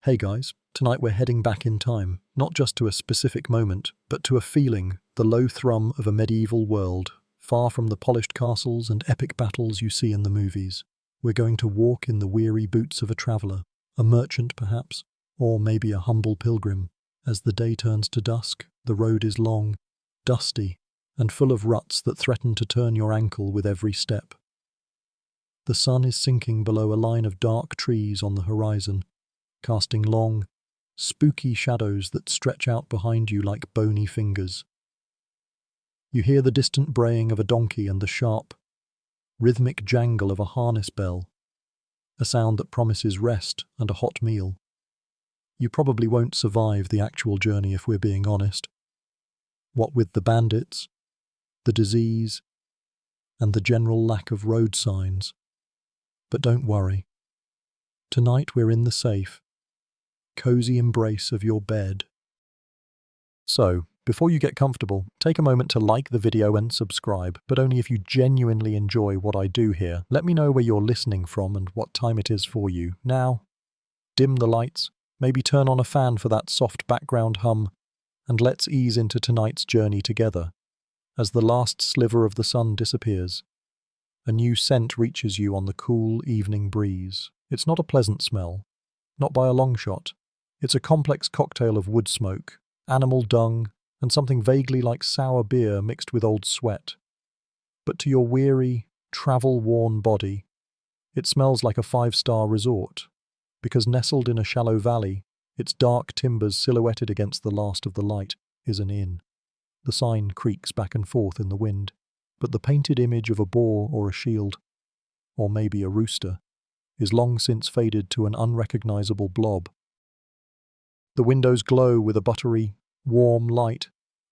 Hey guys, tonight we're heading back in time, not just to a specific moment, but to a feeling, the low thrum of a medieval world, far from the polished castles and epic battles you see in the movies. We're going to walk in the weary boots of a traveller, a merchant perhaps, or maybe a humble pilgrim. As the day turns to dusk, the road is long, dusty, and full of ruts that threaten to turn your ankle with every step. The sun is sinking below a line of dark trees on the horizon, casting long, spooky shadows that stretch out behind you like bony fingers. You hear the distant braying of a donkey and the sharp, rhythmic jangle of a harness bell, a sound that promises rest and a hot meal. You probably won't survive the actual journey if we're being honest. What with the bandits, the disease, and the general lack of road signs. But don't worry. Tonight we're in the safe, cozy embrace of your bed. So, before you get comfortable, take a moment to like the video and subscribe, but only if you genuinely enjoy what I do here. Let me know where you're listening from and what time it is for you. Now, dim the lights, maybe turn on a fan for that soft background hum, and let's ease into tonight's journey together. As the last sliver of the sun disappears, a new scent reaches you on the cool evening breeze. It's not a pleasant smell, not by a long shot. It's a complex cocktail of wood smoke, animal dung, and something vaguely like sour beer mixed with old sweat. But to your weary, travel-worn body, it smells like a five-star resort, because nestled in a shallow valley, its dark timbers silhouetted against the last of the light, is an inn. The sign creaks back and forth in the wind, but the painted image of a boar or a shield, or maybe a rooster, is long since faded to an unrecognizable blob. The windows glow with a buttery, warm light,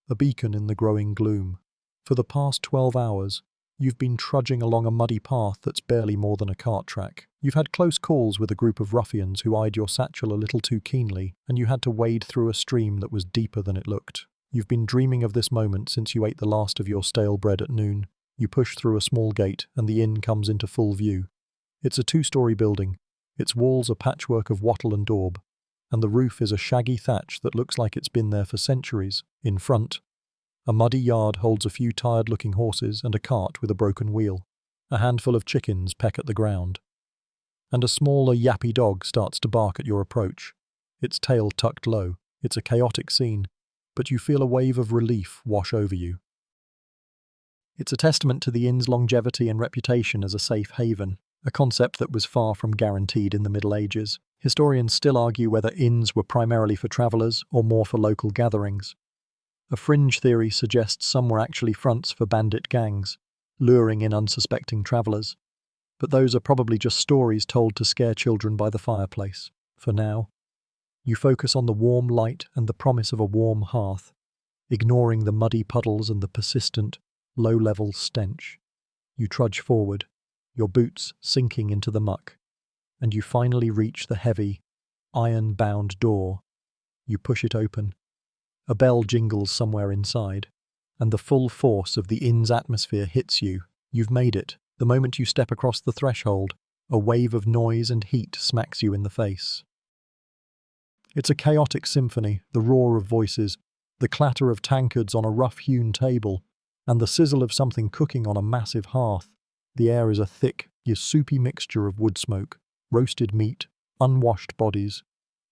a beacon in the growing gloom. For the past 12 hours, you've been trudging along a muddy path that's barely more than a cart track. You've had close calls with a group of ruffians who eyed your satchel a little too keenly, and you had to wade through a stream that was deeper than it looked. You've been dreaming of this moment since you ate the last of your stale bread at noon. You push through a small gate, and the inn comes into full view. It's a 2-story building. Its walls are patchwork of wattle and daub, and the roof is a shaggy thatch that looks like it's been there for centuries. In front, a muddy yard holds a few tired-looking horses and a cart with a broken wheel. A handful of chickens peck at the ground, and a smaller, yappy dog starts to bark at your approach, its tail tucked low. It's a chaotic scene, but you feel a wave of relief wash over you. It's a testament to the inn's longevity and reputation as a safe haven, a concept that was far from guaranteed in the Middle Ages. Historians still argue whether inns were primarily for travellers or more for local gatherings. A fringe theory suggests some were actually fronts for bandit gangs, luring in unsuspecting travellers. But those are probably just stories told to scare children by the fireplace. For now, you focus on the warm light and the promise of a warm hearth, ignoring the muddy puddles and the persistent, low-level stench. You trudge forward, your boots sinking into the muck, and you finally reach the heavy, iron-bound door. You push it open. A bell jingles somewhere inside, and the full force of the inn's atmosphere hits you. You've made it. The moment you step across the threshold, a wave of noise and heat smacks you in the face. It's a chaotic symphony, the roar of voices, the clatter of tankards on a rough-hewn table, and the sizzle of something cooking on a massive hearth. The air is a thick, yet soupy mixture of wood smoke, roasted meat, unwashed bodies,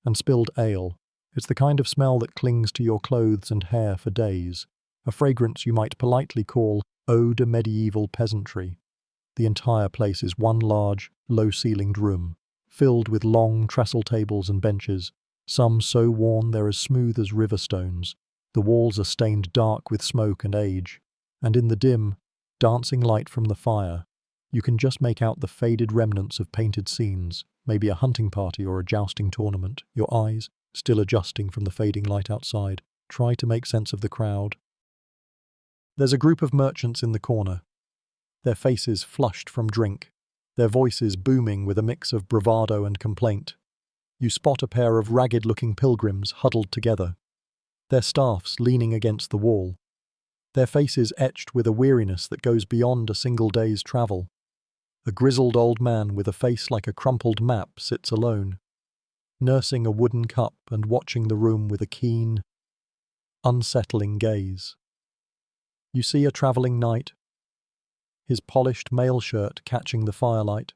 and spilled ale. It's the kind of smell that clings to your clothes and hair for days, a fragrance you might politely call eau de medieval peasantry. The entire place is one large, low-ceilinged room, filled with long trestle tables and benches, some so worn they're as smooth as river stones. The walls are stained dark with smoke and age, and in the dim, dancing light from the fire, you can just make out the faded remnants of painted scenes, maybe a hunting party or a jousting tournament. Your eyes, still adjusting from the fading light outside, try to make sense of the crowd. There's a group of merchants in the corner, their faces flushed from drink, their voices booming with a mix of bravado and complaint. You spot a pair of ragged-looking pilgrims huddled together, their staffs leaning against the wall, their faces etched with a weariness that goes beyond a single day's travel. A grizzled old man with a face like a crumpled map sits alone, nursing a wooden cup and watching the room with a keen, unsettling gaze. You see a travelling knight, his polished mail shirt catching the firelight.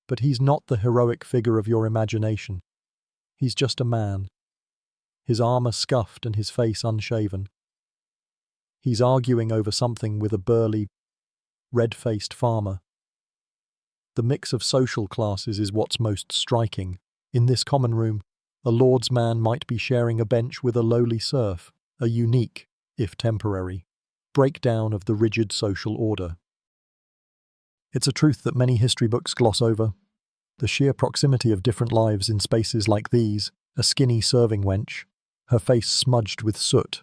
But he's not the heroic figure of your imagination. He's just a man, his armour scuffed and his face unshaven. He's arguing over something with a burly, red-faced farmer. The mix of social classes is what's most striking. In this common room, a lord's man might be sharing a bench with a lowly serf, a unique, if temporary, breakdown of the rigid social order. It's a truth that many history books gloss over. The sheer proximity of different lives in spaces like these, a skinny serving wench, her face smudged with soot,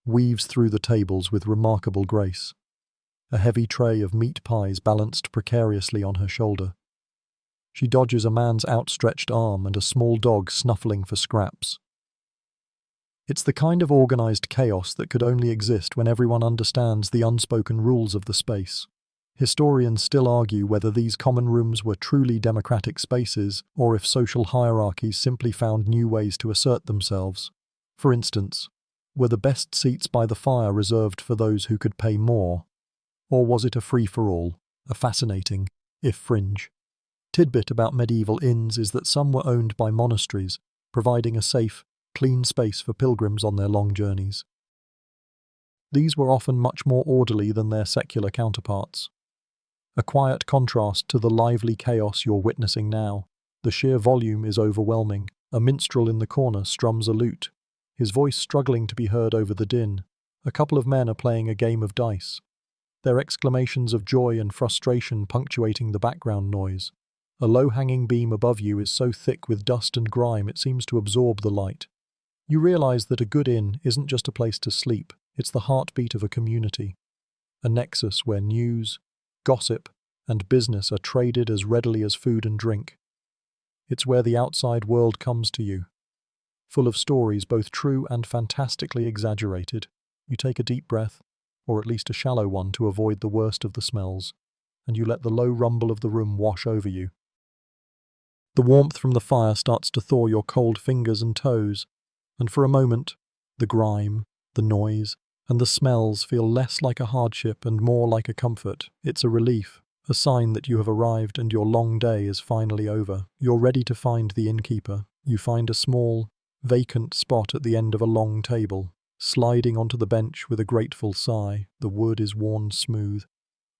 weaves through the tables with remarkable grace. A heavy tray of meat pies balanced precariously on her shoulder. She dodges a man's outstretched arm and a small dog snuffling for scraps. It's the kind of organized chaos that could only exist when everyone understands the unspoken rules of the space. Historians still argue whether these common rooms were truly democratic spaces or if social hierarchies simply found new ways to assert themselves. For instance, were the best seats by the fire reserved for those who could pay more? Or was it a free-for-all, a fascinating, if fringe, tidbit about medieval inns is that some were owned by monasteries, providing a safe, clean space for pilgrims on their long journeys. These were often much more orderly than their secular counterparts. A quiet contrast to the lively chaos you're witnessing now. The sheer volume is overwhelming. A minstrel in the corner strums a lute, his voice struggling to be heard over the din. A couple of men are playing a game of dice, their exclamations of joy and frustration punctuating the background noise. A low-hanging beam above you is so thick with dust and grime it seems to absorb the light. You realize that a good inn isn't just a place to sleep, it's the heartbeat of a community. A nexus where news, gossip, and business are traded as readily as food and drink. It's where the outside world comes to you, full of stories both true and fantastically exaggerated. You take a deep breath, or at least a shallow one to avoid the worst of the smells, and you let the low rumble of the room wash over you. The warmth from the fire starts to thaw your cold fingers and toes, and for a moment, the grime, the noise, and the smells feel less like a hardship and more like a comfort. It's a relief, a sign that you have arrived and your long day is finally over. You're ready to find the innkeeper. You find a small, vacant spot at the end of a long table. Sliding onto the bench with a grateful sigh, the wood is worn smooth,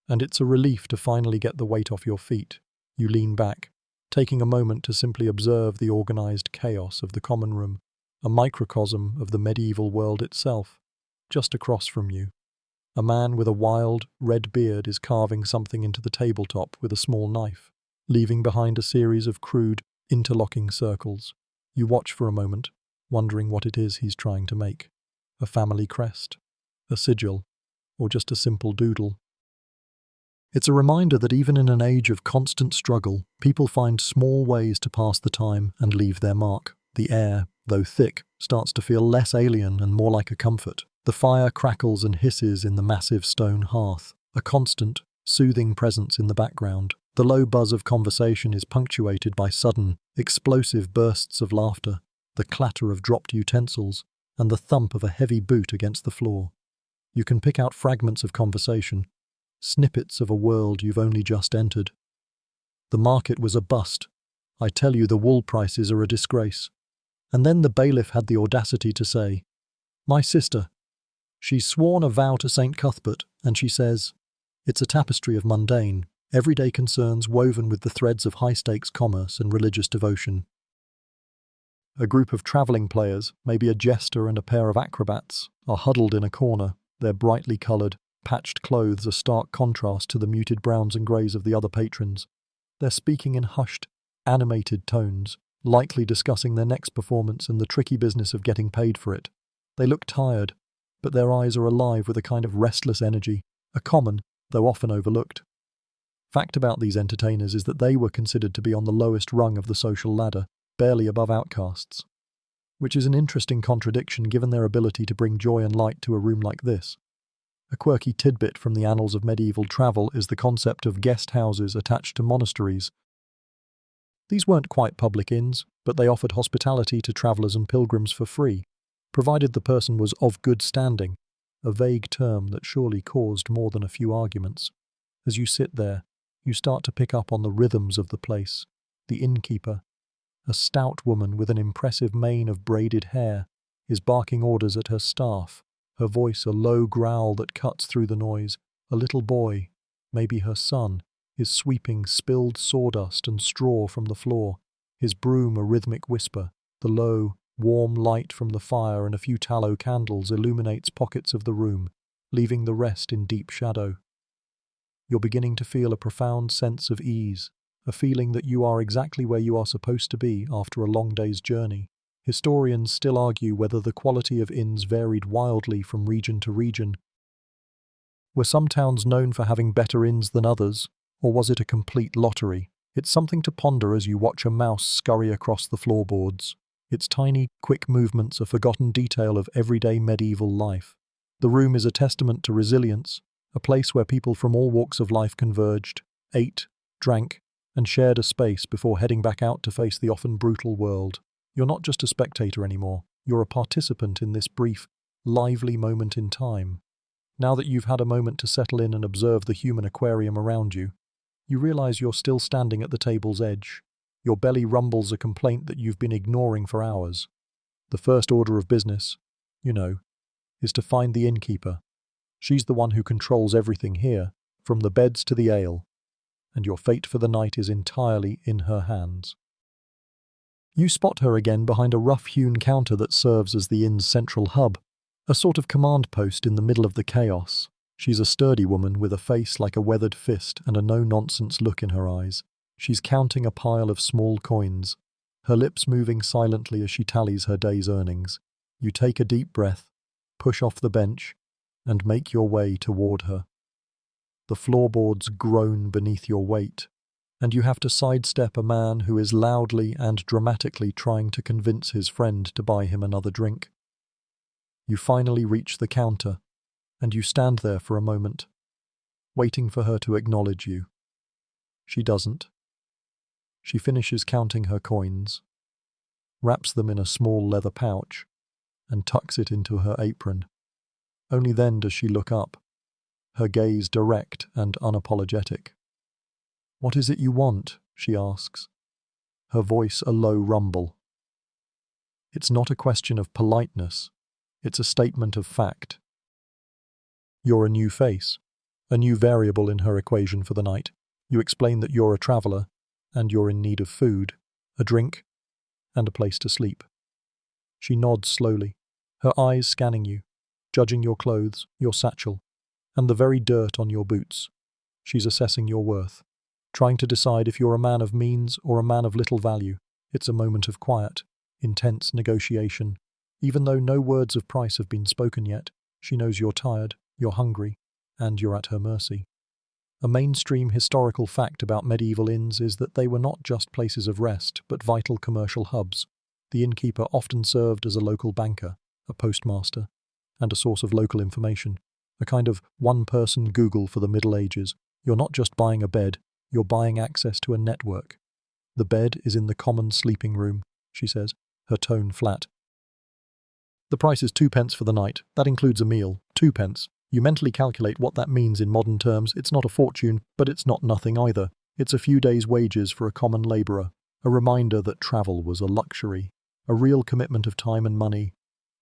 and it's a relief to finally get the weight off your feet. You lean back, taking a moment to simply observe the organized chaos of the common room, a microcosm of the medieval world itself. Just across from you, a man with a wild, red beard is carving something into the tabletop with a small knife, leaving behind a series of crude, interlocking circles. You watch for a moment, wondering what it is he's trying to make. A family crest, a sigil, or just a simple doodle. It's a reminder that even in an age of constant struggle, people find small ways to pass the time and leave their mark. The air, though thick, starts to feel less alien and more like a comfort. The fire crackles and hisses in the massive stone hearth, a constant, soothing presence in the background. The low buzz of conversation is punctuated by sudden, explosive bursts of laughter, the clatter of dropped utensils, and the thump of a heavy boot against the floor. You can pick out fragments of conversation, snippets of a world you've only just entered. The market was a bust. I tell you, the wool prices are a disgrace. And then the bailiff had the audacity to say, "My sister, she's sworn a vow to St. Cuthbert, and she says, it's a tapestry of mundane, everyday concerns woven with the threads of high-stakes commerce and religious devotion." A group of travelling players, maybe a jester and a pair of acrobats, are huddled in a corner, their brightly coloured, patched clothes a stark contrast to the muted browns and greys of the other patrons. They're speaking in hushed, animated tones, likely discussing their next performance and the tricky business of getting paid for it. They look tired, but their eyes are alive with a kind of restless energy, a common, though often overlooked. Fact about these entertainers is that they were considered to be on the lowest rung of the social ladder, barely above outcasts, which is an interesting contradiction given their ability to bring joy and light to a room like this. A quirky tidbit from the annals of medieval travel is the concept of guest houses attached to monasteries. These weren't quite public inns, but they offered hospitality to travellers and pilgrims for free, provided the person was of good standing, a vague term that surely caused more than a few arguments. As you sit there, you start to pick up on the rhythms of the place. The innkeeper, a stout woman with an impressive mane of braided hair, is barking orders at her staff, her voice a low growl that cuts through the noise. A little boy, maybe her son, is sweeping spilled sawdust and straw from the floor, his broom a rhythmic whisper. The low, warm light from the fire and a few tallow candles illuminates pockets of the room, leaving the rest in deep shadow. You're beginning to feel a profound sense of ease, a feeling that you are exactly where you are supposed to be after a long day's journey. Historians still argue whether the quality of inns varied wildly from region to region. Were some towns known for having better inns than others, or was it a complete lottery? It's something to ponder as you watch a mouse scurry across the floorboards, its tiny, quick movements a forgotten detail of everyday medieval life. The room is a testament to resilience, a place where people from all walks of life converged, ate, drank, and shared a space before heading back out to face the often brutal world. You're not just a spectator anymore, you're a participant in this brief, lively moment in time. Now that you've had a moment to settle in and observe the human aquarium around you, you realize you're still standing at the table's edge. Your belly rumbles a complaint that you've been ignoring for hours. The first order of business, is to find the innkeeper. She's the one who controls everything here, from the beds to the ale, and your fate for the night is entirely in her hands. You spot her again behind a rough-hewn counter that serves as the inn's central hub, a sort of command post in the middle of the chaos. She's a sturdy woman with a face like a weathered fist and a no-nonsense look in her eyes. She's counting a pile of small coins, her lips moving silently as she tallies her day's earnings. You take a deep breath, push off the bench, and make your way toward her. The floorboards groan beneath your weight, and you have to sidestep a man who is loudly and dramatically trying to convince his friend to buy him another drink. You finally reach the counter, and you stand there for a moment, waiting for her to acknowledge you. She doesn't. She finishes counting her coins, wraps them in a small leather pouch, and tucks it into her apron. Only then does she look up, her gaze direct and unapologetic. "What is it you want?" she asks, her voice a low rumble. It's not a question of politeness, it's a statement of fact. You're a new face, a new variable in her equation for the night. You explain that you're a traveller, and you're in need of food, a drink, and a place to sleep. She nods slowly, her eyes scanning you, judging your clothes, your satchel, and the very dirt on your boots. She's assessing your worth, trying to decide if you're a man of means or a man of little value. It's a moment of quiet, intense negotiation. Even though no words of price have been spoken yet, she knows you're tired, you're hungry, and you're at her mercy. A mainstream historical fact about medieval inns is that they were not just places of rest, but vital commercial hubs. The innkeeper often served as a local banker, a postmaster, and a source of local information, a kind of one-person Google for the Middle Ages. You're not just buying a bed, you're buying access to a network. "The bed is in the common sleeping room," she says, her tone flat. "The price is 2 pence for the night. That includes a meal. 2 pence. You mentally calculate what that means in modern terms. It's not a fortune, but it's not nothing either. It's a few days' wages for a common labourer, a reminder that travel was a luxury, a real commitment of time and money."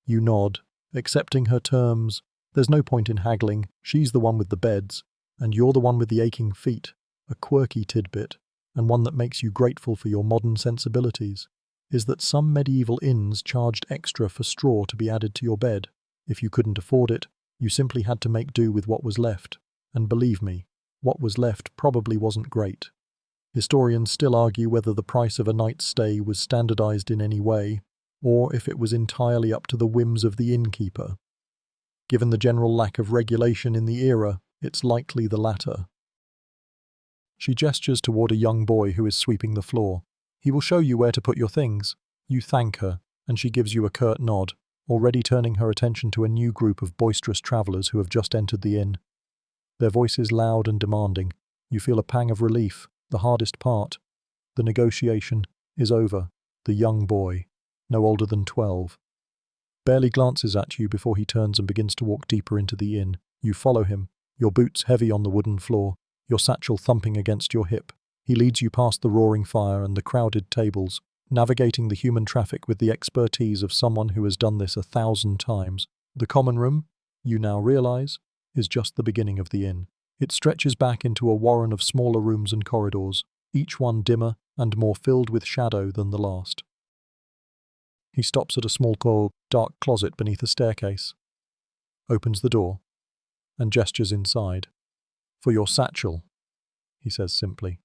You nod, accepting her terms. There's no point in haggling. She's the one with the beds, and you're the one with the aching feet. A quirky tidbit, and one that makes you grateful for your modern sensibilities, is that some medieval inns charged extra for straw to be added to your bed. If you couldn't afford it, you simply had to make do with what was left, and believe me, what was left probably wasn't great. Historians still argue whether the price of a night's stay was standardized in any way, or if it was entirely up to the whims of the innkeeper. Given the general lack of regulation in the era, it's likely the latter. She gestures toward a young boy who is sweeping the floor. "He will show you where to put your things." You thank her, and she gives you a curt nod, already turning her attention to a new group of boisterous travellers who have just entered the inn. Their voices loud and demanding. You feel a pang of relief, the hardest part. The negotiation is over. The young boy, no older than 12, barely glances at you before he turns and begins to walk deeper into the inn. You follow him, your boots heavy on the wooden floor, your satchel thumping against your hip. He leads you past the roaring fire and the crowded tables, navigating the human traffic with the expertise of someone who has done this 1,000 times. The common room, you now realize, is just the beginning of the inn. It stretches back into a warren of smaller rooms and corridors, each one dimmer and more filled with shadow than the last. He stops at a small, dark closet beneath a staircase, opens the door, and gestures inside. "For your satchel," he says simply.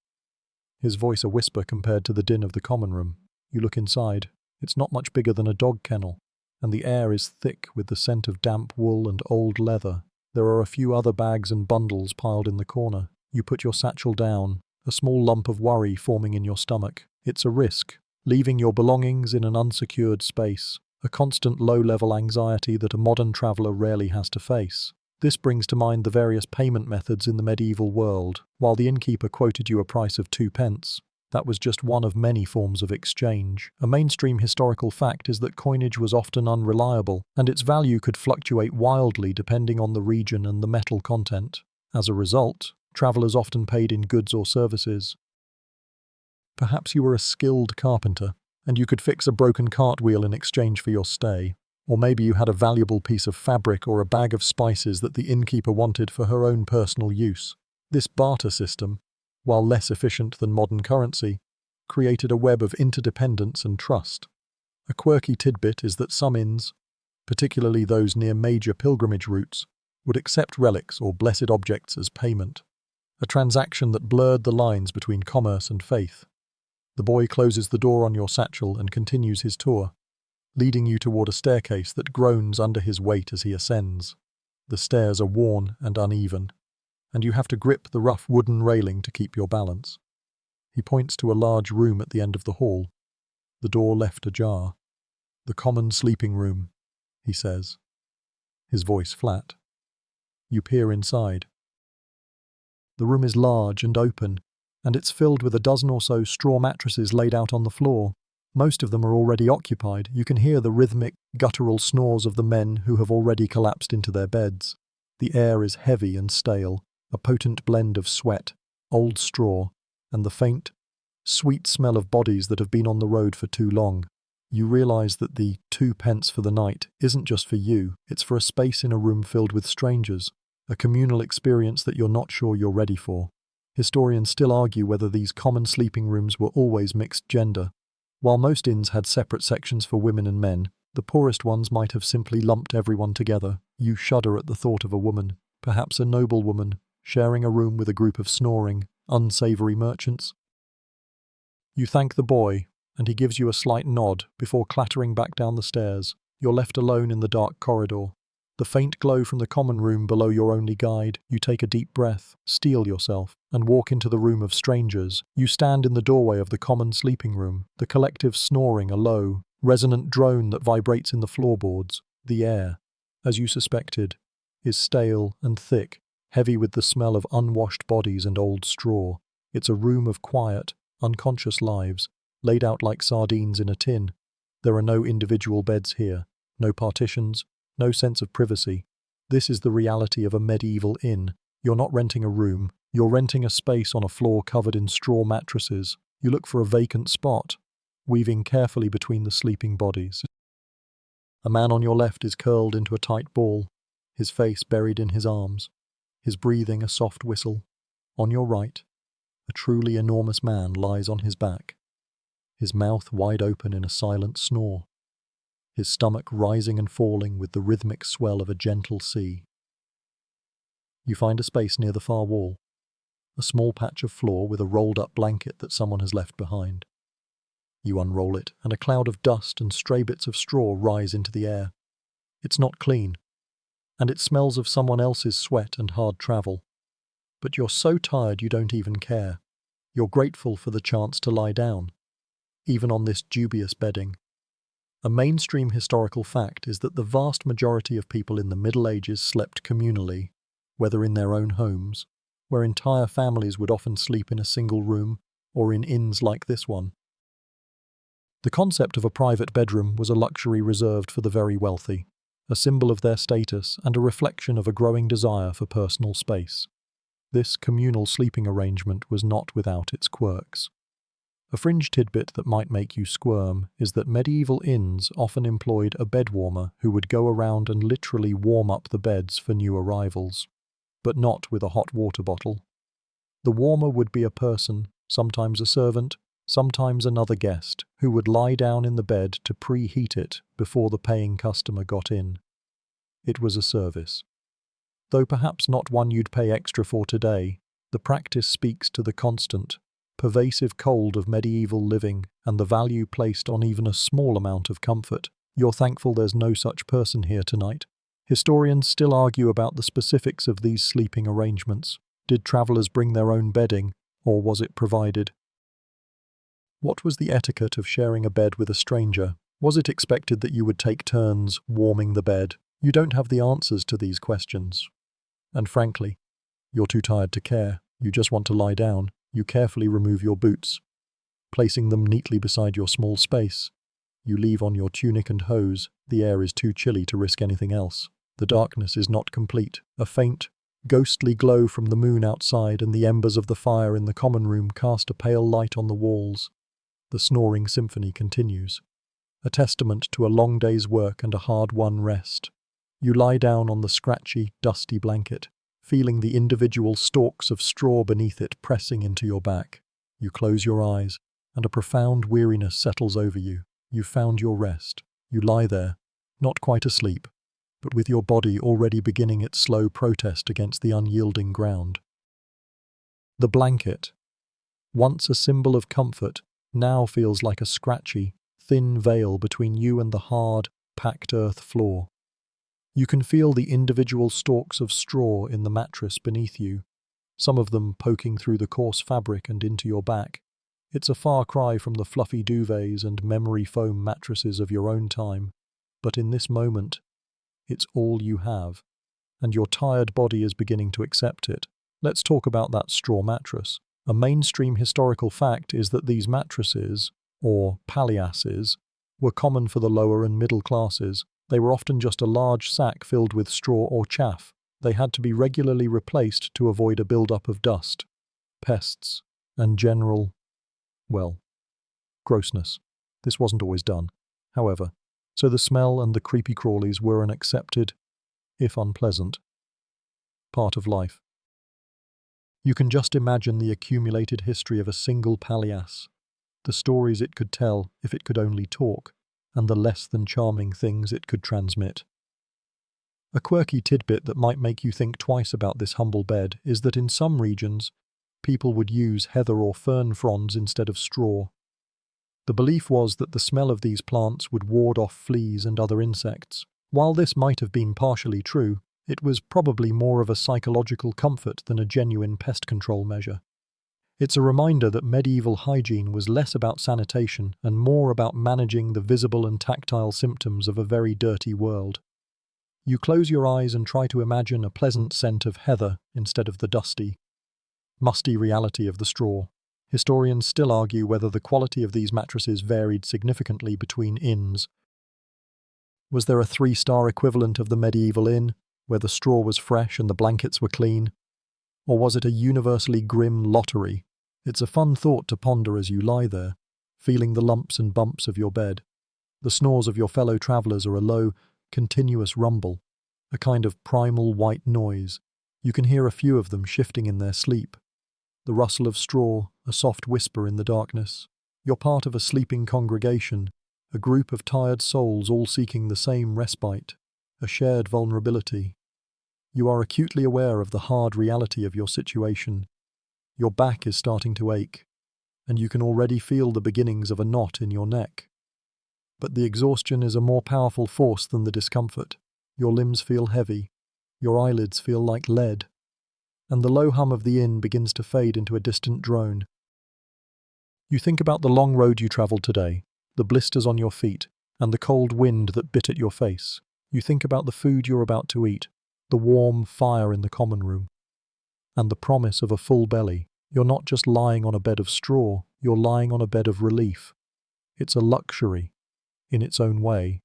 His voice a whisper compared to the din of the common room. You look inside. It's not much bigger than a dog kennel, and the air is thick with the scent of damp wool and old leather. There are a few other bags and bundles piled in the corner. You put your satchel down, a small lump of worry forming in your stomach. It's a risk, leaving your belongings in an unsecured space, a constant low-level anxiety that a modern traveller rarely has to face. This brings to mind the various payment methods in the medieval world. While the innkeeper quoted you a price of 2p, that was just one of many forms of exchange. A mainstream historical fact is that coinage was often unreliable, and its value could fluctuate wildly depending on the region and the metal content. As a result, travellers often paid in goods or services. Perhaps you were a skilled carpenter, and you could fix a broken cartwheel in exchange for your stay. Or maybe you had a valuable piece of fabric or a bag of spices that the innkeeper wanted for her own personal use. This barter system, while less efficient than modern currency, created a web of interdependence and trust. A quirky tidbit is that some inns, particularly those near major pilgrimage routes, would accept relics or blessed objects as payment, a transaction that blurred the lines between commerce and faith. The boy closes the door on your satchel and continues his tour, leading you toward a staircase that groans under his weight as he ascends. The stairs are worn and uneven, and you have to grip the rough wooden railing to keep your balance. He points to a large room at the end of the hall, the door left ajar. "The common sleeping room," he says, his voice flat. You peer inside. The room is large and open, and it's filled with a dozen or so straw mattresses laid out on the floor. Most of them are already occupied. You can hear the rhythmic, guttural snores of the men who have already collapsed into their beds. The air is heavy and stale, a potent blend of sweat, old straw, and the faint, sweet smell of bodies that have been on the road for too long. You realize that the 2p for the night isn't just for you, it's for a space in a room filled with strangers, a communal experience that you're not sure you're ready for. Historians still argue whether these common sleeping rooms were always mixed gender. While most inns had separate sections for women and men, the poorest ones might have simply lumped everyone together. You shudder at the thought of a woman, perhaps a noblewoman, sharing a room with a group of snoring, unsavoury merchants. You thank the boy, and he gives you a slight nod before clattering back down the stairs. You're left alone in the dark corridor. The faint glow from the common room below your only guide. You take a deep breath, steel yourself, and walk into the room of strangers. You stand in the doorway of the common sleeping room, the collective snoring a low, resonant drone that vibrates in the floorboards. The air, as you suspected, is stale and thick, heavy with the smell of unwashed bodies and old straw. It's a room of quiet, unconscious lives, laid out like sardines in a tin. There are no individual beds here, no partitions, no sense of privacy. This is the reality of a medieval inn. You're not renting a room, you're renting a space on a floor covered in straw mattresses. You look for a vacant spot, weaving carefully between the sleeping bodies. A man on your left is curled into a tight ball, his face buried in his arms, his breathing a soft whistle. On your right, a truly enormous man lies on his back, his mouth wide open in a silent snore, his stomach rising and falling with the rhythmic swell of a gentle sea. You find a space near the far wall, a small patch of floor with a rolled-up blanket that someone has left behind. You unroll it, and a cloud of dust and stray bits of straw rise into the air. It's not clean, and it smells of someone else's sweat and hard travel. But you're so tired you don't even care. You're grateful for the chance to lie down, even on this dubious bedding. A mainstream historical fact is that the vast majority of people in the Middle Ages slept communally, whether in their own homes, where entire families would often sleep in a single room, or in inns like this one. The concept of a private bedroom was a luxury reserved for the very wealthy, a symbol of their status and a reflection of a growing desire for personal space. This communal sleeping arrangement was not without its quirks. A fringe tidbit that might make you squirm is that medieval inns often employed a bedwarmer who would go around and literally warm up the beds for new arrivals, but not with a hot water bottle. The warmer would be a person, sometimes a servant, sometimes another guest, who would lie down in the bed to preheat it before the paying customer got in. It was a service. Though perhaps not one you'd pay extra for today, the practice speaks to the constant, pervasive cold of medieval living and the value placed on even a small amount of comfort. You're thankful there's no such person here tonight. Historians still argue about the specifics of these sleeping arrangements. Did travellers bring their own bedding, or was it provided? What was the etiquette of sharing a bed with a stranger? Was it expected that you would take turns warming the bed? You don't have the answers to these questions. And frankly, you're too tired to care. You just want to lie down. You carefully remove your boots, placing them neatly beside your small space. You leave on your tunic and hose. The air is too chilly to risk anything else. The darkness is not complete. A faint, ghostly glow from the moon outside and the embers of the fire in the common room cast a pale light on the walls. The snoring symphony continues, a testament to a long day's work and a hard-won rest. You lie down on the scratchy, dusty blanket, feeling the individual stalks of straw beneath it pressing into your back. You close your eyes, and a profound weariness settles over you. You've found your rest. You lie there, not quite asleep, but with your body already beginning its slow protest against the unyielding ground. The blanket, once a symbol of comfort, now feels like a scratchy, thin veil between you and the hard, packed earth floor. You can feel the individual stalks of straw in the mattress beneath you, some of them poking through the coarse fabric and into your back. It's a far cry from the fluffy duvets and memory foam mattresses of your own time, but in this moment, it's all you have, and your tired body is beginning to accept it. Let's talk about that straw mattress. A mainstream historical fact is that these mattresses, or palliasses, were common for the lower and middle classes. They were often just a large sack filled with straw or chaff. They had to be regularly replaced to avoid a build-up of dust, pests, and general, well, grossness. This wasn't always done, however, so the smell and the creepy crawlies were an accepted, if unpleasant, part of life. You can just imagine the accumulated history of a single palliasse, the stories it could tell if it could only talk, and the less than charming things it could transmit. A quirky tidbit that might make you think twice about this humble bed is that in some regions, people would use heather or fern fronds instead of straw. The belief was that the smell of these plants would ward off fleas and other insects. While this might have been partially true, it was probably more of a psychological comfort than a genuine pest control measure. It's a reminder that medieval hygiene was less about sanitation and more about managing the visible and tactile symptoms of a very dirty world. You close your eyes and try to imagine a pleasant scent of heather instead of the dusty, musty reality of the straw. Historians still argue whether the quality of these mattresses varied significantly between inns. Was there a 3-star equivalent of the medieval inn, where the straw was fresh and the blankets were clean? Or was it a universally grim lottery? It's a fun thought to ponder as you lie there, feeling the lumps and bumps of your bed. The snores of your fellow travellers are a low, continuous rumble, a kind of primal white noise. You can hear a few of them shifting in their sleep. The rustle of straw, a soft whisper in the darkness. You're part of a sleeping congregation, a group of tired souls all seeking the same respite, a shared vulnerability. You are acutely aware of the hard reality of your situation. Your back is starting to ache, and you can already feel the beginnings of a knot in your neck. But the exhaustion is a more powerful force than the discomfort. Your limbs feel heavy, your eyelids feel like lead, and the low hum of the inn begins to fade into a distant drone. You think about the long road you travelled today, the blisters on your feet, and the cold wind that bit at your face. You think about the food you're about to eat, the warm fire in the common room, and the promise of a full belly. You're not just lying on a bed of straw, you're lying on a bed of relief. It's a luxury, in its own way,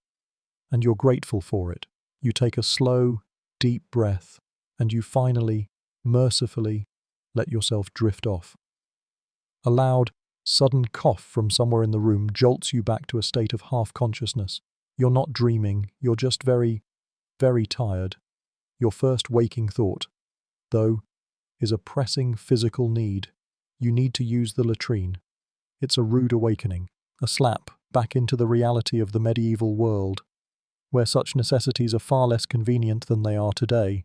and you're grateful for it. You take a slow, deep breath, and you finally, mercifully, let yourself drift off. A loud, sudden cough from somewhere in the room jolts you back to a state of half-consciousness. You're not dreaming, you're just very, very tired. Your first waking thought, though, is a pressing physical need. You need to use the latrine. It's a rude awakening, a slap back into the reality of the medieval world, where such necessities are far less convenient than they are today.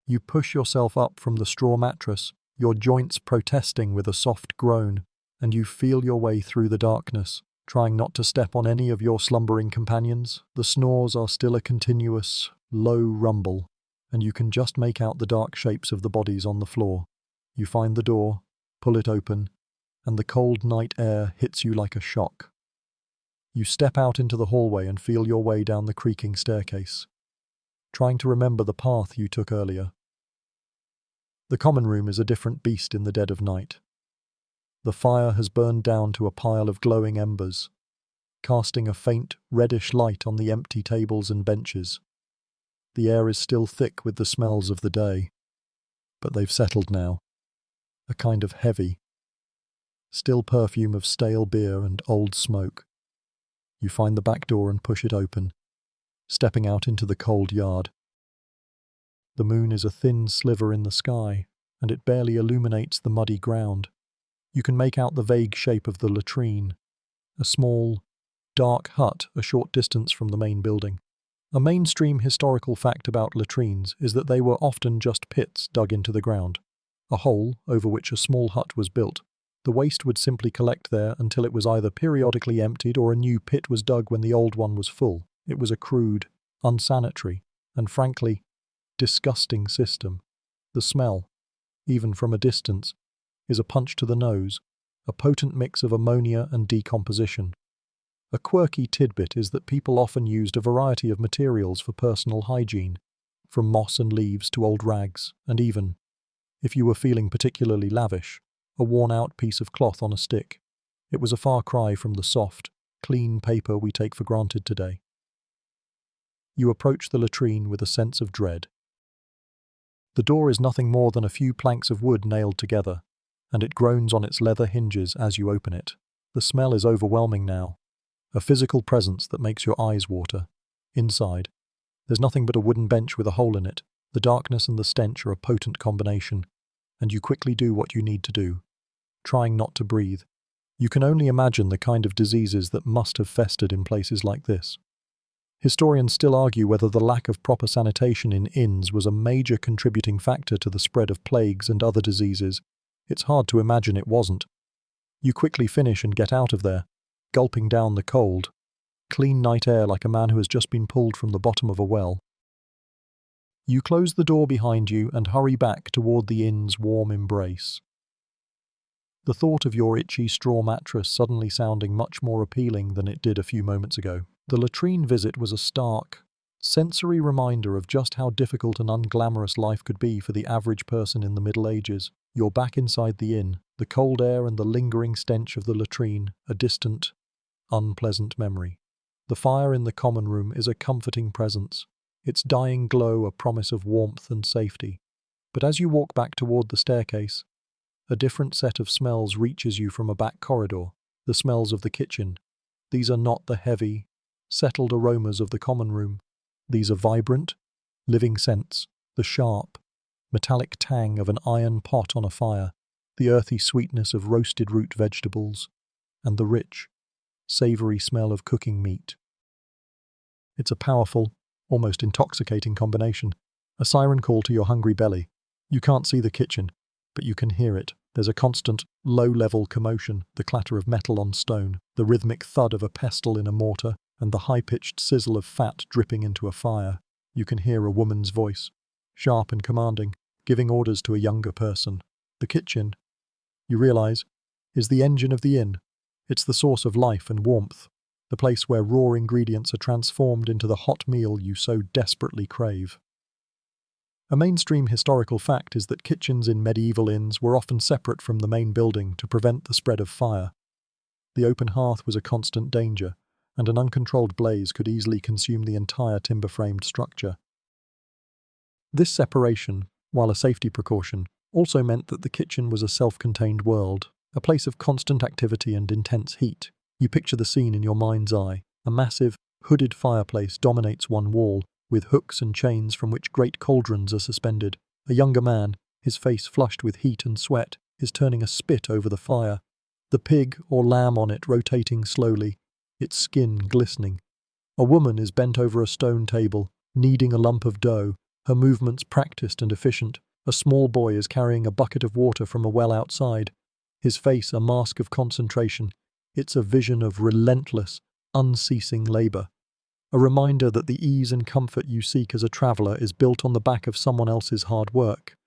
You push yourself up from the straw mattress, your joints protesting with a soft groan, and you feel your way through the darkness, trying not to step on any of your slumbering companions. The snores are still a continuous, low rumble, and you can just make out the dark shapes of the bodies on the floor. You find the door, pull it open, and the cold night air hits you like a shock. You step out into the hallway and feel your way down the creaking staircase, trying to remember the path you took earlier. The common room is a different beast in the dead of night. The fire has burned down to a pile of glowing embers, casting a faint, reddish light on the empty tables and benches. The air is still thick with the smells of the day, but they've settled now. A kind of heavy, still perfume of stale beer and old smoke. You find the back door and push it open, stepping out into the cold yard. The moon is a thin sliver in the sky, and it barely illuminates the muddy ground. You can make out the vague shape of the latrine, a small, dark hut a short distance from the main building. A mainstream historical fact about latrines is that they were often just pits dug into the ground, a hole over which a small hut was built. The waste would simply collect there until it was either periodically emptied or a new pit was dug when the old one was full. It was a crude, unsanitary, and frankly, disgusting system. The smell, even from a distance, is a punch to the nose, a potent mix of ammonia and decomposition. A quirky tidbit is that people often used a variety of materials for personal hygiene, from moss and leaves to old rags, and even, if you were feeling particularly lavish, a worn-out piece of cloth on a stick. It was a far cry from the soft, clean paper we take for granted today. You approach the latrine with a sense of dread. The door is nothing more than a few planks of wood nailed together, and it groans on its leather hinges as you open it. The smell is overwhelming now, a physical presence that makes your eyes water. Inside, there's nothing but a wooden bench with a hole in it. The darkness and the stench are a potent combination, and you quickly do what you need to do, trying not to breathe. You can only imagine the kind of diseases that must have festered in places like this. Historians still argue whether the lack of proper sanitation in inns was a major contributing factor to the spread of plagues and other diseases. It's hard to imagine it wasn't. You quickly finish and get out of there, gulping down the cold, clean night air like a man who has just been pulled from the bottom of a well. You close the door behind you and hurry back toward the inn's warm embrace. The thought of your itchy straw mattress suddenly sounding much more appealing than it did a few moments ago. The latrine visit was a stark, sensory reminder of just how difficult and unglamorous life could be for the average person in the Middle Ages. You're back inside the inn, the cold air and the lingering stench of the latrine, a distant, unpleasant memory. The fire in the common room is a comforting presence, its dying glow a promise of warmth and safety. But as you walk back toward the staircase, a different set of smells reaches you from a back corridor, the smells of the kitchen. These are not the heavy, settled aromas of the common room. These are vibrant, living scents, the sharp, metallic tang of an iron pot on a fire, the earthy sweetness of roasted root vegetables, and the rich, savory smell of cooking meat. It's a powerful, almost intoxicating combination, a siren call to your hungry belly. You can't see the kitchen, but you can hear it. There's a constant, low-level commotion, the clatter of metal on stone, the rhythmic thud of a pestle in a mortar, and the high-pitched sizzle of fat dripping into a fire. You can hear a woman's voice, sharp and commanding, giving orders to a younger person. The kitchen, you realize, is the engine of the inn. It's the source of life and warmth, the place where raw ingredients are transformed into the hot meal you so desperately crave. A mainstream historical fact is that kitchens in medieval inns were often separate from the main building to prevent the spread of fire. The open hearth was a constant danger, and an uncontrolled blaze could easily consume the entire timber-framed structure. This separation, while a safety precaution, also meant that the kitchen was a self-contained world, a place of constant activity and intense heat. You picture the scene in your mind's eye. A massive, hooded fireplace dominates one wall, with hooks and chains from which great cauldrons are suspended. A younger man, his face flushed with heat and sweat, is turning a spit over the fire, the pig or lamb on it rotating slowly, its skin glistening. A woman is bent over a stone table, kneading a lump of dough, her movements practiced and efficient. A small boy is carrying a bucket of water from a well outside, his face a mask of concentration. It's a vision of relentless, unceasing labor. A reminder that the ease and comfort you seek as a traveler is built on the back of someone else's hard work.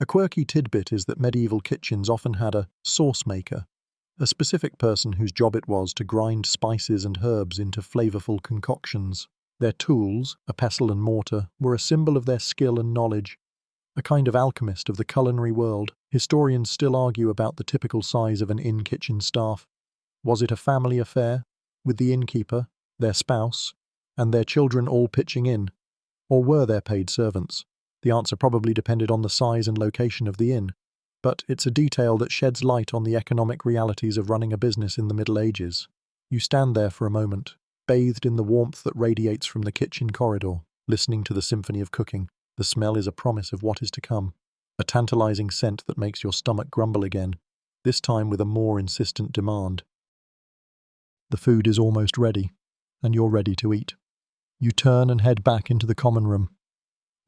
A quirky tidbit is that medieval kitchens often had a sauce maker, a specific person whose job it was to grind spices and herbs into flavorful concoctions. Their tools, a pestle and mortar, were a symbol of their skill and knowledge, a kind of alchemist of the culinary world. Historians still argue about the typical size of an inn kitchen staff. Was it a family affair, with the innkeeper, their spouse, and their children all pitching in? Or were there paid servants? The answer probably depended on the size and location of the inn, but it's a detail that sheds light on the economic realities of running a business in the Middle Ages. You stand there for a moment, bathed in the warmth that radiates from the kitchen corridor, listening to the symphony of cooking. The smell is a promise of what is to come, a tantalizing scent that makes your stomach grumble again, this time with a more insistent demand. The food is almost ready, and you're ready to eat. You turn and head back into the common room.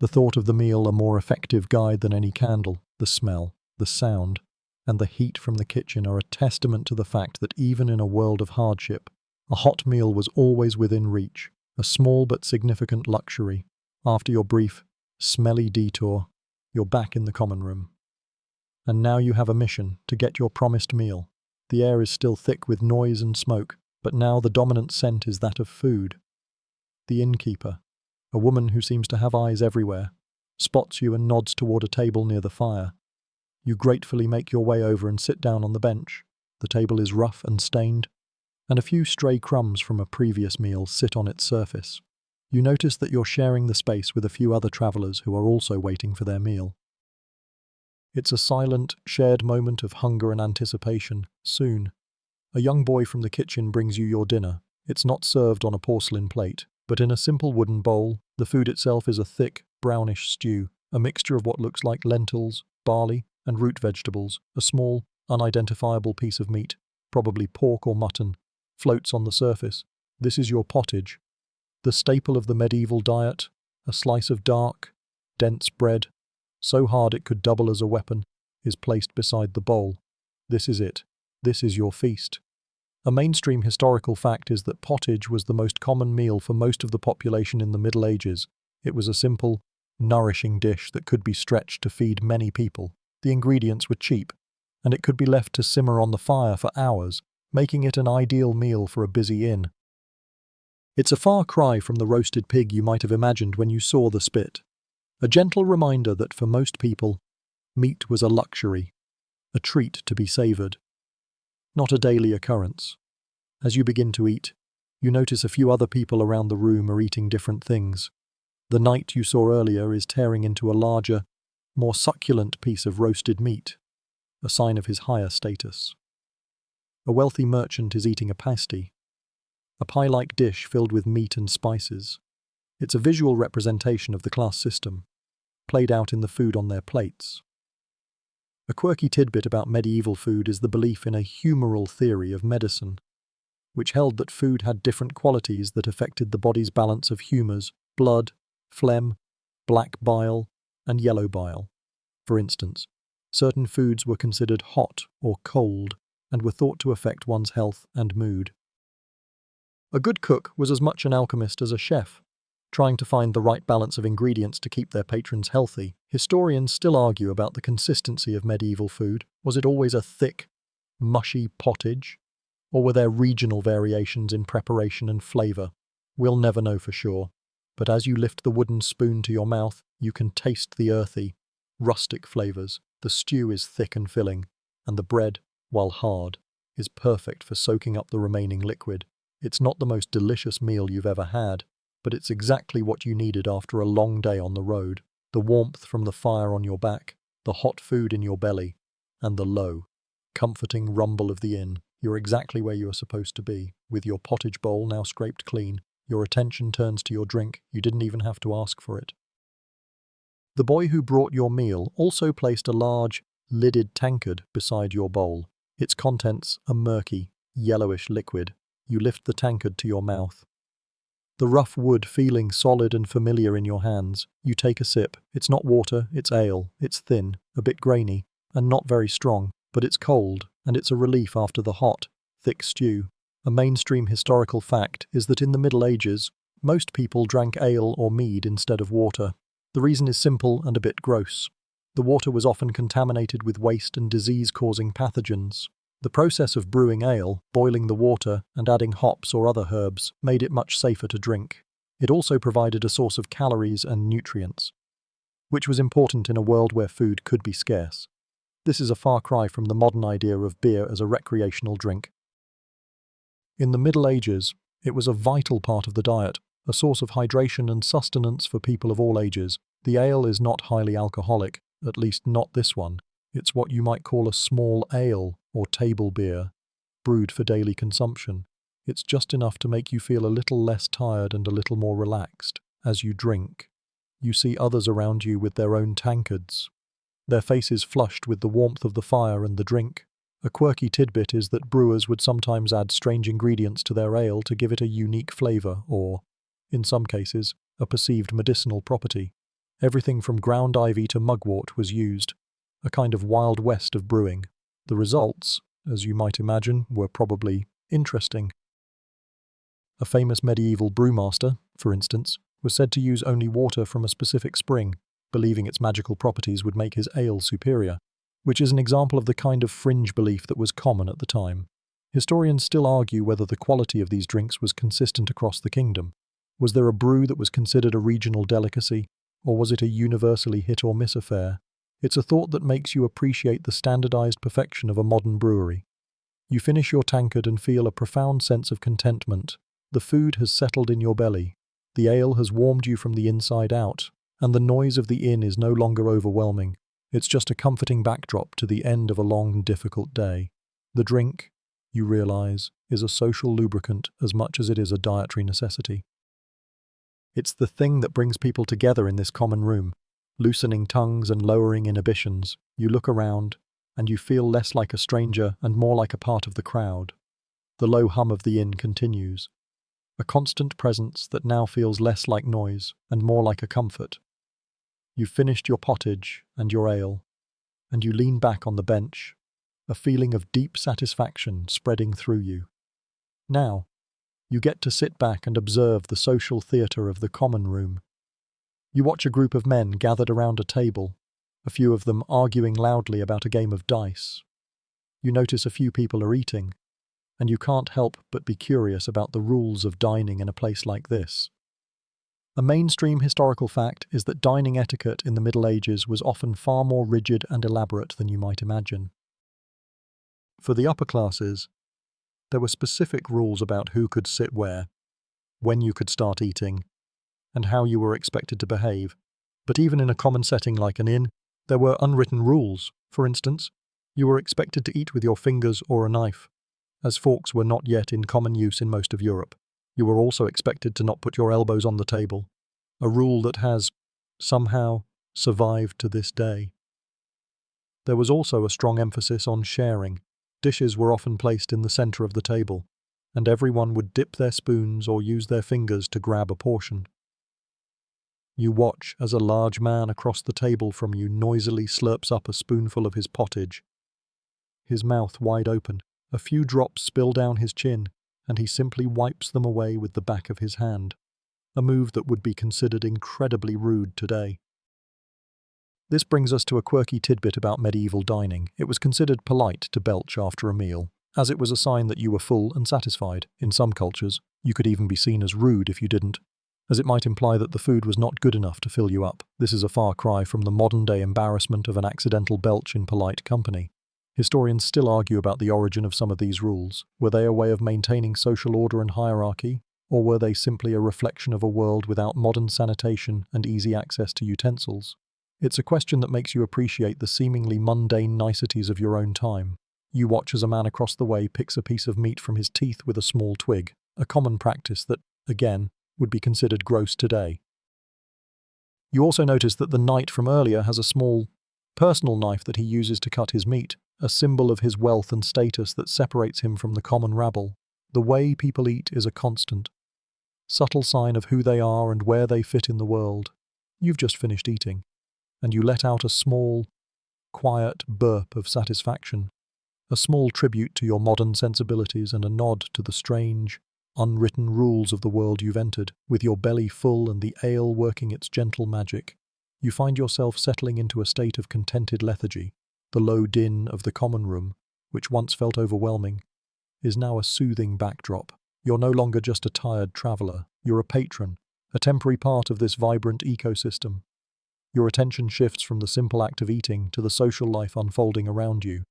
The thought of the meal a more effective guide than any candle, the smell, the sound, and the heat from the kitchen are a testament to the fact that even in a world of hardship, a hot meal was always within reach, a small but significant luxury. After your brief, smelly detour, you're back in the common room. And now you have a mission to get your promised meal. The air is still thick with noise and smoke, but now the dominant scent is that of food. The innkeeper, a woman who seems to have eyes everywhere, spots you and nods toward a table near the fire. You gratefully make your way over and sit down on the bench. The table is rough and stained, and a few stray crumbs from a previous meal sit on its surface. You notice that you're sharing the space with a few other travelers who are also waiting for their meal. It's a silent, shared moment of hunger and anticipation. Soon, a young boy from the kitchen brings you your dinner. It's not served on a porcelain plate, but in a simple wooden bowl. The food itself is a thick, brownish stew, a mixture of what looks like lentils, barley, and root vegetables. A small, unidentifiable piece of meat, probably pork or mutton, floats on the surface. This is your pottage, the staple of the medieval diet, a slice of dark, dense bread, so hard it could double as a weapon, is placed beside the bowl. This is it. This is your feast. A mainstream historical fact is that pottage was the most common meal for most of the population in the Middle Ages. It was a simple, nourishing dish that could be stretched to feed many people. The ingredients were cheap, and it could be left to simmer on the fire for hours, making it an ideal meal for a busy inn. It's a far cry from the roasted pig you might have imagined when you saw the spit. A gentle reminder that for most people, meat was a luxury, a treat to be savoured, not a daily occurrence. As you begin to eat, you notice a few other people around the room are eating different things. The knight you saw earlier is tearing into a larger, more succulent piece of roasted meat, a sign of his higher status. A wealthy merchant is eating a pasty, a pie-like dish filled with meat and spices. It's a visual representation of the class system, played out in the food on their plates. A quirky tidbit about medieval food is the belief in a humoral theory of medicine, which held that food had different qualities that affected the body's balance of humours: blood, phlegm, black bile, and yellow bile. For instance, certain foods were considered hot or cold and were thought to affect one's health and mood. A good cook was as much an alchemist as a chef, trying to find the right balance of ingredients to keep their patrons healthy. Historians still argue about the consistency of medieval food. Was it always a thick, mushy pottage? Or were there regional variations in preparation and flavour? We'll never know for sure. But as you lift the wooden spoon to your mouth, You can taste the earthy, rustic flavors. The stew is thick and filling, and the bread, while hard, is perfect for soaking up the remaining liquid. It's not the most delicious meal you've ever had, but it's exactly what you needed after a long day on the road. The warmth from the fire on your back, the hot food in your belly, and the low, comforting rumble of the inn. You're exactly where you are supposed to be, with your pottage bowl now scraped clean. Your attention turns to your drink. You didn't even have to ask for it. The boy who brought your meal also placed a large, lidded tankard beside your bowl. Its contents a murky, yellowish liquid. You lift the tankard to your mouth. The rough wood feeling solid and familiar in your hands. You take a sip. It's not water, it's ale. It's thin, a bit grainy, and not very strong, but it's cold, and it's a relief after the hot, thick stew. A mainstream historical fact is that in the Middle Ages, most people drank ale or mead instead of water. The reason is simple and a bit gross. The water was often contaminated with waste and disease-causing pathogens. The process of brewing ale, boiling the water, and adding hops or other herbs made it much safer to drink. It also provided a source of calories and nutrients, which was important in a world where food could be scarce. This is a far cry from the modern idea of beer as a recreational drink. In the Middle Ages, it was a vital part of the diet, a source of hydration and sustenance for people of all ages. The ale is not highly alcoholic, at least not this one. It's what you might call a small ale or table beer, brewed for daily consumption. It's just enough to make you feel a little less tired and a little more relaxed. As you drink, you see others around you with their own tankards, their faces flushed with the warmth of the fire and the drink. A quirky tidbit is that brewers would sometimes add strange ingredients to their ale to give it a unique flavor or, in some cases, a perceived medicinal property. Everything from ground ivy to mugwort was used, a kind of Wild West of brewing. The results, as you might imagine, were probably interesting. A famous medieval brewmaster, for instance, was said to use only water from a specific spring, believing its magical properties would make his ale superior, which is an example of the kind of fringe belief that was common at the time. Historians still argue whether the quality of these drinks was consistent across the kingdom. Was there a brew that was considered a regional delicacy, or was it a universally hit-or-miss affair? It's a thought that makes you appreciate the standardized perfection of a modern brewery. You finish your tankard and feel a profound sense of contentment. The food has settled in your belly, the ale has warmed you from the inside out, and the noise of the inn is no longer overwhelming. It's just a comforting backdrop to the end of a long and difficult day. The drink, you realize, is a social lubricant as much as it is a dietary necessity. It's the thing that brings people together in this common room, loosening tongues and lowering inhibitions. You look around, and you feel less like a stranger and more like a part of the crowd. The low hum of the inn continues, a constant presence that now feels less like noise and more like a comfort. You've finished your pottage and your ale, and you lean back on the bench, a feeling of deep satisfaction spreading through you. Now, you get to sit back and observe the social theatre of the common room. You watch a group of men gathered around a table, a few of them arguing loudly about a game of dice. You notice a few people are eating, and you can't help but be curious about the rules of dining in a place like this. A mainstream historical fact is that dining etiquette in the Middle Ages was often far more rigid and elaborate than you might imagine. For the upper classes, there were specific rules about who could sit where, when you could start eating, and how you were expected to behave. But even in a common setting like an inn, there were unwritten rules. For instance, you were expected to eat with your fingers or a knife, as forks were not yet in common use in most of Europe. You were also expected to not put your elbows on the table, a rule that has, somehow, survived to this day. There was also a strong emphasis on sharing. Dishes were often placed in the center of the table, and everyone would dip their spoons or use their fingers to grab a portion. You watch as a large man across the table from you noisily slurps up a spoonful of his pottage. His mouth wide open, a few drops spill down his chin, and he simply wipes them away with the back of his hand, a move that would be considered incredibly rude today. This brings us to a quirky tidbit about medieval dining. It was considered polite to belch after a meal, as it was a sign that you were full and satisfied. In some cultures, you could even be seen as rude if you didn't. as it might imply that the food was not good enough to fill you up. This is a far cry from the modern-day embarrassment of an accidental belch in polite company. Historians still argue about the origin of some of these rules. Were they a way of maintaining social order and hierarchy, or were they simply a reflection of a world without modern sanitation and easy access to utensils? It's a question that makes you appreciate the seemingly mundane niceties of your own time. You watch as a man across the way picks a piece of meat from his teeth with a small twig, a common practice that, again, would be considered gross today. You also notice that the knight from earlier has a small, personal knife that he uses to cut his meat, a symbol of his wealth and status that separates him from the common rabble. The way people eat is a constant, subtle sign of who they are and where they fit in the world. You've just finished eating, and you let out a small, quiet burp of satisfaction, a small tribute to your modern sensibilities and a nod to the strange, unwritten rules of the world you've entered. With your belly full and the ale working its gentle magic, you find yourself settling into a state of contented lethargy. The low din of the common room, which once felt overwhelming, is now a soothing backdrop. You're no longer just a tired traveller, you're a patron, a temporary part of this vibrant ecosystem. Your attention shifts from the simple act of eating to the social life unfolding around you.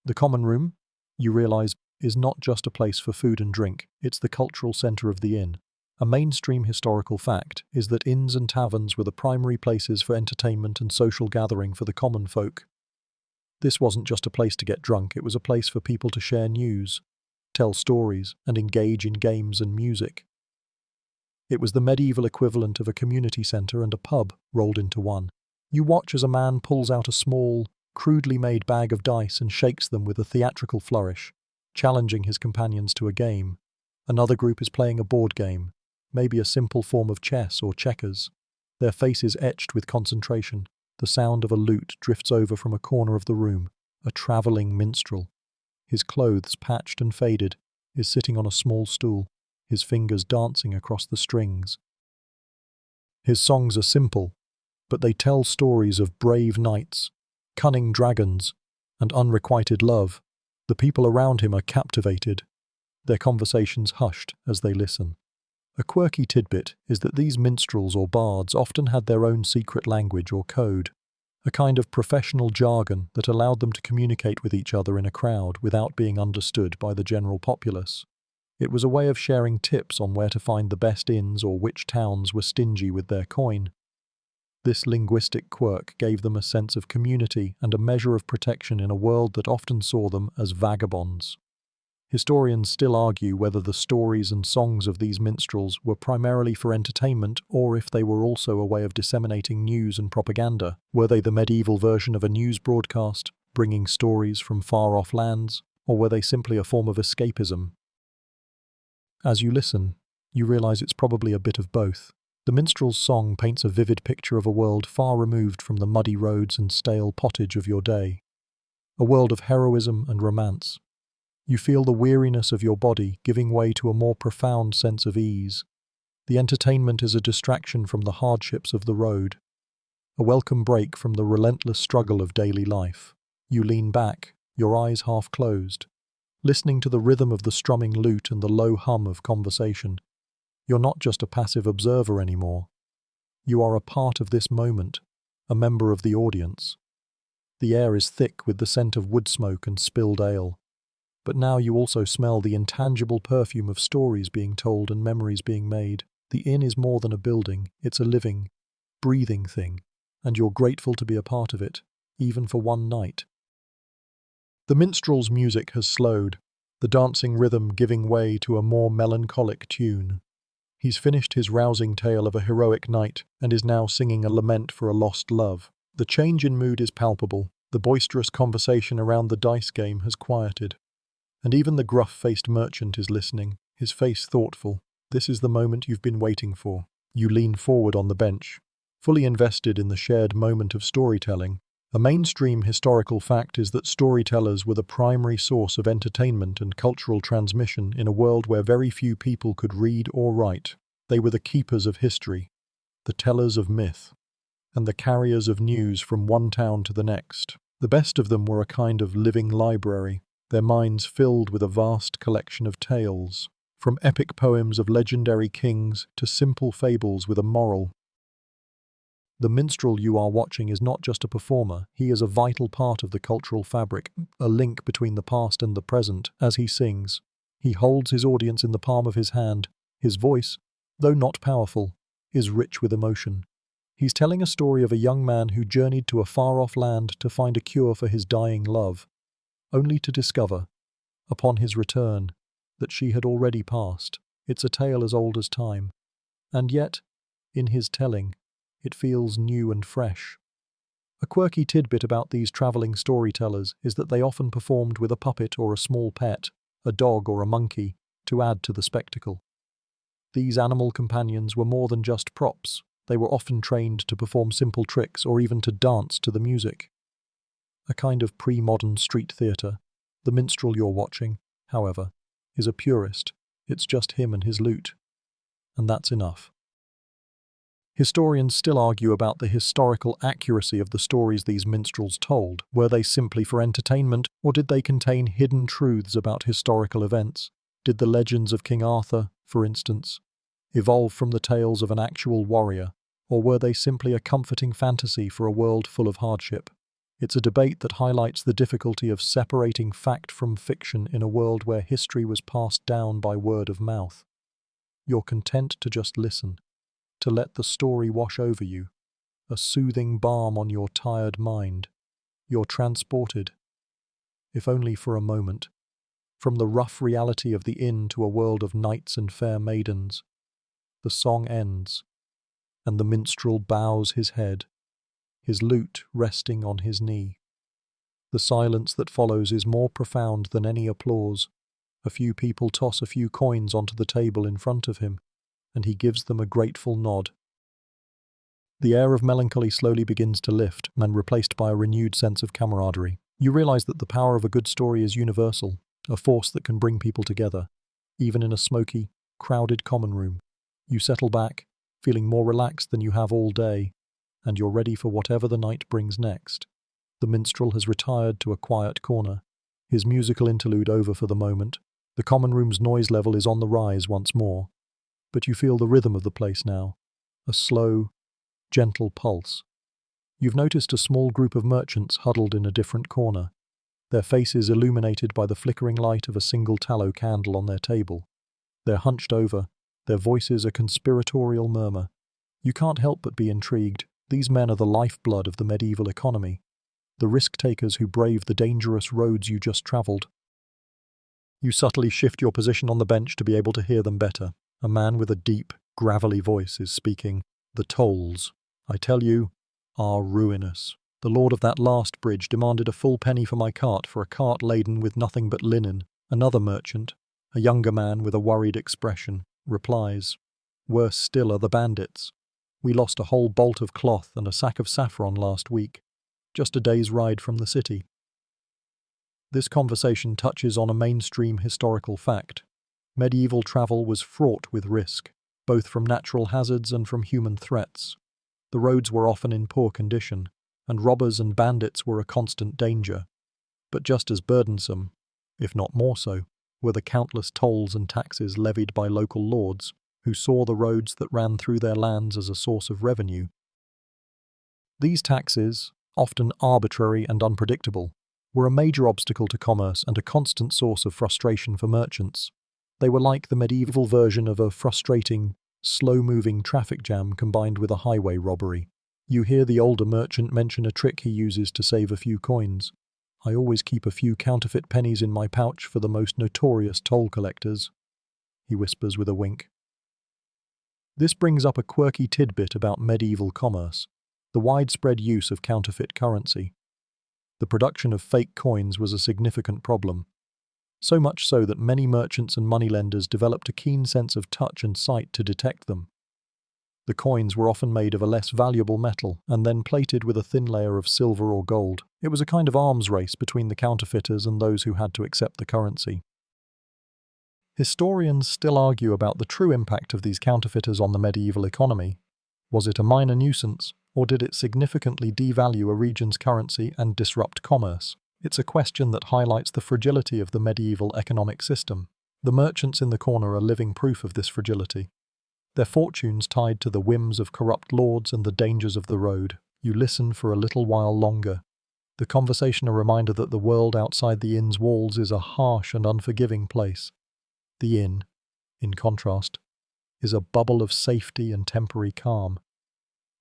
The common room, you realize, is not just a place for food and drink, it's the cultural center of the inn. A mainstream historical fact is that inns and taverns were the primary places for entertainment and social gathering for the common folk. This wasn't just a place to get drunk, it was a place for people to share news, tell stories, and engage in games and music. It was the medieval equivalent of a community center and a pub rolled into one. You watch as a man pulls out a small, crudely made bag of dice and shakes them with a theatrical flourish, challenging his companions to a game. Another group is playing a board game, maybe a simple form of chess or checkers, their faces etched with concentration. The sound of a lute drifts over from a corner of the room. A travelling minstrel, his clothes patched and faded, is sitting on a small stool, his fingers dancing across the strings. His songs are simple, but they tell stories of brave knights, cunning dragons, and unrequited love. The people around him are captivated, their conversations hushed as they listen. A quirky tidbit is that these minstrels or bards often had their own secret language or code, a kind of professional jargon that allowed them to communicate with each other in a crowd without being understood by the general populace. It was a way of sharing tips on where to find the best inns or which towns were stingy with their coin. This linguistic quirk gave them a sense of community and a measure of protection in a world that often saw them as vagabonds. Historians still argue whether the stories and songs of these minstrels were primarily for entertainment or if they were also a way of disseminating news and propaganda. Were they the medieval version of a news broadcast, bringing stories from far-off lands, or were they simply a form of escapism? As you listen, you realize it's probably a bit of both. The minstrel's song paints a vivid picture of a world far removed from the muddy roads and stale pottage of your day. A world of heroism and romance. You feel the weariness of your body giving way to a more profound sense of ease. The entertainment is a distraction from the hardships of the road, a welcome break from the relentless struggle of daily life. You lean back, your eyes half closed, listening to the rhythm of the strumming lute and the low hum of conversation. You're not just a passive observer anymore. You are a part of this moment, a member of the audience. The air is thick with the scent of wood smoke and spilled ale. But now you also smell the intangible perfume of stories being told and memories being made. The inn is more than a building, it's a living, breathing thing, and you're grateful to be a part of it, even for one night. The minstrel's music has slowed, the dancing rhythm giving way to a more melancholic tune. He's finished his rousing tale of a heroic knight and is now singing a lament for a lost love. The change in mood is palpable, the boisterous conversation around the dice game has quieted. And even the gruff-faced merchant is listening, his face thoughtful. This is the moment you've been waiting for. You lean forward on the bench, fully invested in the shared moment of storytelling. A mainstream historical fact is that storytellers were the primary source of entertainment and cultural transmission in a world where very few people could read or write. They were the keepers of history, the tellers of myth, and the carriers of news from one town to the next. The best of them were a kind of living library, their minds filled with a vast collection of tales. from epic poems of legendary kings to simple fables with a moral. The minstrel you are watching is not just a performer, he is a vital part of the cultural fabric, a link between the past and the present. As he sings, he holds his audience in the palm of his hand. His voice, though not powerful, is rich with emotion. He's telling a story of a young man who journeyed to a far-off land to find a cure for his dying love, only to discover, upon his return, that she had already passed. It's a tale as old as time. And yet, in his telling, it feels new and fresh. A quirky tidbit about these travelling storytellers is that they often performed with a puppet or a small pet, a dog or a monkey, to add to the spectacle. These animal companions were more than just props. They were often trained to perform simple tricks or even to dance to the music. A kind of pre-modern street theatre. The minstrel you're watching, however, is a purist. It's just him and his lute. And that's enough. Historians still argue about the historical accuracy of the stories these minstrels told. Were they simply for entertainment, or did they contain hidden truths about historical events? Did the legends of King Arthur, for instance, evolve from the tales of an actual warrior, or were they simply a comforting fantasy for a world full of hardship? It's a debate that highlights the difficulty of separating fact from fiction in a world where history was passed down by word of mouth. You're content to just listen, to let the story wash over you, a soothing balm on your tired mind. You're transported, if only for a moment, from the rough reality of the inn to a world of knights and fair maidens. The song ends, and the minstrel bows his head, his lute resting on his knee. The silence that follows is more profound than any applause. A few people toss a few coins onto the table in front of him, and he gives them a grateful nod. The air of melancholy slowly begins to lift, and replaced by a renewed sense of camaraderie. You realize that the power of a good story is universal, a force that can bring people together, even in a smoky, crowded common room. You settle back, feeling more relaxed than you have all day, and you're ready for whatever the night brings next. The minstrel has retired to a quiet corner, his musical interlude over for the moment. The common room's noise level is on the rise once more, but you feel the rhythm of the place now, a slow, gentle pulse. You've noticed a small group of merchants huddled in a different corner, their faces illuminated by the flickering light of a single tallow candle on their table. They're hunched over, their voices a conspiratorial murmur. You can't help but be intrigued. These men are the lifeblood of the medieval economy, the risk-takers who brave the dangerous roads you just travelled. You subtly shift your position on the bench to be able to hear them better. A man with a deep, gravelly voice is speaking. The tolls, I tell you, are ruinous. The lord of that last bridge demanded a full penny for my cart for a cart laden with nothing but linen. Another merchant, a younger man with a worried expression, replies, Worse still are the bandits. We lost a whole bolt of cloth and a sack of saffron last week, just a day's ride from the city. This conversation touches on a mainstream historical fact. Medieval travel was fraught with risk, both from natural hazards and from human threats. The roads were often in poor condition, and robbers and bandits were a constant danger. But just as burdensome, if not more so, were the countless tolls and taxes levied by local lords, who saw the roads that ran through their lands as a source of revenue. These taxes, often arbitrary and unpredictable, were a major obstacle to commerce and a constant source of frustration for merchants. They were like the medieval version of a frustrating, slow-moving traffic jam combined with a highway robbery. You hear the older merchant mention a trick he uses to save a few coins. I always keep a few counterfeit pennies in my pouch for the most notorious toll collectors, he whispers with a wink. This brings up a quirky tidbit about medieval commerce, the widespread use of counterfeit currency. The production of fake coins was a significant problem, so much so that many merchants and moneylenders developed a keen sense of touch and sight to detect them. The coins were often made of a less valuable metal and then plated with a thin layer of silver or gold. It was a kind of arms race between the counterfeiters and those who had to accept the currency. Historians still argue about the true impact of these counterfeiters on the medieval economy. Was it a minor nuisance, or did it significantly devalue a region's currency and disrupt commerce? It's a question that highlights the fragility of the medieval economic system. The merchants in the corner are living proof of this fragility. Their fortunes tied to the whims of corrupt lords and the dangers of the road. You listen for a little while longer. The conversation a reminder that the world outside the inn's walls is a harsh and unforgiving place. The inn, in contrast, is a bubble of safety and temporary calm.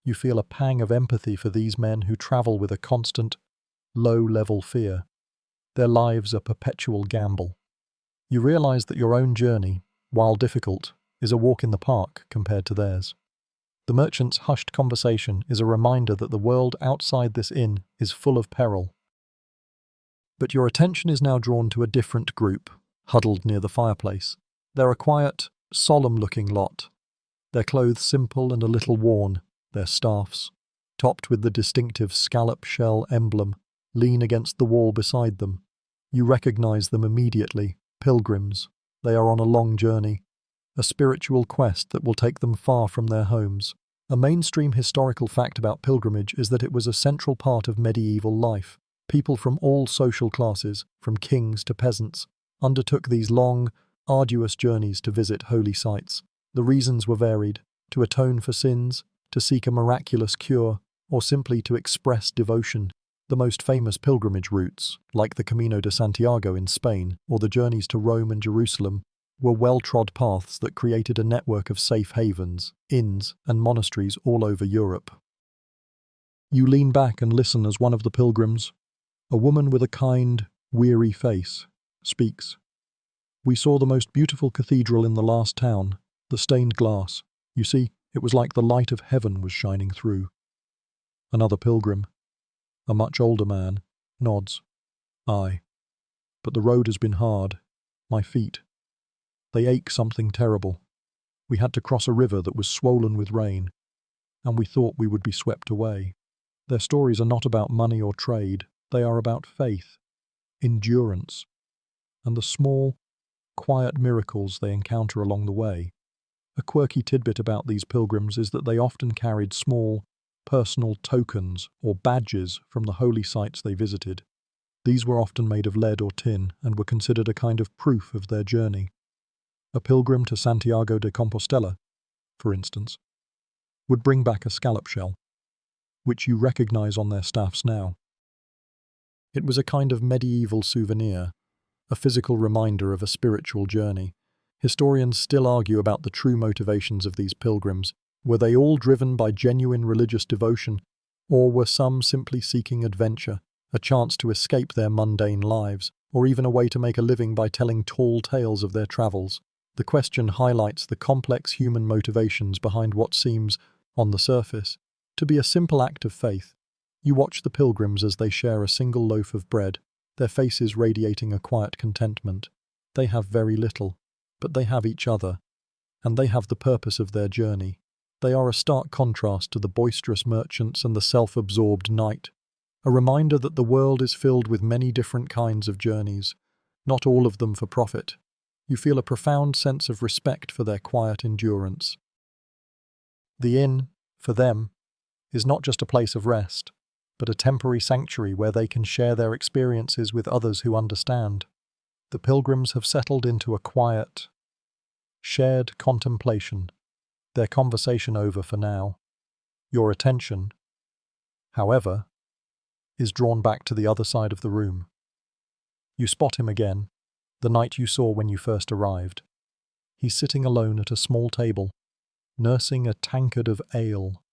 You feel a pang of empathy for these men who travel with a constant, low-level fear. Their lives a perpetual gamble. You realize that your own journey, while difficult, is a walk in the park compared to theirs. The merchant's hushed conversation is a reminder that the world outside this inn is full of peril. But your attention is now drawn to a different group, huddled near the fireplace. They're a quiet, solemn-looking lot. Their clothes simple and a little worn, their staffs, topped with the distinctive scallop shell emblem, lean against the wall beside them. You recognize them immediately, pilgrims. They are on a long journey, a spiritual quest that will take them far from their homes. A mainstream historical fact about pilgrimage is that it was a central part of medieval life. People from all social classes, from kings to peasants, undertook these long, arduous journeys to visit holy sites. The reasons were varied: to atone for sins, to seek a miraculous cure, or simply to express devotion. The most famous pilgrimage routes, like the Camino de Santiago in Spain or the journeys to Rome and Jerusalem, were well-trod paths that created a network of safe havens, inns, and monasteries all over Europe. You lean back and listen as one of the pilgrims, a woman with a kind, weary face, speaks. "We saw the most beautiful cathedral in the last town, the stained glass. You see, it was like the light of heaven was shining through." Another pilgrim, a much older man, nods. "Aye, but the road has been hard. My feet, they ache something terrible. We had to cross a river that was swollen with rain, and we thought we would be swept away." Their stories are not about money or trade. They are about faith, endurance, and the small, quiet miracles they encounter along the way. A quirky tidbit about these pilgrims is that they often carried small, personal tokens or badges from the holy sites they visited. These were often made of lead or tin and were considered a kind of proof of their journey. A pilgrim to Santiago de Compostela, for instance, would bring back a scallop shell, which you recognize on their staffs now. It was a kind of medieval souvenir, a physical reminder of a spiritual journey. Historians still argue about the true motivations of these pilgrims. Were they all driven by genuine religious devotion, or were some simply seeking adventure, a chance to escape their mundane lives, or even a way to make a living by telling tall tales of their travels? The question highlights the complex human motivations behind what seems, on the surface, to be a simple act of faith. You watch the pilgrims as they share a single loaf of bread, their faces radiating a quiet contentment. They have very little, but they have each other, and they have the purpose of their journey. They are a stark contrast to the boisterous merchants and the self-absorbed knight, a reminder that the world is filled with many different kinds of journeys, not all of them for profit. You feel a profound sense of respect for their quiet endurance. The inn, for them, is not just a place of rest, but a temporary sanctuary where they can share their experiences with others who understand. The pilgrims have settled into a quiet, shared contemplation, their conversation over for now. Your attention, however, is drawn back to the other side of the room. You spot him again, the knight you saw when you first arrived. He's sitting alone at a small table, nursing a tankard of ale,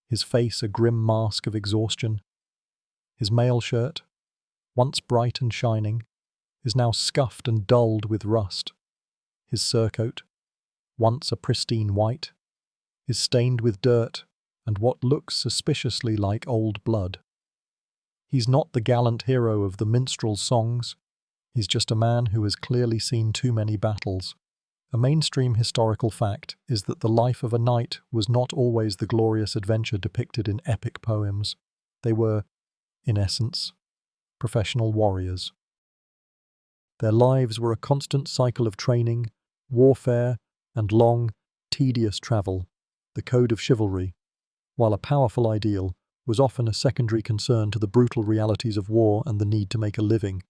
his face a grim mask of exhaustion. His mail shirt, once bright and shining, is now scuffed and dulled with rust. His surcoat, once a pristine white, is stained with dirt and what looks suspiciously like old blood. He's not the gallant hero of the minstrel songs. He's just a man who has clearly seen too many battles. A mainstream historical fact is that the life of a knight was not always the glorious adventure depicted in epic poems. They were, in essence, professional warriors. Their lives were a constant cycle of training, warfare, and long, tedious travel, the code of chivalry, while a powerful ideal was often a secondary concern to the brutal realities of war and the need to make a living.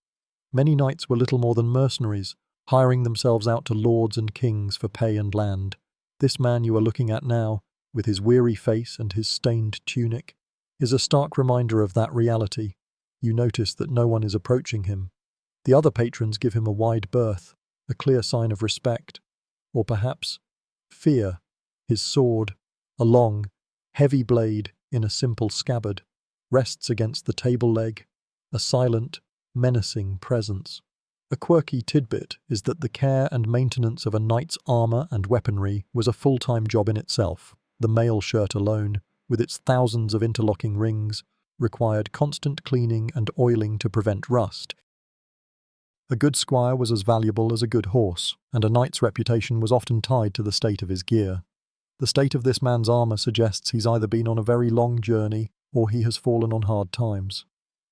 Many knights were little more than mercenaries, hiring themselves out to lords and kings for pay and land. This man you are looking at now, with his weary face and his stained tunic, is a stark reminder of that reality. You notice that no one is approaching him. The other patrons give him a wide berth, a clear sign of respect, or perhaps fear. His sword, a long, heavy blade in a simple scabbard, rests against the table leg, a silent, menacing presence. A quirky tidbit is that the care and maintenance of a knight's armor and weaponry was a full-time job in itself. The mail shirt alone, with its thousands of interlocking rings, required constant cleaning and oiling to prevent rust. A good squire was as valuable as a good horse, and a knight's reputation was often tied to the state of his gear. The state of this man's armor suggests he's either been on a very long journey or he has fallen on hard times.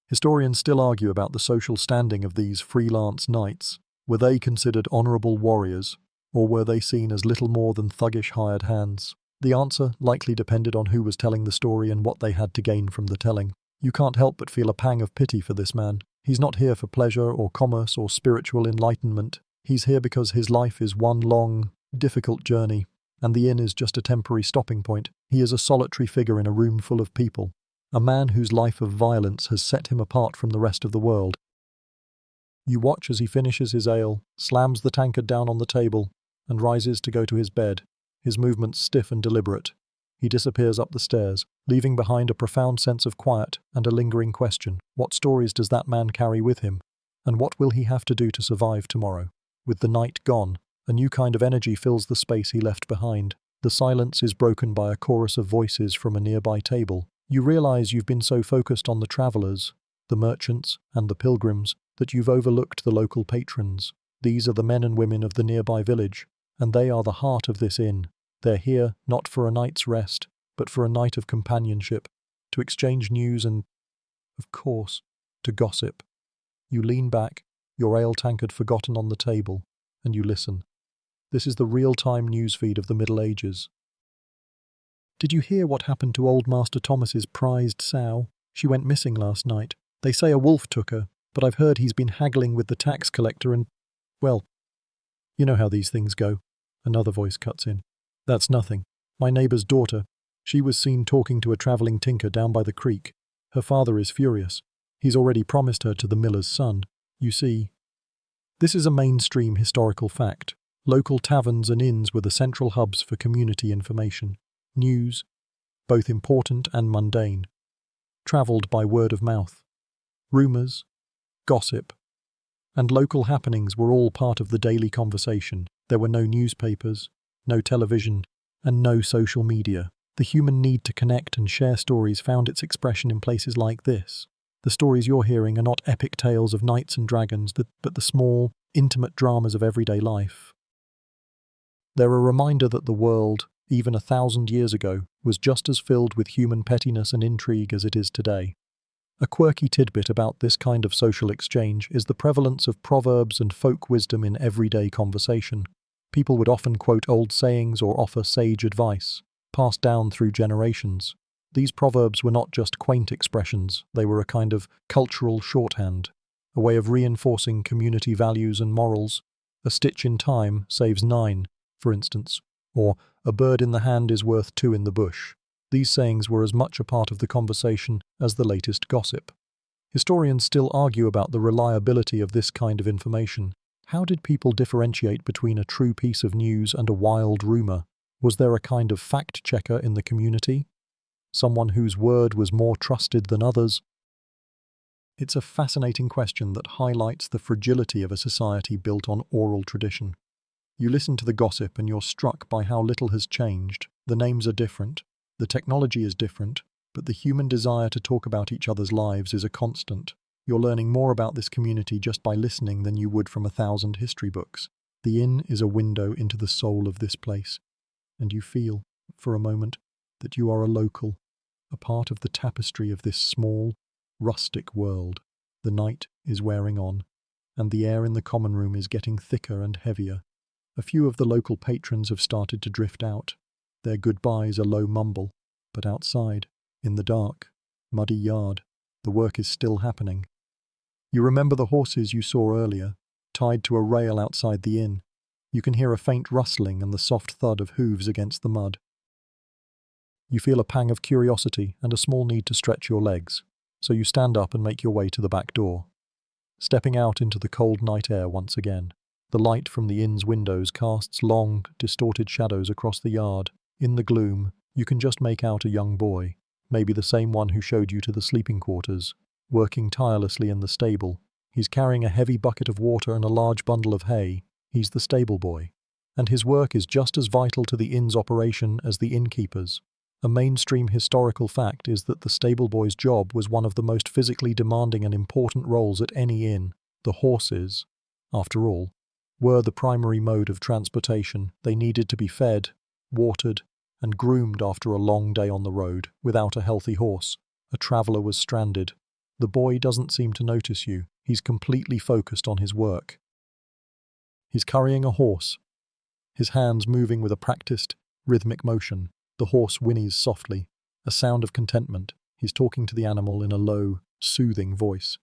Historians still argue about the social standing of these freelance knights. Were they considered honourable warriors, or were they seen as little more than thuggish hired hands? The answer likely depended on who was telling the story and what they had to gain from the telling. You can't help but feel a pang of pity for this man. He's not here for pleasure or commerce or spiritual enlightenment. He's here because his life is one long, difficult journey, and the inn is just a temporary stopping point. He is a solitary figure in a room full of people. A man whose life of violence has set him apart from the rest of the world. You watch as he finishes his ale, slams the tankard down on the table, and rises to go to his bed, his movements stiff and deliberate. He disappears up the stairs, leaving behind a profound sense of quiet and a lingering question. What stories does that man carry with him? And what will he have to do to survive tomorrow? With the night gone, a new kind of energy fills the space he left behind. The silence is broken by a chorus of voices from a nearby table. You realize you've been so focused on the travelers, the merchants, and the pilgrims that you've overlooked the local patrons. These are the men and women of the nearby village, and they are the heart of this inn. They're here not for a night's rest, but for a night of companionship, to exchange news and, of course, to gossip. You lean back, your ale tankard forgotten on the table, and you listen. This is the real-time newsfeed of the Middle Ages. Did you hear what happened to old Master Thomas's prized sow? She went missing last night. They say a wolf took her, but I've heard he's been haggling with the tax collector and, well, you know how these things go. Another voice cuts in. That's nothing. My neighbour's daughter. She was seen talking to a travelling tinker down by the creek. Her father is furious. He's already promised her to the miller's son. You see, this is a mainstream historical fact. Local taverns and inns were the central hubs for community information. News, both important and mundane, travelled by word of mouth. Rumours, gossip, and local happenings were all part of the daily conversation. There were no newspapers, no television, and no social media. The human need to connect and share stories found its expression in places like this. The stories you're hearing are not epic tales of knights and dragons, but the small, intimate dramas of everyday life. They're a reminder that the world, even 1,000 years ago, was just as filled with human pettiness and intrigue as it is today. A quirky tidbit about this kind of social exchange is the prevalence of proverbs and folk wisdom in everyday conversation. People would often quote old sayings or offer sage advice, passed down through generations. These proverbs were not just quaint expressions, they were a kind of cultural shorthand, a way of reinforcing community values and morals. A stitch in time saves 9, for instance, or a bird in the hand is worth 2 in the bush. These sayings were as much a part of the conversation as the latest gossip. Historians still argue about the reliability of this kind of information. How did people differentiate between a true piece of news and a wild rumour? Was there a kind of fact-checker in the community? Someone whose word was more trusted than others? It's a fascinating question that highlights the fragility of a society built on oral tradition. You listen to the gossip and you're struck by how little has changed. The names are different, the technology is different, but the human desire to talk about each other's lives is a constant. You're learning more about this community just by listening than you would from 1,000 history books. The inn is a window into the soul of this place, and you feel, for a moment, that you are a local, a part of the tapestry of this small, rustic world. The night is wearing on, and the air in the common room is getting thicker and heavier. A few of the local patrons have started to drift out. Their goodbyes a low mumble, but outside, in the dark, muddy yard, the work is still happening. You remember the horses you saw earlier, tied to a rail outside the inn. You can hear a faint rustling and the soft thud of hooves against the mud. You feel a pang of curiosity and a small need to stretch your legs, so you stand up and make your way to the back door. Stepping out into the cold night air once again, the light from the inn's windows casts long, distorted shadows across the yard. In the gloom, you can just make out a young boy, maybe the same one who showed you to the sleeping quarters, working tirelessly in the stable. He's carrying a heavy bucket of water and a large bundle of hay. He's the stable boy, and his work is just as vital to the inn's operation as the innkeeper's. A mainstream historical fact is that the stable boy's job was one of the most physically demanding and important roles at any inn. The horses, after all, were the primary mode of transportation. They needed to be fed, watered, and groomed after a long day on the road. Without a healthy horse, a traveller was stranded. The boy doesn't seem to notice you. He's completely focused on his work. He's carrying a horse, his hands moving with a practiced, rhythmic motion. The horse whinnies softly, a sound of contentment. He's talking to the animal in a low, soothing voice.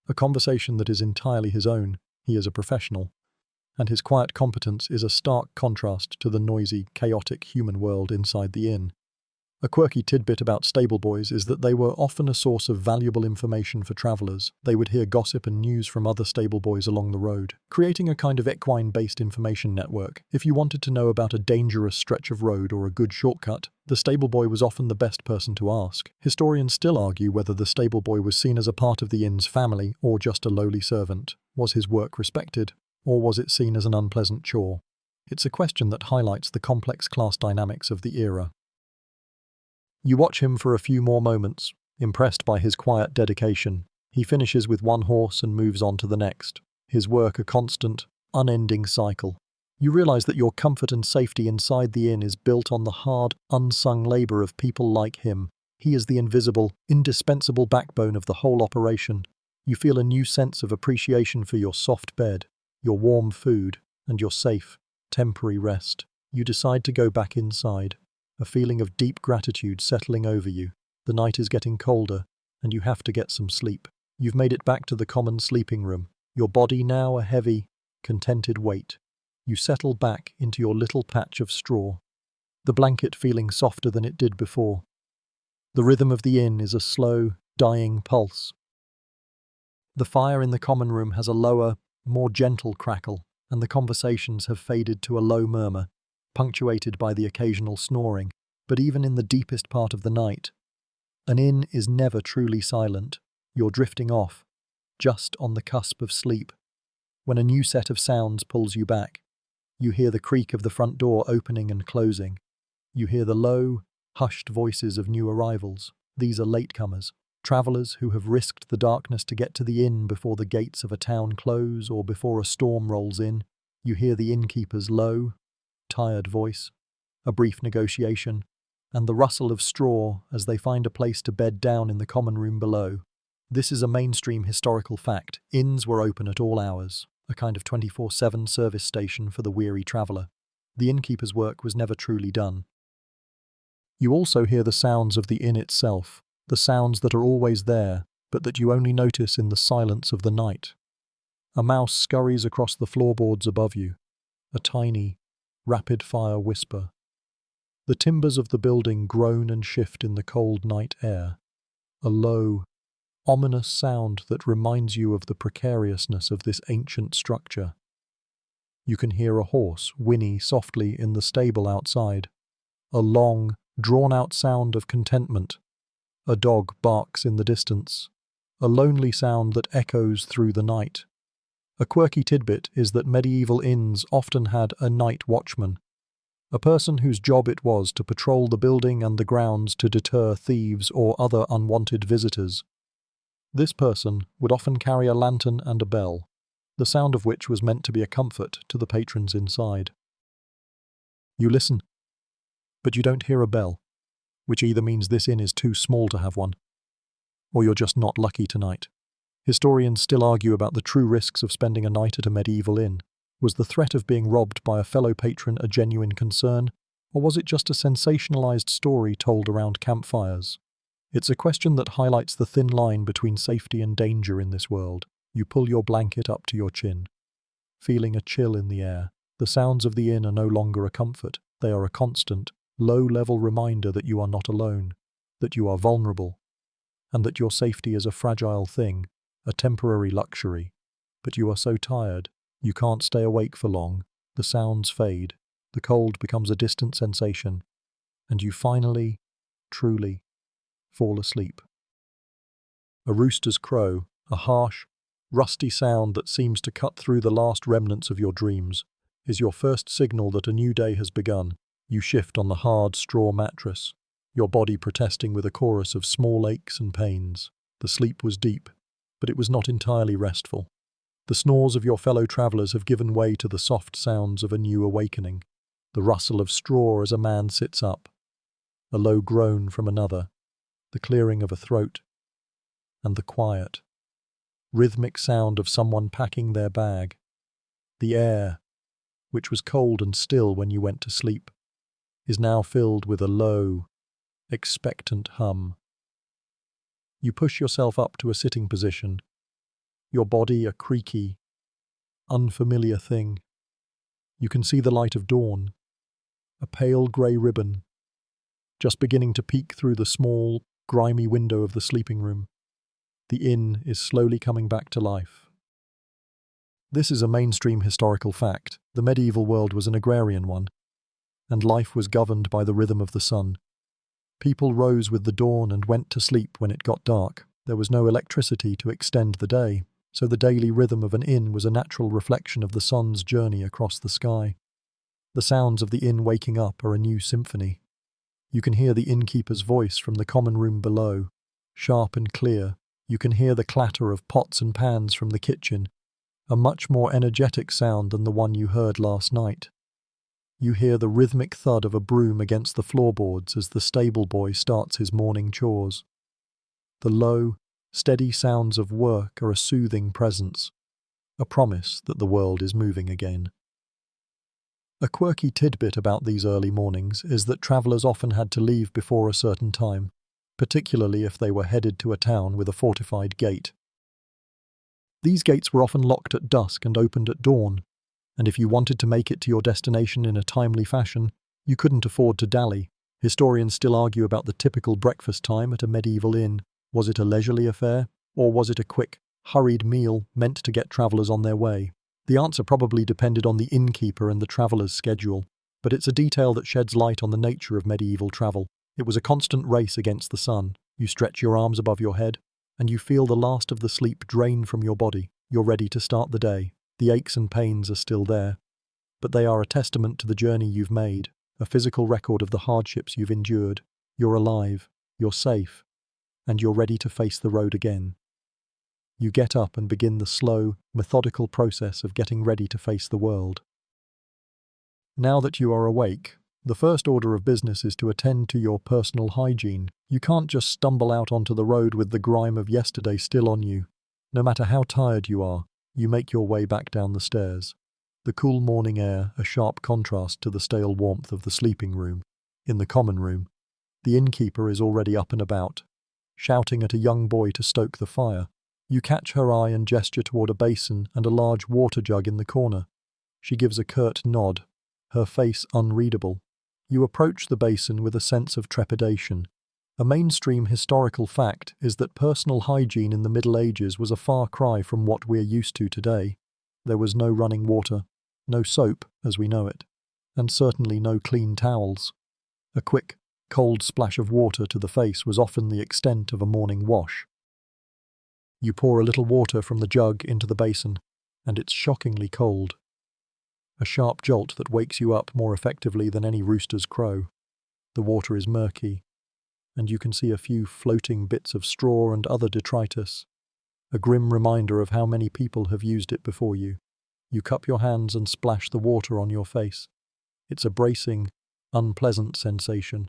A conversation that is entirely his own. He is a professional, and his quiet competence is a stark contrast to the noisy, chaotic human world inside the inn. A quirky tidbit about stable boys is that they were often a source of valuable information for travellers. They would hear gossip and news from other stable boys along the road, creating a kind of equine-based information network. If you wanted to know about a dangerous stretch of road or a good shortcut, the stable boy was often the best person to ask. Historians still argue whether the stable boy was seen as a part of the inn's family or just a lowly servant. Was his work respected, or was it seen as an unpleasant chore? It's a question that highlights the complex class dynamics of the era. You watch him for a few more moments, impressed by his quiet dedication. He finishes with one horse and moves on to the next, his work a constant, unending cycle. You realize that your comfort and safety inside the inn is built on the hard, unsung labor of people like him. He is the invisible, indispensable backbone of the whole operation. You feel a new sense of appreciation for your soft bed, your warm food, and your safe, temporary rest. You decide to go back inside, a feeling of deep gratitude settling over you. The night is getting colder, and you have to get some sleep. You've made it back to the common sleeping room, your body now a heavy, contented weight. You settle back into your little patch of straw, the blanket feeling softer than it did before. The rhythm of the inn is a slow, dying pulse. The fire in the common room has a lower, more gentle crackle, and the conversations have faded to a low murmur, punctuated by the occasional snoring. But even in the deepest part of the night, an inn is never truly silent. You're drifting off, just on the cusp of sleep, when a new set of sounds pulls you back. You hear the creak of the front door opening and closing. You hear the low, hushed voices of new arrivals. These are latecomers, travellers who have risked the darkness to get to the inn before the gates of a town close or before a storm rolls in. You hear the innkeeper's low, tired voice, a brief negotiation, and the rustle of straw as they find a place to bed down in the common room below. This is a mainstream historical fact. Inns were open at all hours, a kind of 24/7 service station for the weary traveller. The innkeeper's work was never truly done. You also hear the sounds of the inn itself, the sounds that are always there, but that you only notice in the silence of the night. A mouse scurries across the floorboards above you, a tiny, rapid-fire whisper. The timbers of the building groan and shift in the cold night air, a low, ominous sound that reminds you of the precariousness of this ancient structure. You can hear a horse whinny softly in the stable outside, a long, drawn-out sound of contentment. A dog barks in the distance, a lonely sound that echoes through the night. A quirky tidbit is that medieval inns often had a night watchman, a person whose job it was to patrol the building and the grounds to deter thieves or other unwanted visitors. This person would often carry a lantern and a bell, the sound of which was meant to be a comfort to the patrons inside. You listen, but you don't hear a bell, which either means this inn is too small to have one, or you're just not lucky tonight. Historians still argue about the true risks of spending a night at a medieval inn. Was the threat of being robbed by a fellow patron a genuine concern, or was it just a sensationalized story told around campfires? It's a question that highlights the thin line between safety and danger in this world. You pull your blanket up to your chin, feeling a chill in the air. The sounds of the inn are no longer a comfort. They are a constant, low-level reminder that you are not alone, that you are vulnerable, and that your safety is a fragile thing, a temporary luxury. But you are so tired, you can't stay awake for long. The sounds fade, the cold becomes a distant sensation, and you finally, truly, fall asleep. A rooster's crow, a harsh, rusty sound that seems to cut through the last remnants of your dreams, is your first signal that a new day has begun. You shift on the hard straw mattress, your body protesting with a chorus of small aches and pains. The sleep was deep, but it was not entirely restful. The snores of your fellow travellers have given way to the soft sounds of a new awakening. The rustle of straw as a man sits up, a low groan from another, the clearing of a throat, and the quiet, rhythmic sound of someone packing their bag. The air, which was cold and still when you went to sleep, is now filled with a low, expectant hum. You push yourself up to a sitting position, your body a creaky, unfamiliar thing. You can see the light of dawn, a pale grey ribbon, just beginning to peek through the small, grimy window of the sleeping room. The inn is slowly coming back to life. This is a mainstream historical fact. The medieval world was an agrarian one, and life was governed by the rhythm of the sun. People rose with the dawn and went to sleep when it got dark. There was no electricity to extend the day, so the daily rhythm of an inn was a natural reflection of the sun's journey across the sky. The sounds of the inn waking up are a new symphony. You can hear the innkeeper's voice from the common room below, sharp and clear. You can hear the clatter of pots and pans from the kitchen, a much more energetic sound than the one you heard last night. You hear the rhythmic thud of a broom against the floorboards as the stable boy starts his morning chores. The low, steady sounds of work are a soothing presence, a promise that the world is moving again. A quirky tidbit about these early mornings is that travellers often had to leave before a certain time, particularly if they were headed to a town with a fortified gate. These gates were often locked at dusk and opened at dawn, and if you wanted to make it to your destination in a timely fashion, you couldn't afford to dally. Historians still argue about the typical breakfast time at a medieval inn. Was it a leisurely affair, or was it a quick, hurried meal meant to get travellers on their way? The answer probably depended on the innkeeper and the traveller's schedule, but it's a detail that sheds light on the nature of medieval travel. It was a constant race against the sun. You stretch your arms above your head, and you feel the last of the sleep drain from your body. You're ready to start the day. The aches and pains are still there, but they are a testament to the journey you've made, a physical record of the hardships you've endured. You're alive, you're safe, and you're ready to face the road again. You get up and begin the slow, methodical process of getting ready to face the world. Now that you are awake, the first order of business is to attend to your personal hygiene. You can't just stumble out onto the road with the grime of yesterday still on you. No matter how tired you are, you make your way back down the stairs. The cool morning air, a sharp contrast to the stale warmth of the sleeping room. In the common room, the innkeeper is already up and about, shouting at a young boy to stoke the fire. You catch her eye and gesture toward a basin and a large water jug in the corner. She gives a curt nod, her face unreadable. You approach the basin with a sense of trepidation. A mainstream historical fact is that personal hygiene in the Middle Ages was a far cry from what we're used to today. There was no running water, no soap as we know it, and certainly no clean towels. A quick, cold splash of water to the face was often the extent of a morning wash. You pour a little water from the jug into the basin, and it's shockingly cold. A sharp jolt that wakes you up more effectively than any rooster's crow. The water is murky, and you can see a few floating bits of straw and other detritus, a grim reminder of how many people have used it before you. You cup your hands and splash the water on your face. It's a bracing, unpleasant sensation,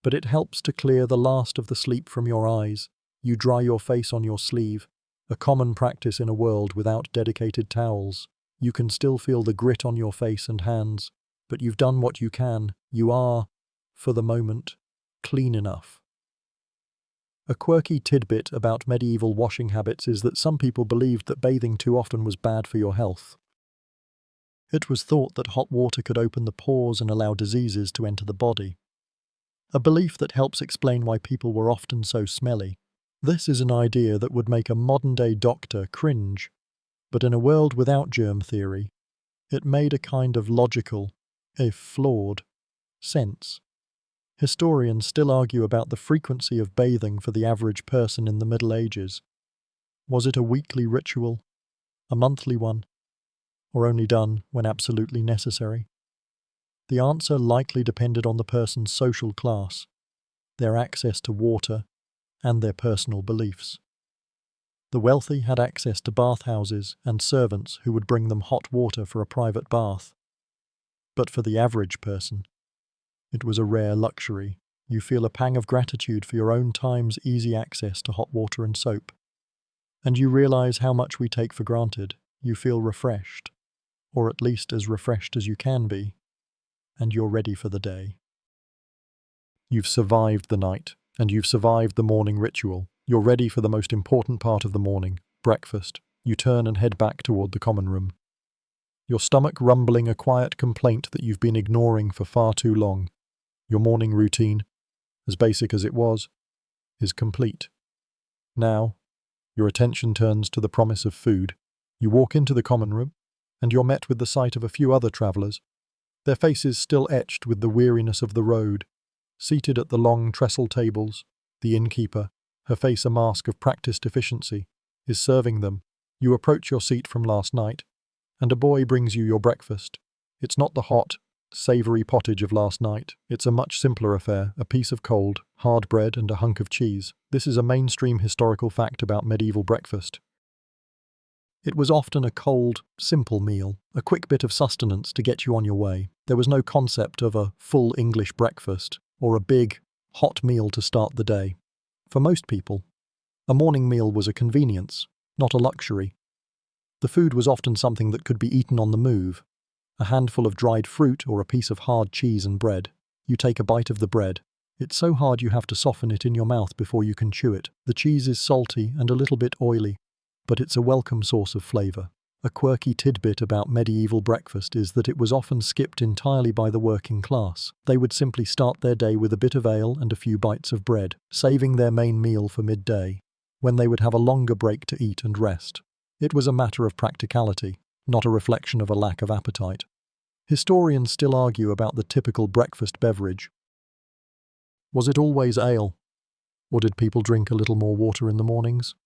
but it helps to clear the last of the sleep from your eyes. You dry your face on your sleeve, a common practice in a world without dedicated towels. You can still feel the grit on your face and hands, but you've done what you can. You are, for the moment, clean enough. A quirky tidbit about medieval washing habits is that some people believed that bathing too often was bad for your health. It was thought that hot water could open the pores and allow diseases to enter the body, a belief that helps explain why people were often so smelly. This is an idea that would make a modern-day doctor cringe, but in a world without germ theory, it made a kind of logical, if flawed, sense. Historians still argue about the frequency of bathing for the average person in the Middle Ages. Was it a weekly ritual, a monthly one, or only done when absolutely necessary? The answer likely depended on the person's social class, their access to water, and their personal beliefs. The wealthy had access to bathhouses and servants who would bring them hot water for a private bath. But for the average person, it was a rare luxury. You feel a pang of gratitude for your own time's easy access to hot water and soap. And you realize how much we take for granted. You feel refreshed, or at least as refreshed as you can be, and you're ready for the day. You've survived the night, and you've survived the morning ritual. You're ready for the most important part of the morning, breakfast. You turn and head back toward the common room, your stomach rumbling a quiet complaint that you've been ignoring for far too long. Your morning routine, as basic as it was, is complete. Now, your attention turns to the promise of food. You walk into the common room, and you're met with the sight of a few other travellers, their faces still etched with the weariness of the road. Seated at the long trestle tables, the innkeeper, her face a mask of practiced efficiency, is serving them. You approach your seat from last night, and a boy brings you your breakfast. It's not the hot, savoury pottage of last night. It's a much simpler affair, a piece of cold, hard bread and a hunk of cheese. This is a mainstream historical fact about medieval breakfast. It was often a cold, simple meal, a quick bit of sustenance to get you on your way. There was no concept of a full English breakfast or a big, hot meal to start the day. For most people, a morning meal was a convenience, not a luxury. The food was often something that could be eaten on the move, a handful of dried fruit or a piece of hard cheese and bread. You take a bite of the bread. It's so hard you have to soften it in your mouth before you can chew it. The cheese is salty and a little bit oily, but it's a welcome source of flavour. A quirky tidbit about medieval breakfast is that it was often skipped entirely by the working class. They would simply start their day with a bit of ale and a few bites of bread, saving their main meal for midday, when they would have a longer break to eat and rest. It was a matter of practicality, not a reflection of a lack of appetite. Historians still argue about the typical breakfast beverage. Was it always ale? Or did people drink a little more water in the mornings?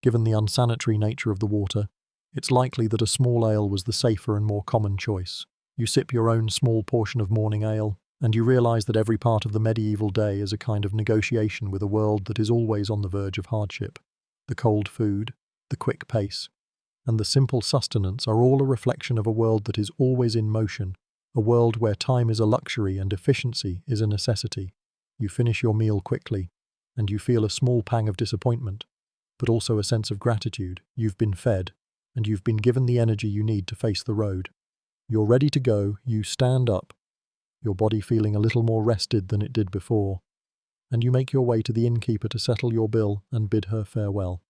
Given the unsanitary nature of the water, it's likely that a small ale was the safer and more common choice. You sip your own small portion of morning ale, and you realize that every part of the medieval day is a kind of negotiation with a world that is always on the verge of hardship. The cold food, the quick pace, and the simple sustenance are all a reflection of a world that is always in motion, a world where time is a luxury and efficiency is a necessity. You finish your meal quickly, and you feel a small pang of disappointment, but also a sense of gratitude. You've been fed, and you've been given the energy you need to face the road. You're ready to go. You stand up, your body feeling a little more rested than it did before, and you make your way to the innkeeper to settle your bill and bid her farewell.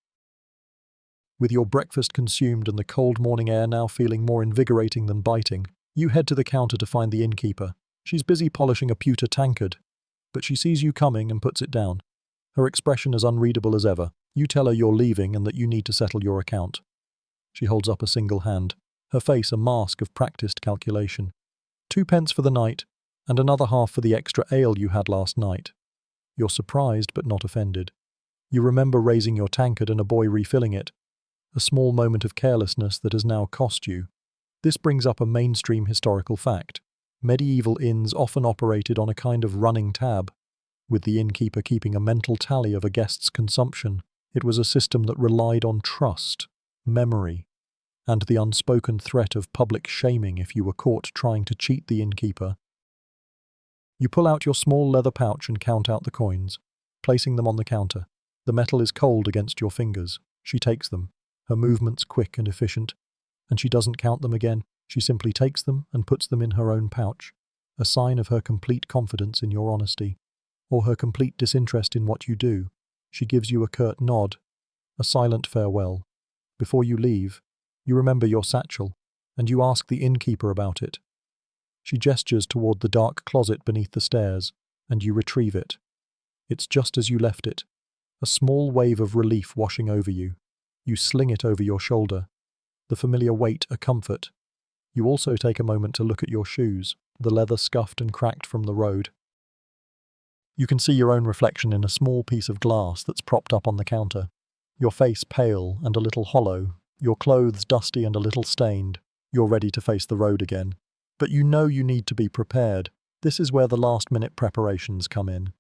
With your breakfast consumed and the cold morning air now feeling more invigorating than biting, you head to the counter to find the innkeeper. She's busy polishing a pewter tankard, but she sees you coming and puts it down, her expression as unreadable as ever. You tell her you're leaving and that you need to settle your account. She holds up a single hand, her face a mask of practiced calculation. 2 pence for the night, and another half for the extra ale you had last night. You're surprised but not offended. You remember raising your tankard and a boy refilling it, a small moment of carelessness that has now cost you. This brings up a mainstream historical fact. Medieval inns often operated on a kind of running tab, with the innkeeper keeping a mental tally of a guest's consumption. It was a system that relied on trust, memory, and the unspoken threat of public shaming if you were caught trying to cheat the innkeeper. You pull out your small leather pouch and count out the coins, placing them on the counter. The metal is cold against your fingers. She takes them, her movements quick and efficient, and she doesn't count them again. She simply takes them and puts them in her own pouch, a sign of her complete confidence in your honesty, or her complete disinterest in what you do. She gives you a curt nod, a silent farewell. Before you leave, you remember your satchel, and you ask the innkeeper about it. She gestures toward the dark closet beneath the stairs, and you retrieve it. It's just as you left it, a small wave of relief washing over you. You sling it over your shoulder, the familiar weight a comfort. You also take a moment to look at your shoes, the leather scuffed and cracked from the road. You can see your own reflection in a small piece of glass that's propped up on the counter. Your face pale and a little hollow, your clothes dusty and a little stained. You're ready to face the road again. But you know you need to be prepared. This is where the last-minute preparations come in.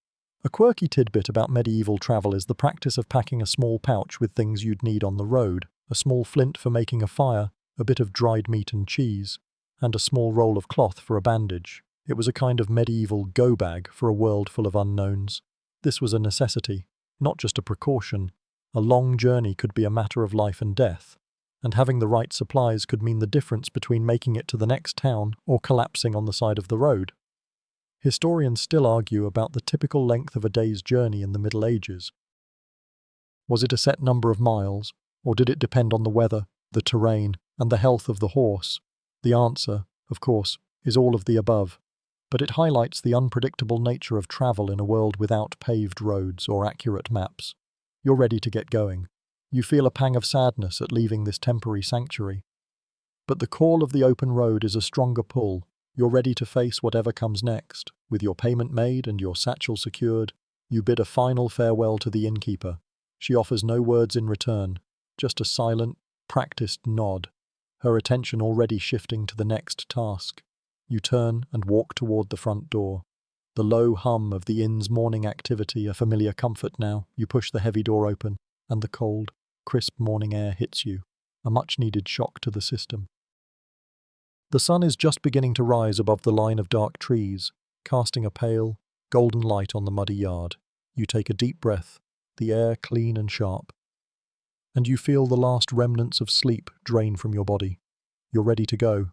A quirky tidbit about medieval travel is the practice of packing a small pouch with things you'd need on the road, a small flint for making a fire, a bit of dried meat and cheese, and a small roll of cloth for a bandage. It was a kind of medieval go-bag for a world full of unknowns. This was a necessity, not just a precaution. A long journey could be a matter of life and death, and having the right supplies could mean the difference between making it to the next town or collapsing on the side of the road. Historians still argue about the typical length of a day's journey in the Middle Ages. Was it a set number of miles, or did it depend on the weather, the terrain, and the health of the horse? The answer, of course, is all of the above, but it highlights the unpredictable nature of travel in a world without paved roads or accurate maps. You're ready to get going. You feel a pang of sadness at leaving this temporary sanctuary. But the call of the open road is a stronger pull. You're ready to face whatever comes next. With your payment made and your satchel secured, you bid a final farewell to the innkeeper. She offers no words in return, just a silent, practiced nod, her attention already shifting to the next task. You turn and walk toward the front door. The low hum of the inn's morning activity a familiar comfort now. You push the heavy door open, and the cold, crisp morning air hits you, a much-needed shock to the system. The sun is just beginning to rise above the line of dark trees, casting a pale, golden light on the muddy yard. You take a deep breath, the air clean and sharp, and you feel the last remnants of sleep drain from your body. You're ready to go.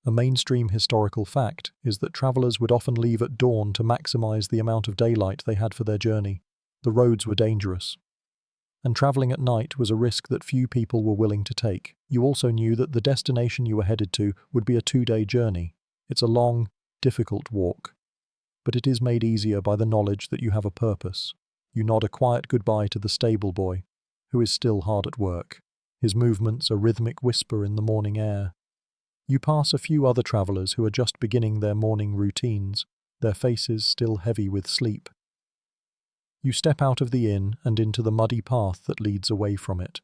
A mainstream historical fact is that travellers would often leave at dawn to maximize the amount of daylight they had for their journey. The roads were dangerous, and travelling at night was a risk that few people were willing to take. You also knew that the destination you were headed to would be a 2-day journey. It's a long, difficult walk, but it is made easier by the knowledge that you have a purpose. You nod a quiet goodbye to the stable boy, who is still hard at work, his movements a rhythmic whisper in the morning air. You pass a few other travellers who are just beginning their morning routines, their faces still heavy with sleep. You step out of the inn and into the muddy path that leads away from it.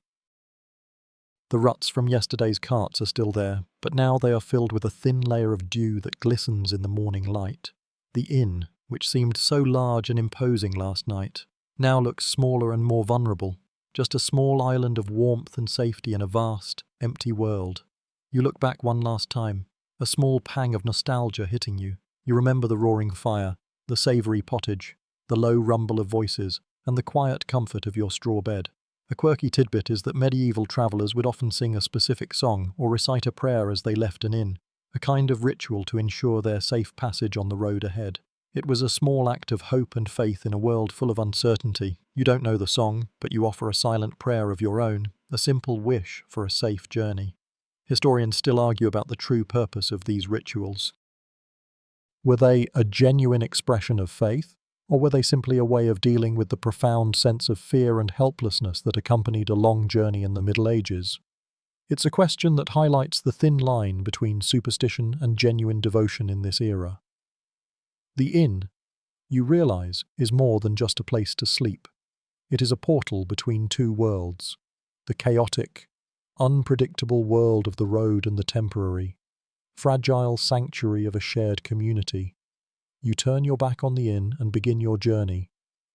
The ruts from yesterday's carts are still there, but now they are filled with a thin layer of dew that glistens in the morning light. The inn, which seemed so large and imposing last night, now looks smaller and more vulnerable, just a small island of warmth and safety in a vast, empty world. You look back one last time, a small pang of nostalgia hitting you. You remember the roaring fire, the savoury pottage, the low rumble of voices, and the quiet comfort of your straw bed. A quirky tidbit is that medieval travellers would often sing a specific song or recite a prayer as they left an inn, a kind of ritual to ensure their safe passage on the road ahead. It was a small act of hope and faith in a world full of uncertainty. You don't know the song, but you offer a silent prayer of your own, a simple wish for a safe journey. Historians still argue about the true purpose of these rituals. Were they a genuine expression of faith, or were they simply a way of dealing with the profound sense of fear and helplessness that accompanied a long journey in the Middle Ages? It's a question that highlights the thin line between superstition and genuine devotion in this era. The inn, you realize, is more than just a place to sleep. It is a portal between two worlds, the chaotic, unpredictable world of the road and the temporary, fragile sanctuary of a shared community. You turn your back on the inn and begin your journey,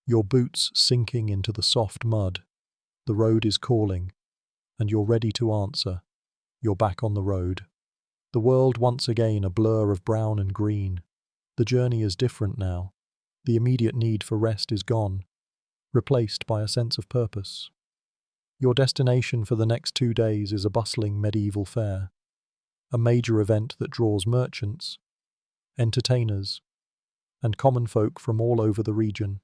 your boots sinking into the soft mud. The road is calling, and you're ready to answer. You're back on the road. The world once again a blur of brown and green. The journey is different now. The immediate need for rest is gone, replaced by a sense of purpose. Your destination for the next 2 days is a bustling medieval fair, a major event that draws merchants, entertainers, and common folk from all over the region.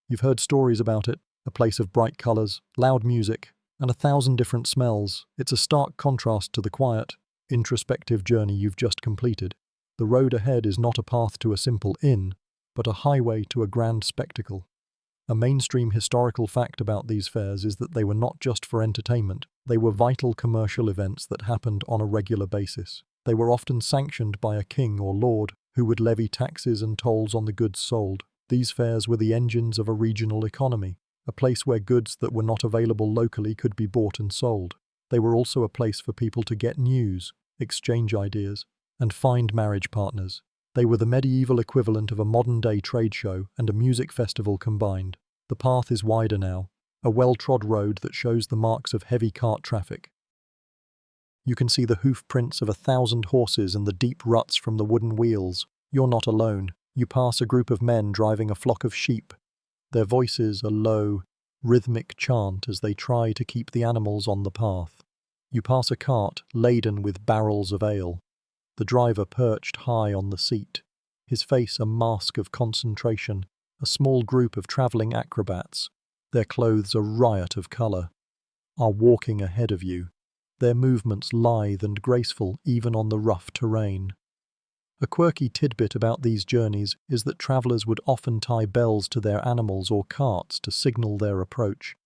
You've heard stories about it, a place of bright colours, loud music, and 1,000 different smells. It's a stark contrast to the quiet, introspective journey you've just completed. The road ahead is not a path to a simple inn, but a highway to a grand spectacle. A mainstream historical fact about these fairs is that they were not just for entertainment, they were vital commercial events that happened on a regular basis. They were often sanctioned by a king or lord who would levy taxes and tolls on the goods sold. These fairs were the engines of a regional economy, a place where goods that were not available locally could be bought and sold. They were also a place for people to get news, exchange ideas, and find marriage partners. They were the medieval equivalent of a modern-day trade show and a music festival combined. The path is wider now, a well-trod road that shows the marks of heavy cart traffic. You can see the hoof prints of 1,000 horses and the deep ruts from the wooden wheels. You're not alone. You pass a group of men driving a flock of sheep. Their voices a low, rhythmic chant as they try to keep the animals on the path. You pass a cart laden with barrels of ale. The driver perched high on the seat, his face a mask of concentration, a small group of travelling acrobats, their clothes a riot of colour, are walking ahead of you, their movements lithe and graceful even on the rough terrain. A quirky tidbit about these journeys is that travellers would often tie bells to their animals or carts to signal their approach,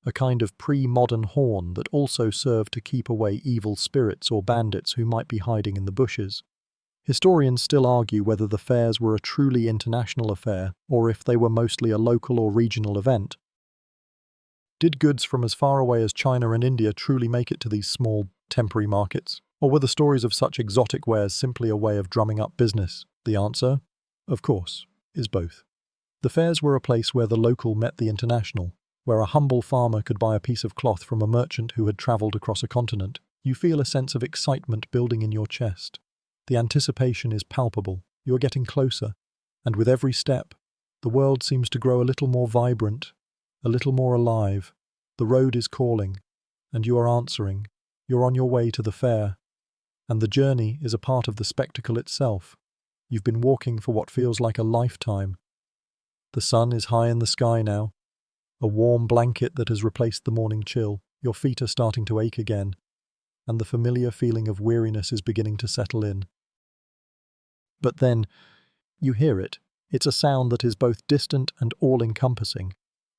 a kind of pre-modern horn that also served to keep away evil spirits or bandits who might be hiding in the bushes. Historians still argue whether the fairs were a truly international affair or if they were mostly a local or regional event. Did goods from as far away as China and India truly make it to these small, temporary markets? Or were the stories of such exotic wares simply a way of drumming up business? The answer, of course, is both. The fairs were a place where the local met the international, where a humble farmer could buy a piece of cloth from a merchant who had travelled across a continent. You feel a sense of excitement building in your chest. The anticipation is palpable. You're getting closer, and with every step, the world seems to grow a little more vibrant, a little more alive. The road is calling, and you are answering. You're on your way to the fair, and the journey is a part of the spectacle itself. You've been walking for what feels like a lifetime. The sun is high in the sky now, a warm blanket that has replaced the morning chill. Your feet are starting to ache again, and the familiar feeling of weariness is beginning to settle in. But then, you hear it. It's a sound that is both distant and all-encompassing,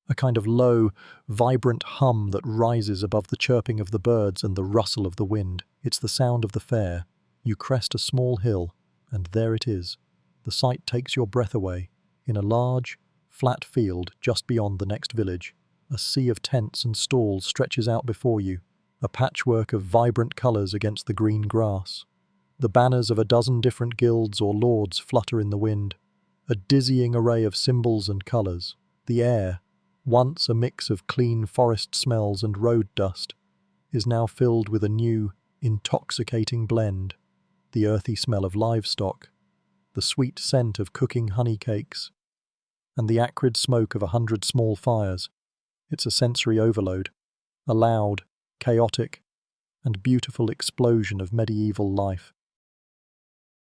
a kind of low, vibrant hum that rises above the chirping of the birds and the rustle of the wind. It's the sound of the fair. You crest a small hill, and there it is. The sight takes your breath away. In a large, flat field just beyond the next village, a sea of tents and stalls stretches out before you, a patchwork of vibrant colours against the green grass. The banners of a dozen different guilds or lords flutter in the wind, a dizzying array of symbols and colours. The air, once a mix of clean forest smells and road dust, is now filled with a new, intoxicating blend. The earthy smell of livestock, the sweet scent of cooking honey cakes, and the acrid smoke of 100 small fires. It's a sensory overload, a loud, chaotic, and beautiful explosion of medieval life.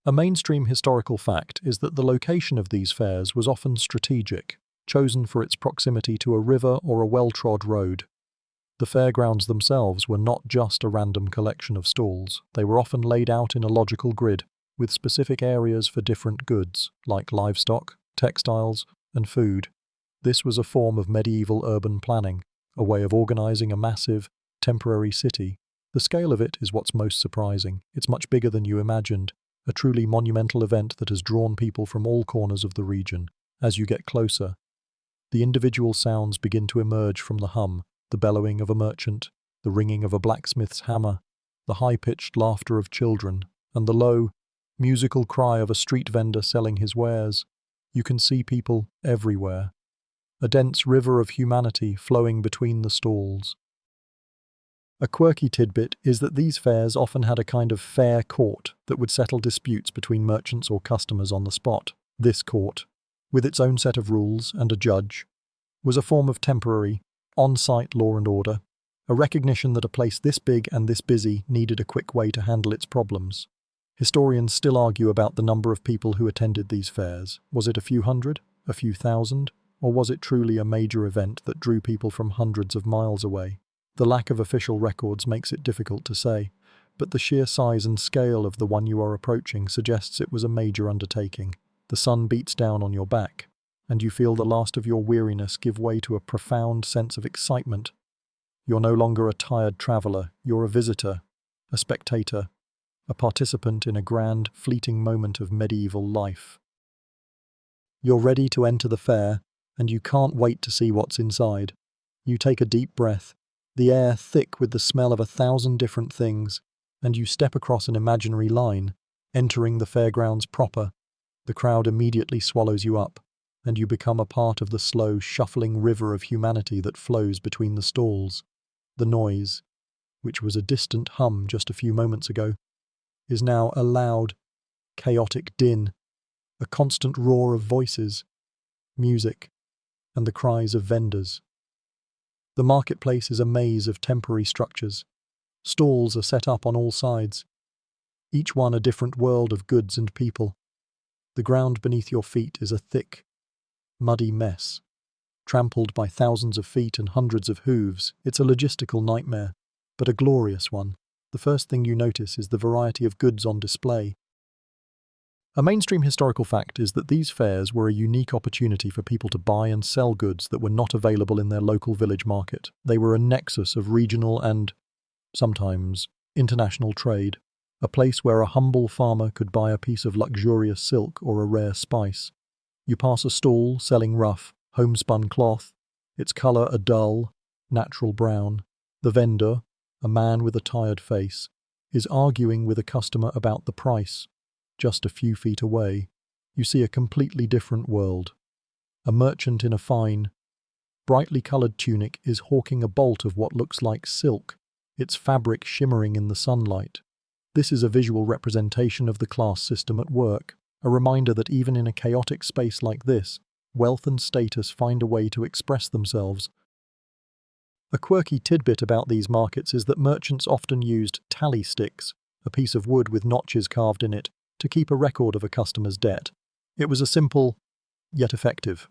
A mainstream historical fact is that the location of these fairs was often strategic, chosen for its proximity to a river or a well-trod road. The fairgrounds themselves were not just a random collection of stalls. They were often laid out in a logical grid, with specific areas for different goods, like livestock, textiles, and food. This was a form of medieval urban planning, a way of organizing a massive, temporary city. The scale of it is what's most surprising. It's much bigger than you imagined, a truly monumental event that has drawn people from all corners of the region. As you get closer, the individual sounds begin to emerge from the hum, the bellowing of a merchant, the ringing of a blacksmith's hammer, the high-pitched laughter of children, and the low, musical cry of a street vendor selling his wares. You can see people everywhere, a dense river of humanity flowing between the stalls. A quirky tidbit is that these fairs often had a kind of fair court that would settle disputes between merchants or customers on the spot. This court, with its own set of rules and a judge, was a form of temporary, on-site law and order, a recognition that a place this big and this busy needed a quick way to handle its problems. Historians still argue about the number of people who attended these fairs. Was it a few hundred, a few thousand, or was it truly a major event that drew people from hundreds of miles away? The lack of official records makes it difficult to say, but the sheer size and scale of the one you are approaching suggests it was a major undertaking. The sun beats down on your back, and you feel the last of your weariness give way to a profound sense of excitement. You're no longer a tired traveller, you're a visitor, a spectator, a participant in a grand, fleeting moment of medieval life. You're ready to enter the fair, and you can't wait to see what's inside. You take a deep breath, the air thick with the smell of 1,000 different things, and you step across an imaginary line, entering the fairgrounds proper. The crowd immediately swallows you up, and you become a part of the slow, shuffling river of humanity that flows between the stalls. The noise, which was a distant hum just a few moments ago, is now a loud, chaotic din, a constant roar of voices, music, and the cries of vendors. The marketplace is a maze of temporary structures. Stalls are set up on all sides, each one a different world of goods and people. The ground beneath your feet is a thick, muddy mess, trampled by thousands of feet and hundreds of hooves. It's a logistical nightmare, but a glorious one. The first thing you notice is the variety of goods on display. A mainstream historical fact is that these fairs were a unique opportunity for people to buy and sell goods that were not available in their local village market. They were a nexus of regional and, sometimes, international trade, a place where a humble farmer could buy a piece of luxurious silk or a rare spice. You pass a stall selling rough, homespun cloth, its colour a dull, natural brown. The vendor, a man with a tired face, is arguing with a customer about the price. Just a few feet away, you see a completely different world. A merchant in a fine, brightly coloured tunic is hawking a bolt of what looks like silk, its fabric shimmering in the sunlight. This is a visual representation of the class system at work, a reminder that even in a chaotic space like this, wealth and status find a way to express themselves. A quirky tidbit about these markets is that merchants often used tally sticks, a piece of wood with notches carved in it, to keep a record of a customer's debt. It was a simple, yet effective,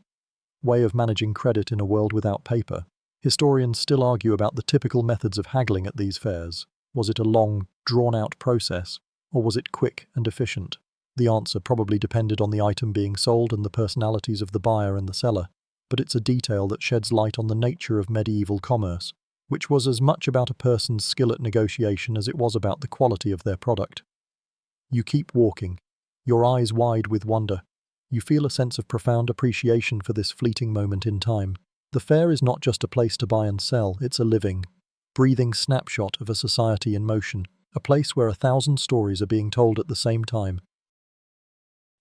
way of managing credit in a world without paper. Historians still argue about the typical methods of haggling at these fairs. Was it a long, drawn-out process, or was it quick and efficient? The answer probably depended on the item being sold and the personalities of the buyer and the seller, but it's a detail that sheds light on the nature of medieval commerce, which was as much about a person's skill at negotiation as it was about the quality of their product. You keep walking, your eyes wide with wonder. You feel a sense of profound appreciation for this fleeting moment in time. The fair is not just a place to buy and sell, it's a living, breathing snapshot of a society in motion, a place where 1,000 stories are being told at the same time.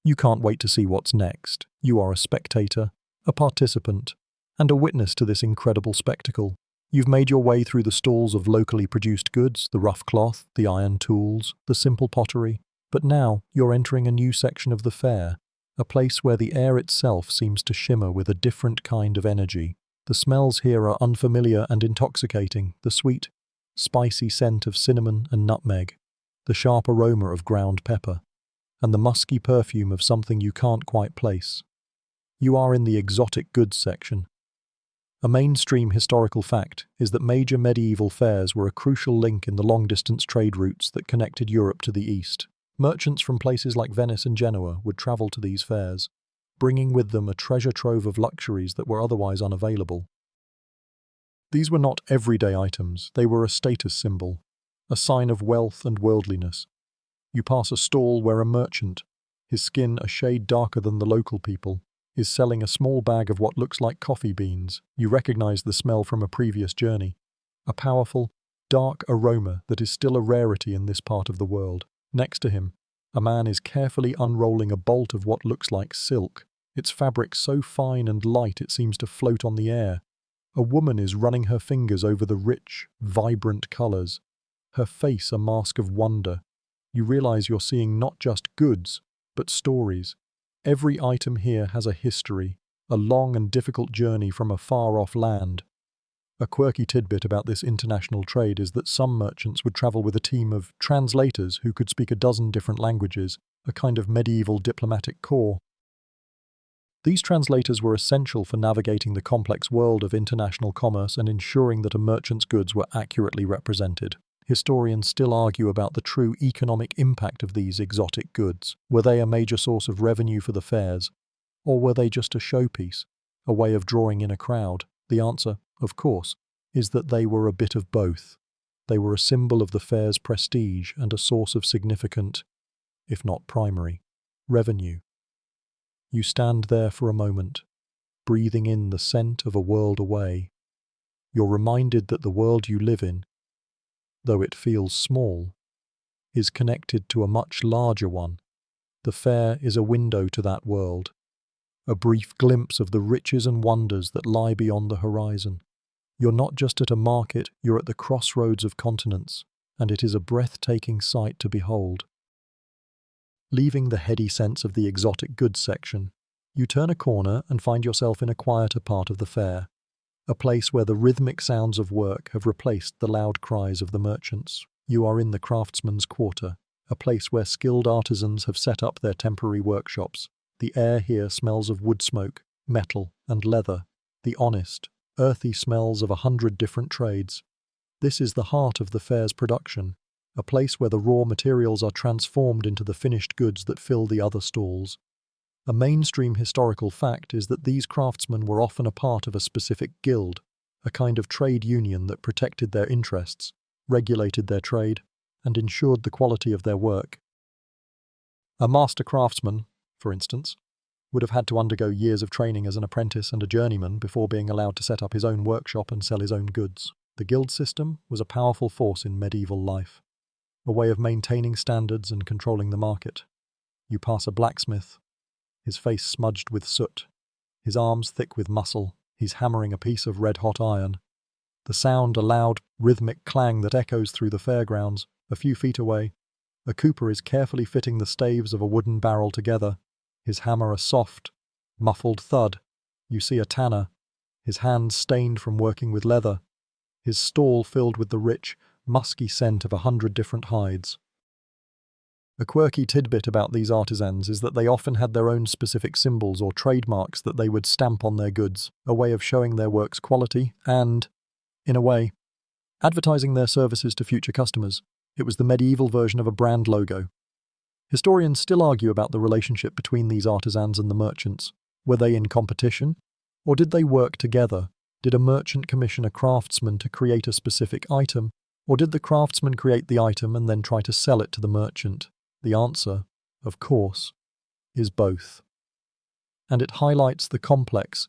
You can't wait to see what's next. You are a spectator, a participant, and a witness to this incredible spectacle. You've made your way through the stalls of locally produced goods, the rough cloth, the iron tools, the simple pottery. But now you're entering a new section of the fair, a place where the air itself seems to shimmer with a different kind of energy. The smells here are unfamiliar and intoxicating, the sweet, spicy scent of cinnamon and nutmeg, the sharp aroma of ground pepper, and the musky perfume of something you can't quite place. You are in the exotic goods section. A mainstream historical fact is that major medieval fairs were a crucial link in the long-distance trade routes that connected Europe to the East. Merchants from places like Venice and Genoa would travel to these fairs, bringing with them a treasure trove of luxuries that were otherwise unavailable. These were not everyday items, they were a status symbol, a sign of wealth and worldliness. You pass a stall where a merchant, his skin a shade darker than the local people, is selling a small bag of what looks like coffee beans. You recognize the smell from a previous journey, a powerful, dark aroma that is still a rarity in this part of the world. Next to him, a man is carefully unrolling a bolt of what looks like silk, its fabric so fine and light it seems to float on the air. A woman is running her fingers over the rich, vibrant colors, her face a mask of wonder. You realize you're seeing not just goods, but stories. Every item here has a history, a long and difficult journey from a far-off land. A quirky tidbit about this international trade is that some merchants would travel with a team of translators who could speak a dozen different languages, a kind of medieval diplomatic corps. These translators were essential for navigating the complex world of international commerce and ensuring that a merchant's goods were accurately represented. Historians still argue about the true economic impact of these exotic goods. Were they a major source of revenue for the fairs, or were they just a showpiece, a way of drawing in a crowd? The answer, of course, is that they were a bit of both. They were a symbol of the fair's prestige and a source of significant, if not primary, revenue. You stand there for a moment, breathing in the scent of a world away. You're reminded that the world you live in, though it feels small, is connected to a much larger one. The fair is a window to that world, a brief glimpse of the riches and wonders that lie beyond the horizon. You're not just at a market, you're at the crossroads of continents, and it is a breathtaking sight to behold. Leaving the heady sense of the exotic goods section, you turn a corner and find yourself in a quieter part of the fair, a place where the rhythmic sounds of work have replaced the loud cries of the merchants. You are in the craftsman's quarter, a place where skilled artisans have set up their temporary workshops. The air here smells of wood smoke, metal, and leather, the honest, earthy smells of 100 different trades. This is the heart of the fair's production, a place where the raw materials are transformed into the finished goods that fill the other stalls. A mainstream historical fact is that these craftsmen were often a part of a specific guild, a kind of trade union that protected their interests, regulated their trade, and ensured the quality of their work. A master craftsman, for instance, would have had to undergo years of training as an apprentice and a journeyman before being allowed to set up his own workshop and sell his own goods. The guild system was a powerful force in medieval life, a way of maintaining standards and controlling the market. You pass a blacksmith, his face smudged with soot, his arms thick with muscle, he's hammering a piece of red-hot iron. The sound a loud, rhythmic clang that echoes through the fairgrounds. A few feet away, a cooper is carefully fitting the staves of a wooden barrel together, his hammer a soft, muffled thud. You see a tanner, his hands stained from working with leather, his stall filled with the rich, musky scent of 100 different hides. A quirky tidbit about these artisans is that they often had their own specific symbols or trademarks that they would stamp on their goods, a way of showing their work's quality and, in a way, advertising their services to future customers. It was the medieval version of a brand logo. Historians still argue about the relationship between these artisans and the merchants. Were they in competition? Or did they work together? Did a merchant commission a craftsman to create a specific item? Or did the craftsman create the item and then try to sell it to the merchant? The answer, of course, is both. And it highlights the complex,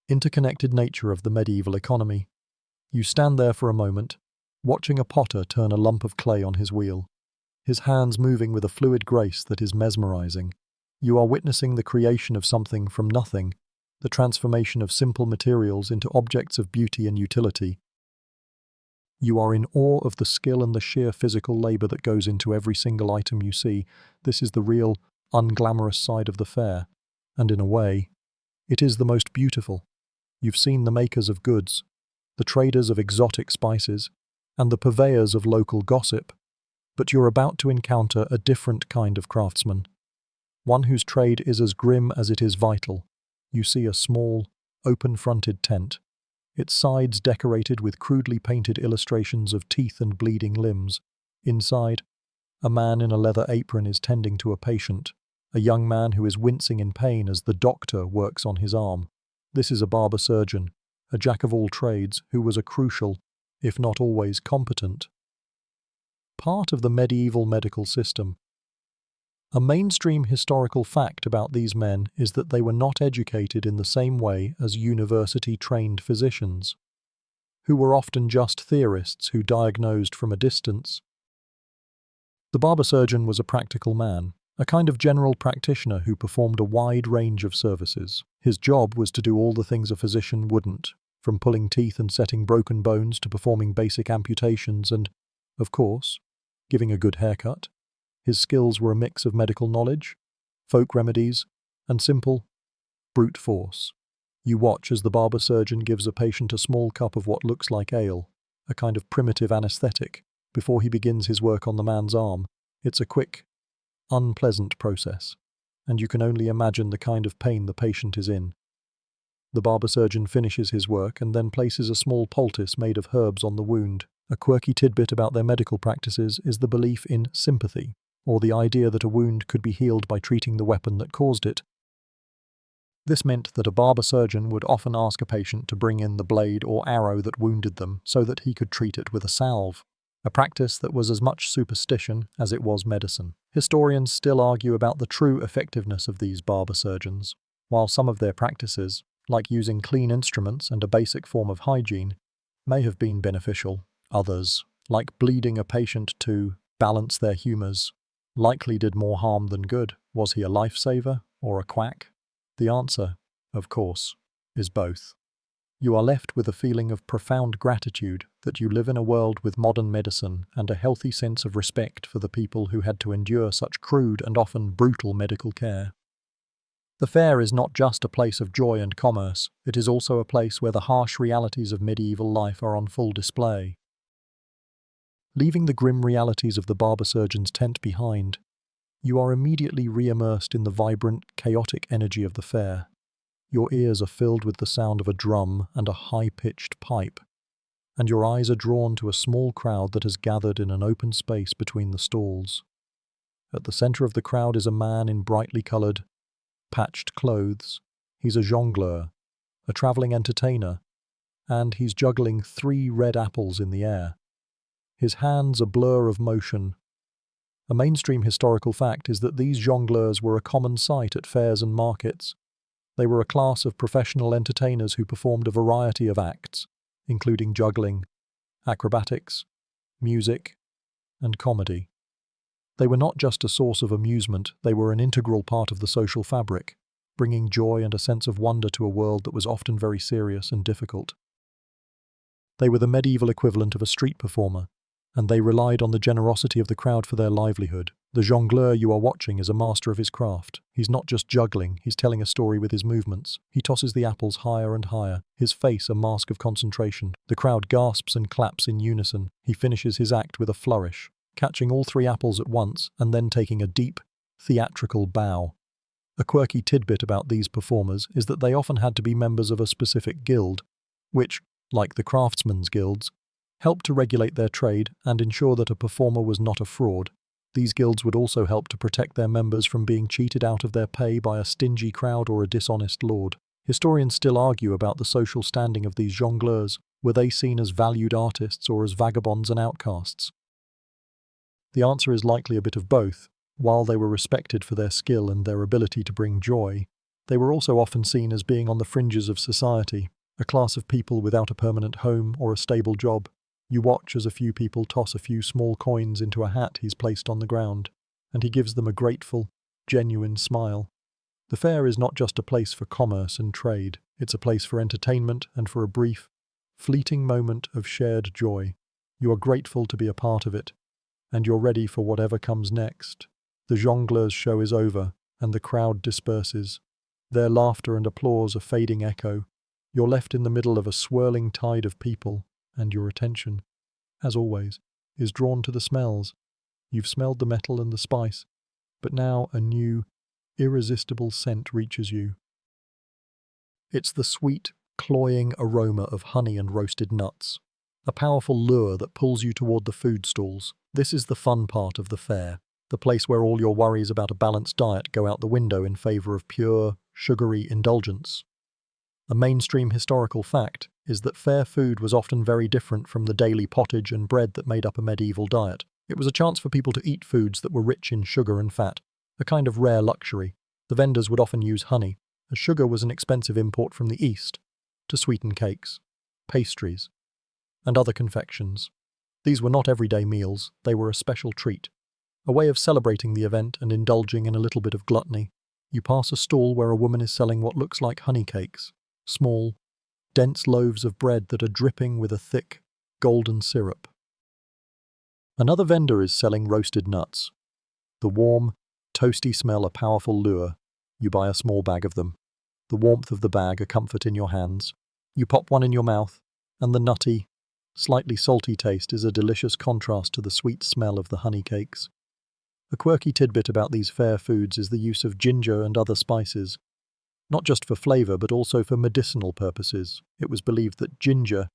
interconnected nature of the medieval economy. You stand there for a moment, watching a potter turn a lump of clay on his wheel, his hands moving with a fluid grace that is mesmerizing. You are witnessing the creation of something from nothing, the transformation of simple materials into objects of beauty and utility. You are in awe of the skill and the sheer physical labor that goes into every single item you see. This is the real, unglamorous side of the fair, and in a way, it is the most beautiful. You've seen the makers of goods, the traders of exotic spices, and the purveyors of local gossip, but you're about to encounter a different kind of craftsman, one whose trade is as grim as it is vital. You see a small, open-fronted tent, its sides decorated with crudely painted illustrations of teeth and bleeding limbs. Inside, a man in a leather apron is tending to a patient, a young man who is wincing in pain as the doctor works on his arm. This is a barber surgeon, a jack of all trades who was a crucial, if not always competent, part of the medieval medical system. A mainstream historical fact about these men is that they were not educated in the same way as university-trained physicians, who were often just theorists who diagnosed from a distance. The barber surgeon was a practical man, a kind of general practitioner who performed a wide range of services. His job was to do all the things a physician wouldn't, from pulling teeth and setting broken bones to performing basic amputations and, of course, giving a good haircut. His skills were a mix of medical knowledge, folk remedies, and simple, brute force. You watch as the barber surgeon gives a patient a small cup of what looks like ale, a kind of primitive anesthetic, before he begins his work on the man's arm. It's a quick, unpleasant process. and you can only imagine the kind of pain the patient is in. The barber surgeon finishes his work and then places a small poultice made of herbs on the wound. A quirky tidbit about their medical practices is the belief in sympathy, or the idea that a wound could be healed by treating the weapon that caused it. This meant that a barber surgeon would often ask a patient to bring in the blade or arrow that wounded them so that he could treat it with a salve, a practice that was as much superstition as it was medicine. Historians still argue about the true effectiveness of these barber surgeons, while some of their practices, like using clean instruments and a basic form of hygiene, may have been beneficial. Others, like bleeding a patient to balance their humours, likely did more harm than good. Was he a lifesaver or a quack? The answer, of course, is both. You are left with a feeling of profound gratitude that you live in a world with modern medicine and a healthy sense of respect for the people who had to endure such crude and often brutal medical care. The fair is not just a place of joy and commerce, it is also a place where the harsh realities of medieval life are on full display. Leaving the grim realities of the barber surgeon's tent behind, you are immediately re-immersed in the vibrant, chaotic energy of the fair. Your ears are filled with the sound of a drum and a high-pitched pipe, and your eyes are drawn to a small crowd that has gathered in an open space between the stalls. At the center of the crowd is a man in brightly colored, patched clothes. He's a jongleur, a traveling entertainer, and he's juggling 3 red apples in the air. His hands a blur of motion. A mainstream historical fact is that these jongleurs were a common sight at fairs and markets. They were a class of professional entertainers who performed a variety of acts, including juggling, acrobatics, music, and comedy. They were not just a source of amusement, they were an integral part of the social fabric, bringing joy and a sense of wonder to a world that was often very serious and difficult. They were the medieval equivalent of a street performer, and they relied on the generosity of the crowd for their livelihood. The jongleur you are watching is a master of his craft. He's not just juggling, he's telling a story with his movements. He tosses the apples higher and higher, his face a mask of concentration. The crowd gasps and claps in unison. He finishes his act with a flourish, catching all 3 apples at once and then taking a deep, theatrical bow. A quirky tidbit about these performers is that they often had to be members of a specific guild, which, like the craftsmen's guilds, helped to regulate their trade and ensure that a performer was not a fraud. These guilds would also help to protect their members from being cheated out of their pay by a stingy crowd or a dishonest lord. Historians still argue about the social standing of these jongleurs. Were they seen as valued artists or as vagabonds and outcasts? The answer is likely a bit of both. While they were respected for their skill and their ability to bring joy, they were also often seen as being on the fringes of society, a class of people without a permanent home or a stable job. You watch as a few people toss a few small coins into a hat he's placed on the ground, and he gives them a grateful, genuine smile. The fair is not just a place for commerce and trade, it's a place for entertainment and for a brief, fleeting moment of shared joy. You are grateful to be a part of it, and you're ready for whatever comes next. The jongleurs' show is over, and the crowd disperses. Their laughter and applause a fading echo. You're left in the middle of a swirling tide of people, and your attention, as always, is drawn to the smells. You've smelled the metal and the spice, but now a new, irresistible scent reaches you. It's the sweet, cloying aroma of honey and roasted nuts, a powerful lure that pulls you toward the food stalls. This is the fun part of the fair, the place where all your worries about a balanced diet go out the window in favor of pure, sugary indulgence. A mainstream historical fact is that fair food was often very different from the daily pottage and bread that made up a medieval diet. It was a chance for people to eat foods that were rich in sugar and fat, a kind of rare luxury. The vendors would often use honey, as sugar was an expensive import from the East, to sweeten cakes, pastries, and other confections. These were not everyday meals, they were a special treat, a way of celebrating the event and indulging in a little bit of gluttony. You pass a stall where a woman is selling what looks like honey cakes, small, dense loaves of bread that are dripping with a thick, golden syrup. Another vendor is selling roasted nuts. The warm, toasty smell a powerful lure. You buy a small bag of them. The warmth of the bag a comfort in your hands. You pop one in your mouth, and the nutty, slightly salty taste is a delicious contrast to the sweet smell of the honey cakes. A quirky tidbit about these fair foods is the use of ginger and other spices, not just for flavor but also for medicinal purposes. It was believed that ginger,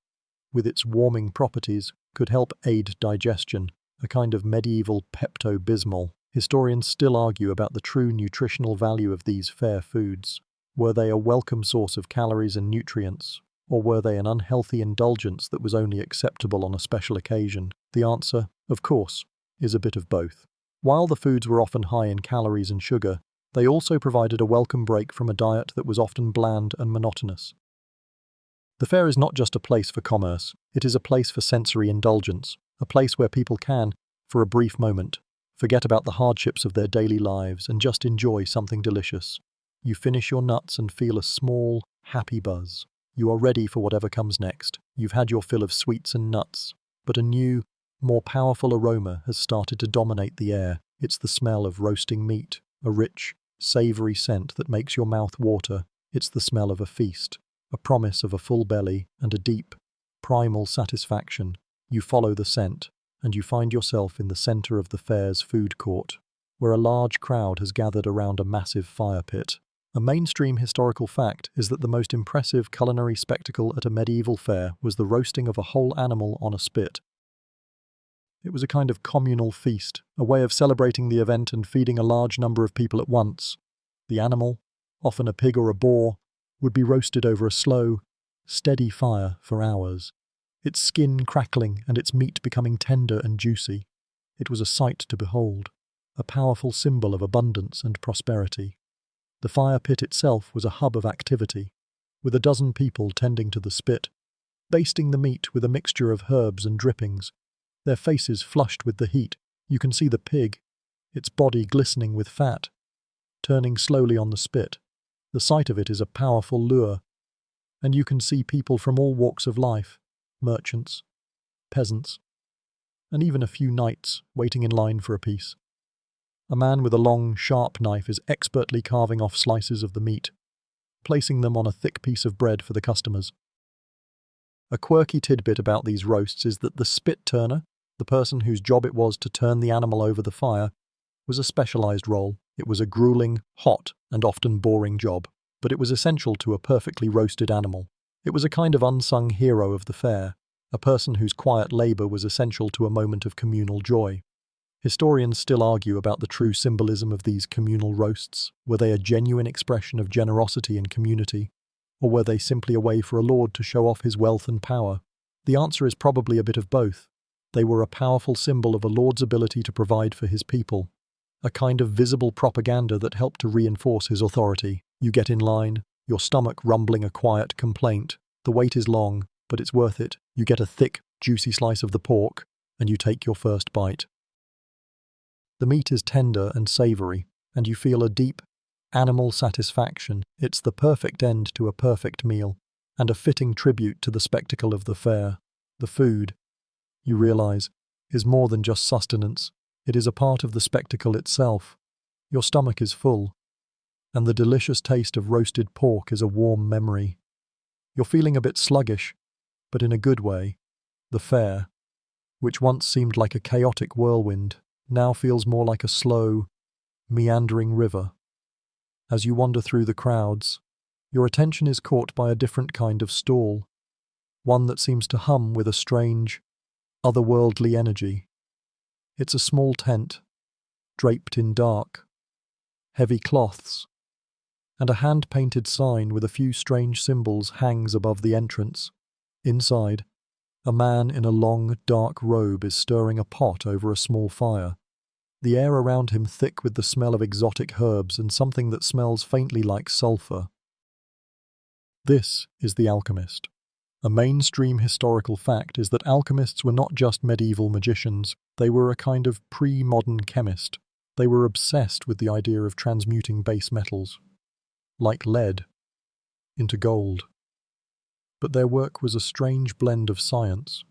with its warming properties, could help aid digestion, a kind of medieval Pepto-Bismol. Historians still argue about the true nutritional value of these fair foods. Were they a welcome source of calories and nutrients, or were they an unhealthy indulgence that was only acceptable on a special occasion? The answer, of course, is a bit of both. While the foods were often high in calories and sugar, they also provided a welcome break from a diet that was often bland and monotonous. The fair is not just a place for commerce, it is a place for sensory indulgence, a place where people can, for a brief moment, forget about the hardships of their daily lives and just enjoy something delicious. You finish your nuts and feel a small, happy buzz. You are ready for whatever comes next. You've had your fill of sweets and nuts, but a new, more powerful aroma has started to dominate the air. It's the smell of roasting meat, a rich, savory scent that makes your mouth water. It's the smell of a feast, a promise of a full belly and a deep, primal satisfaction. You follow the scent, and you find yourself in the center of the fair's food court, where a large crowd has gathered around a massive fire pit. A mainstream historical fact is that the most impressive culinary spectacle at a medieval fair was the roasting of a whole animal on a spit. It was a kind of communal feast, a way of celebrating the event and feeding a large number of people at once. The animal, often a pig or a boar, would be roasted over a slow, steady fire for hours, its skin crackling and its meat becoming tender and juicy. It was a sight to behold, a powerful symbol of abundance and prosperity. The fire pit itself was a hub of activity, with a dozen people tending to the spit, basting the meat with a mixture of herbs and drippings, their faces flushed with the heat. You can see the pig, its body glistening with fat, turning slowly on the spit. The sight of it is a powerful lure, and you can see people from all walks of life, merchants, peasants, and even a few knights waiting in line for a piece. A man with a long, sharp knife is expertly carving off slices of the meat, placing them on a thick piece of bread for the customers. A quirky tidbit about these roasts is that the spit turner, the person whose job it was to turn the animal over the fire, was a specialized role. It was a grueling, hot, and often boring job, but it was essential to a perfectly roasted animal. It was a kind of unsung hero of the fair, a person whose quiet labor was essential to a moment of communal joy. Historians still argue about the true symbolism of these communal roasts. Were they a genuine expression of generosity and community, or were they simply a way for a lord to show off his wealth and power? The answer is probably a bit of both. They were a powerful symbol of a lord's ability to provide for his people, a kind of visible propaganda that helped to reinforce his authority. You get in line, your stomach rumbling a quiet complaint. The wait is long, but it's worth it. You get a thick, juicy slice of the pork, and you take your first bite. The meat is tender and savory, and you feel a deep, animal satisfaction. It's the perfect end to a perfect meal, and a fitting tribute to the spectacle of the fair. The food, you realize, is more than just sustenance. It is a part of the spectacle itself. Your stomach is full, and the delicious taste of roasted pork is a warm memory. You're feeling a bit sluggish, but in a good way. The fair, which once seemed like a chaotic whirlwind, now feels more like a slow, meandering river. As you wander through the crowds, your attention is caught by a different kind of stall, one that seems to hum with a strange, otherworldly energy. It's a small tent, draped in dark, heavy cloths, and a hand-painted sign with a few strange symbols hangs above the entrance. Inside, a man in a long, dark robe is stirring a pot over a small fire, the air around him thick with the smell of exotic herbs and something that smells faintly like sulfur. This is the alchemist. A mainstream historical fact is that alchemists were not just medieval magicians, they were a kind of pre-modern chemist. They were obsessed with the idea of transmuting base metals, like lead, into gold. But their work was a strange blend of science,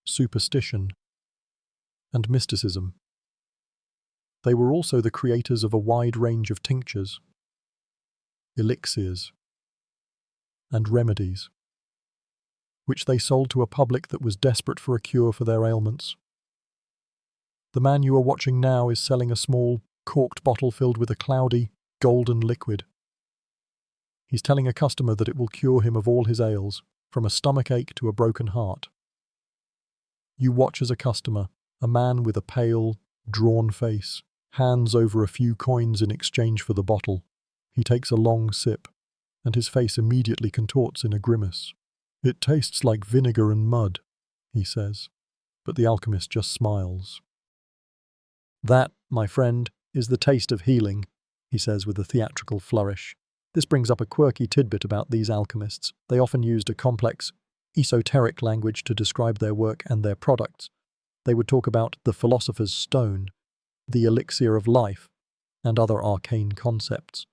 superstition, and mysticism. They were also the creators of a wide range of tinctures, elixirs, and remedies, which they sold to a public that was desperate for a cure for their ailments. The man you are watching now is selling a small, corked bottle filled with a cloudy, golden liquid. He's telling a customer that it will cure him of all his ails, from a stomachache to a broken heart. You watch as a customer, a man with a pale, drawn face, hands over a few coins in exchange for the bottle. He takes a long sip, and his face immediately contorts in a grimace. "It tastes like vinegar and mud," he says, but the alchemist just smiles. "That, my friend, is the taste of healing," he says with a theatrical flourish. This brings up a quirky tidbit about these alchemists. They often used a complex, esoteric language to describe their work and their products. They would talk about the philosopher's stone, the elixir of life, and other arcane concepts,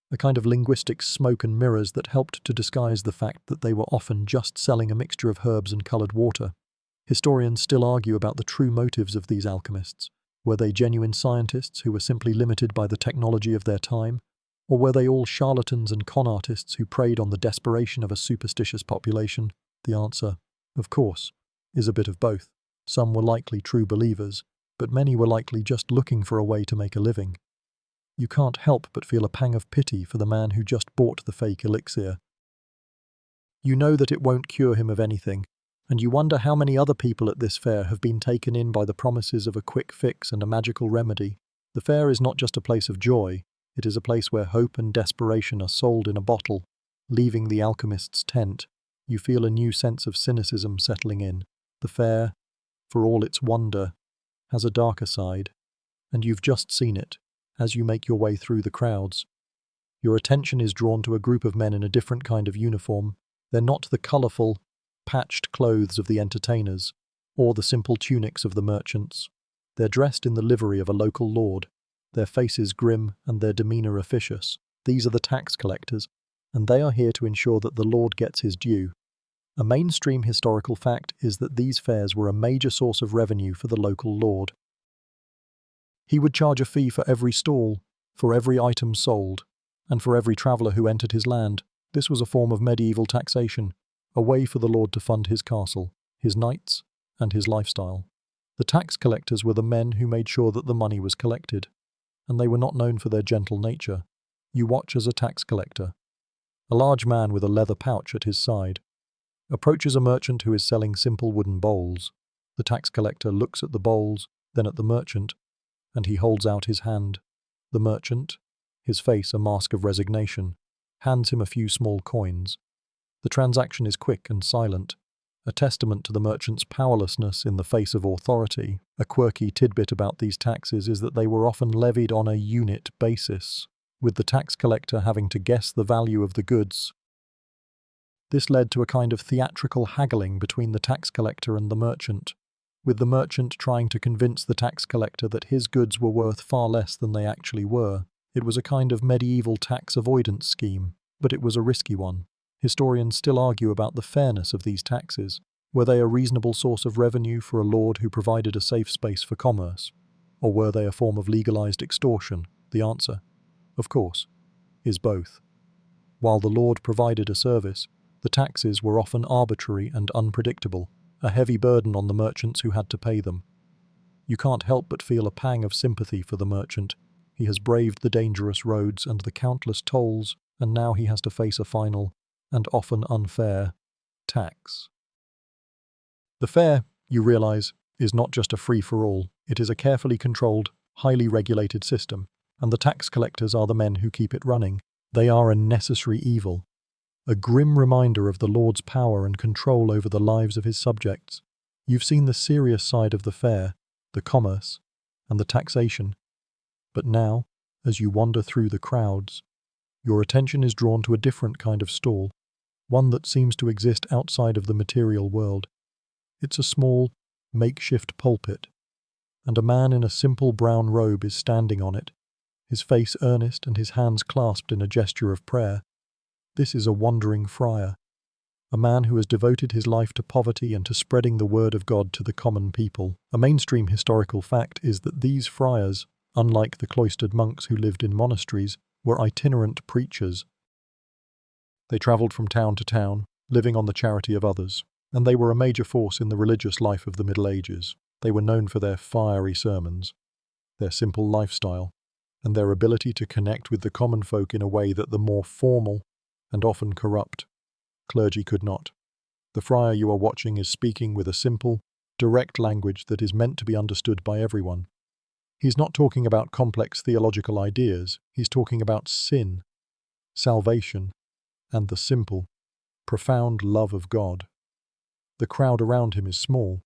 a kind of linguistic smoke and mirrors that helped to disguise the fact that they were often just selling a mixture of herbs and coloured water. Historians still argue about the true motives of these alchemists. Were they genuine scientists who were simply limited by the technology of their time? Or were they all charlatans and con artists who preyed on the desperation of a superstitious population? The answer, of course, is a bit of both. Some were likely true believers, but many were likely just looking for a way to make a living. You can't help but feel a pang of pity for the man who just bought the fake elixir. You know that it won't cure him of anything, and you wonder how many other people at this fair have been taken in by the promises of a quick fix and a magical remedy. The fair is not just a place of joy, it is a place where hope and desperation are sold in a bottle. Leaving the alchemist's tent, you feel a new sense of cynicism settling in. The fair, for all its wonder, has a darker side, and you've just seen it as you make your way through the crowds. Your attention is drawn to a group of men in a different kind of uniform. They're not the colourful, patched clothes of the entertainers, or the simple tunics of the merchants. They're dressed in the livery of a local lord, their faces grim and their demeanour officious. These are the tax collectors, and they are here to ensure that the lord gets his due. A mainstream historical fact is that these fairs were a major source of revenue for the local lord. He would charge a fee for every stall, for every item sold, and for every traveller who entered his land. This was a form of medieval taxation, a way for the lord to fund his castle, his knights, and his lifestyle. The tax collectors were the men who made sure that the money was collected, and they were not known for their gentle nature. You watch as a tax collector, a large man with a leather pouch at his side, approaches a merchant who is selling simple wooden bowls. The tax collector looks at the bowls, then at the merchant, and he holds out his hand. The merchant, his face a mask of resignation, hands him a few small coins. The transaction is quick and silent, a testament to the merchant's powerlessness in the face of authority. A quirky tidbit about these taxes is that they were often levied on a unit basis, with the tax collector having to guess the value of the goods. This led to a kind of theatrical haggling between the tax collector and the merchant, with the merchant trying to convince the tax collector that his goods were worth far less than they actually were. It was a kind of medieval tax avoidance scheme, but it was a risky one. Historians still argue about the fairness of these taxes. Were they a reasonable source of revenue for a lord who provided a safe space for commerce? Or were they a form of legalized extortion? The answer, of course, is both. While the lord provided a service, the taxes were often arbitrary and unpredictable, a heavy burden on the merchants who had to pay them. You can't help but feel a pang of sympathy for the merchant. He has braved the dangerous roads and the countless tolls, and now he has to face a final, and often unfair, tax. The fair, you realize, is not just a free-for-all. It is a carefully controlled, highly regulated system, and the tax collectors are the men who keep it running. They are a necessary evil, a grim reminder of the Lord's power and control over the lives of his subjects. You've seen the serious side of the fair, the commerce, and the taxation. But now, as you wander through the crowds, your attention is drawn to a different kind of stall, one that seems to exist outside of the material world. It's a small, makeshift pulpit, and a man in a simple brown robe is standing on it, his face earnest and his hands clasped in a gesture of prayer. This is a wandering friar, a man who has devoted his life to poverty and to spreading the word of God to the common people. A mainstream historical fact is that these friars, unlike the cloistered monks who lived in monasteries, were itinerant preachers. They travelled from town to town, living on the charity of others, and they were a major force in the religious life of the Middle Ages. They were known for their fiery sermons, their simple lifestyle, and their ability to connect with the common folk in a way that the more formal and often corrupt clergy could not. The friar you are watching is speaking with a simple, direct language that is meant to be understood by everyone. He's not talking about complex theological ideas, he's talking about sin, salvation, and the simple, profound love of God. The crowd around him is small,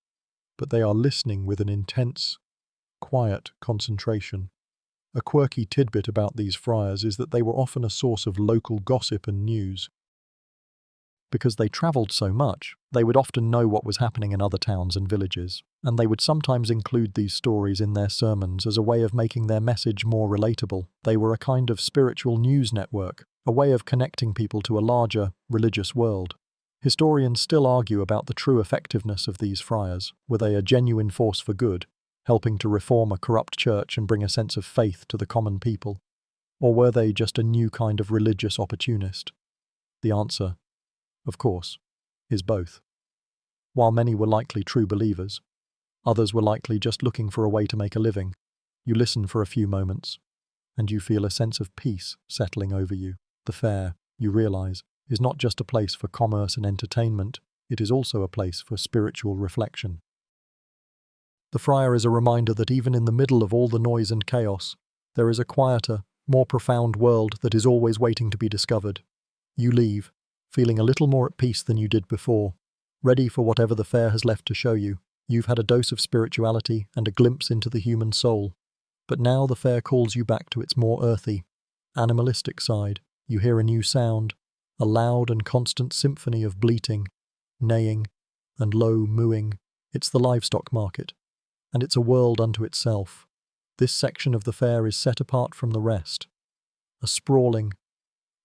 but they are listening with an intense, quiet concentration. A quirky tidbit about these friars is that they were often a source of local gossip and news. Because they travelled so much, they would often know what was happening in other towns and villages, and they would sometimes include these stories in their sermons as a way of making their message more relatable. They were a kind of spiritual news network, a way of connecting people to a larger, religious world. Historians still argue about the true effectiveness of these friars. Were they a genuine force for good, helping to reform a corrupt church and bring a sense of faith to the common people? Or were they just a new kind of religious opportunist? The answer, of course, is both. While many were likely true believers, others were likely just looking for a way to make a living. You listen for a few moments, and you feel a sense of peace settling over you. The fair, you realize, is not just a place for commerce and entertainment, it is also a place for spiritual reflection. The friar is a reminder that even in the middle of all the noise and chaos, there is a quieter, more profound world that is always waiting to be discovered. You leave, feeling a little more at peace than you did before, ready for whatever the fair has left to show you. You've had a dose of spirituality and a glimpse into the human soul. But now the fair calls you back to its more earthy, animalistic side. You hear a new sound, a loud and constant symphony of bleating, neighing, and low mooing. It's the livestock market, and it's a world unto itself. This section of the fair is set apart from the rest. A sprawling,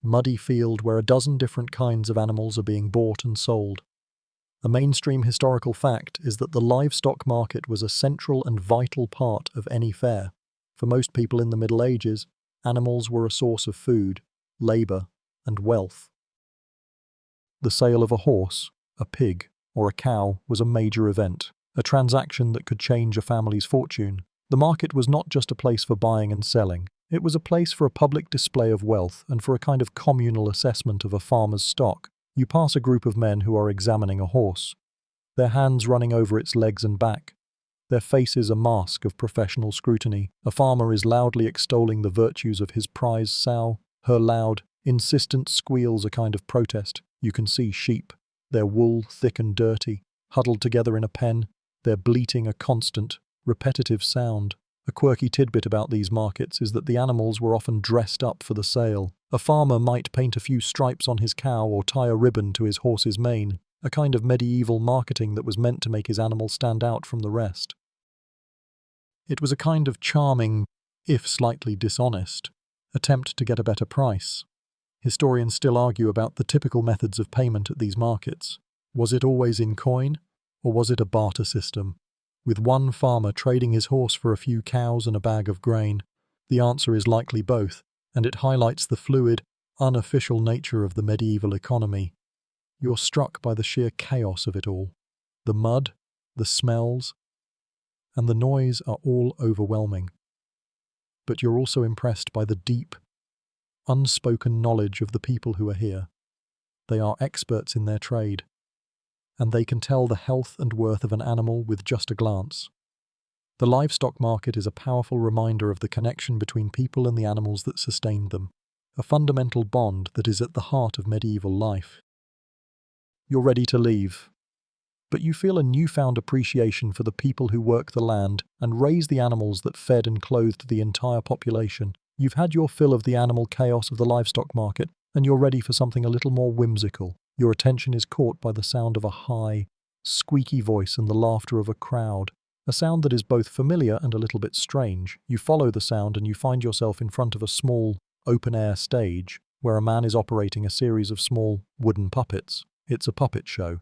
muddy field where a dozen different kinds of animals are being bought and sold. A mainstream historical fact is that the livestock market was a central and vital part of any fair. For most people in the Middle Ages, animals were a source of food, labour, and wealth. The sale of a horse, a pig, or a cow was a major event, a transaction that could change a family's fortune. The market was not just a place for buying and selling. It was a place for a public display of wealth and for a kind of communal assessment of a farmer's stock. You pass a group of men who are examining a horse, their hands running over its legs and back, their faces a mask of professional scrutiny. A farmer is loudly extolling the virtues of his prize sow. Her loud, insistent squeals a kind of protest. You can see sheep, their wool thick and dirty, huddled together in a pen, their bleating a constant, repetitive sound. A quirky tidbit about these markets is that the animals were often dressed up for the sale. A farmer might paint a few stripes on his cow or tie a ribbon to his horse's mane, a kind of medieval marketing that was meant to make his animal stand out from the rest. It was a kind of charming, if slightly dishonest, attempt to get a better price. Historians still argue about the typical methods of payment at these markets. Was it always in coin, or was it a barter system, with one farmer trading his horse for a few cows and a bag of grain? The answer is likely both, and it highlights the fluid, unofficial nature of the medieval economy. You're struck by the sheer chaos of it all. The mud, the smells, and the noise are all overwhelming. But you're also impressed by the deep, unspoken knowledge of the people who are here. They are experts in their trade, and they can tell the health and worth of an animal with just a glance. The livestock market is a powerful reminder of the connection between people and the animals that sustained them, a fundamental bond that is at the heart of medieval life. You're ready to leave, but you feel a newfound appreciation for the people who work the land and raise the animals that fed and clothed the entire population. You've had your fill of the animal chaos of the livestock market, and you're ready for something a little more whimsical. Your attention is caught by the sound of a high, squeaky voice and the laughter of a crowd, a sound that is both familiar and a little bit strange. You follow the sound and you find yourself in front of a small, open-air stage where a man is operating a series of small, wooden puppets. It's a puppet show,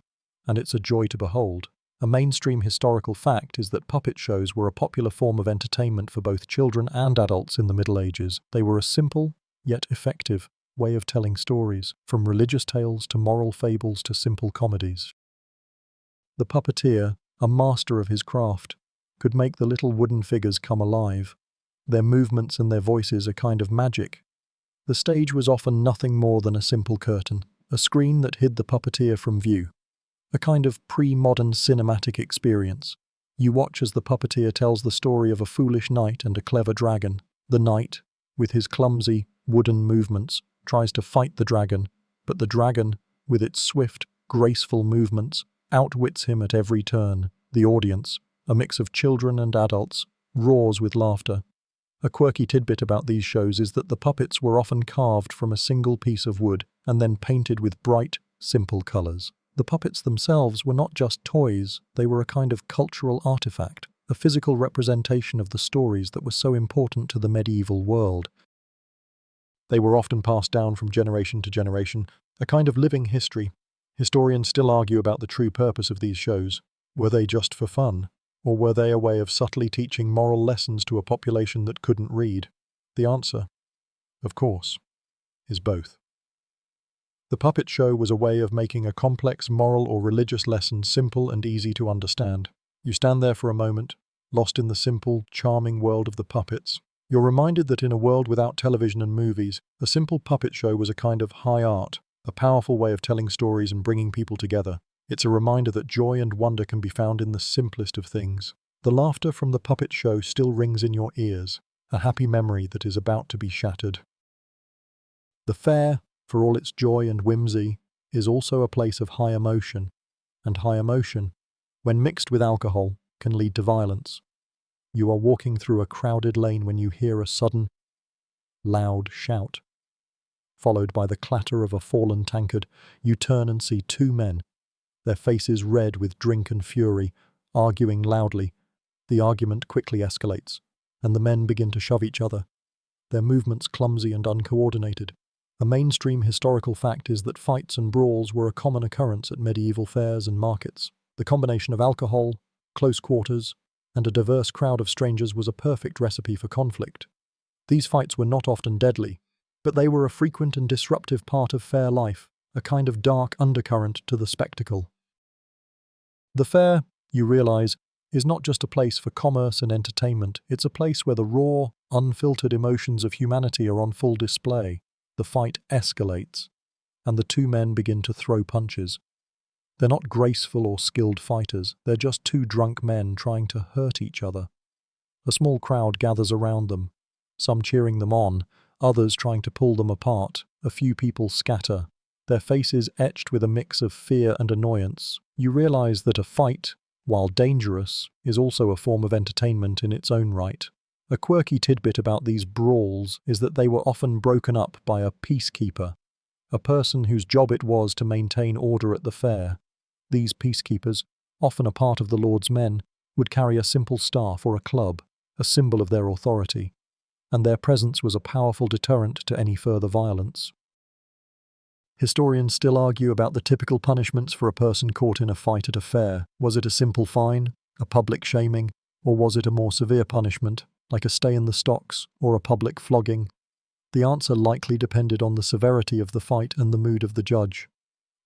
and it's a joy to behold. A mainstream historical fact is that puppet shows were a popular form of entertainment for both children and adults in the Middle Ages. They were a simple, yet effective, way of telling stories, from religious tales to moral fables to simple comedies. The puppeteer, a master of his craft, could make the little wooden figures come alive. Their movements and their voices a kind of magic. The stage was often nothing more than a simple curtain, a screen that hid the puppeteer from view. A kind of pre-modern cinematic experience. You watch as the puppeteer tells the story of a foolish knight and a clever dragon. The knight, with his clumsy, wooden movements, tries to fight the dragon, but the dragon, with its swift, graceful movements, outwits him at every turn. The audience, a mix of children and adults, roars with laughter. A quirky tidbit about these shows is that the puppets were often carved from a single piece of wood and then painted with bright, simple colors. The puppets themselves were not just toys, they were a kind of cultural artifact, a physical representation of the stories that were so important to the medieval world. They were often passed down from generation to generation, a kind of living history. Historians still argue about the true purpose of these shows. Were they just for fun? Or were they a way of subtly teaching moral lessons to a population that couldn't read? The answer, of course, is both. The puppet show was a way of making a complex moral or religious lesson simple and easy to understand. You stand there for a moment, lost in the simple, charming world of the puppets. You're reminded that in a world without television and movies, a simple puppet show was a kind of high art, a powerful way of telling stories and bringing people together. It's a reminder that joy and wonder can be found in the simplest of things. The laughter from the puppet show still rings in your ears, a happy memory that is about to be shattered. The fair, for all its joy and whimsy, is also a place of high emotion, and high emotion, when mixed with alcohol, can lead to violence. You are walking through a crowded lane when you hear a sudden, loud shout. Followed by the clatter of a fallen tankard, you turn and see two men, their faces red with drink and fury, arguing loudly. The argument quickly escalates, and the men begin to shove each other, their movements clumsy and uncoordinated. A mainstream historical fact is that fights and brawls were a common occurrence at medieval fairs and markets. The combination of alcohol, close quarters, and a diverse crowd of strangers was a perfect recipe for conflict. These fights were not often deadly, but they were a frequent and disruptive part of fair life, a kind of dark undercurrent to the spectacle. The fair, you realize, is not just a place for commerce and entertainment, it's a place where the raw, unfiltered emotions of humanity are on full display. The fight escalates, and the two men begin to throw punches. They're not graceful or skilled fighters, they're just two drunk men trying to hurt each other. A small crowd gathers around them, some cheering them on, others trying to pull them apart. A few people scatter, their faces etched with a mix of fear and annoyance. You realize that a fight, while dangerous, is also a form of entertainment in its own right. A quirky tidbit about these brawls is that they were often broken up by a peacekeeper, a person whose job it was to maintain order at the fair. These peacekeepers, often a part of the Lord's men, would carry a simple staff or a club, a symbol of their authority, and their presence was a powerful deterrent to any further violence. Historians still argue about the typical punishments for a person caught in a fight at a fair. Was it a simple fine, a public shaming, or was it a more severe punishment, like a stay in the stocks or a public flogging? The answer likely depended on the severity of the fight and the mood of the judge,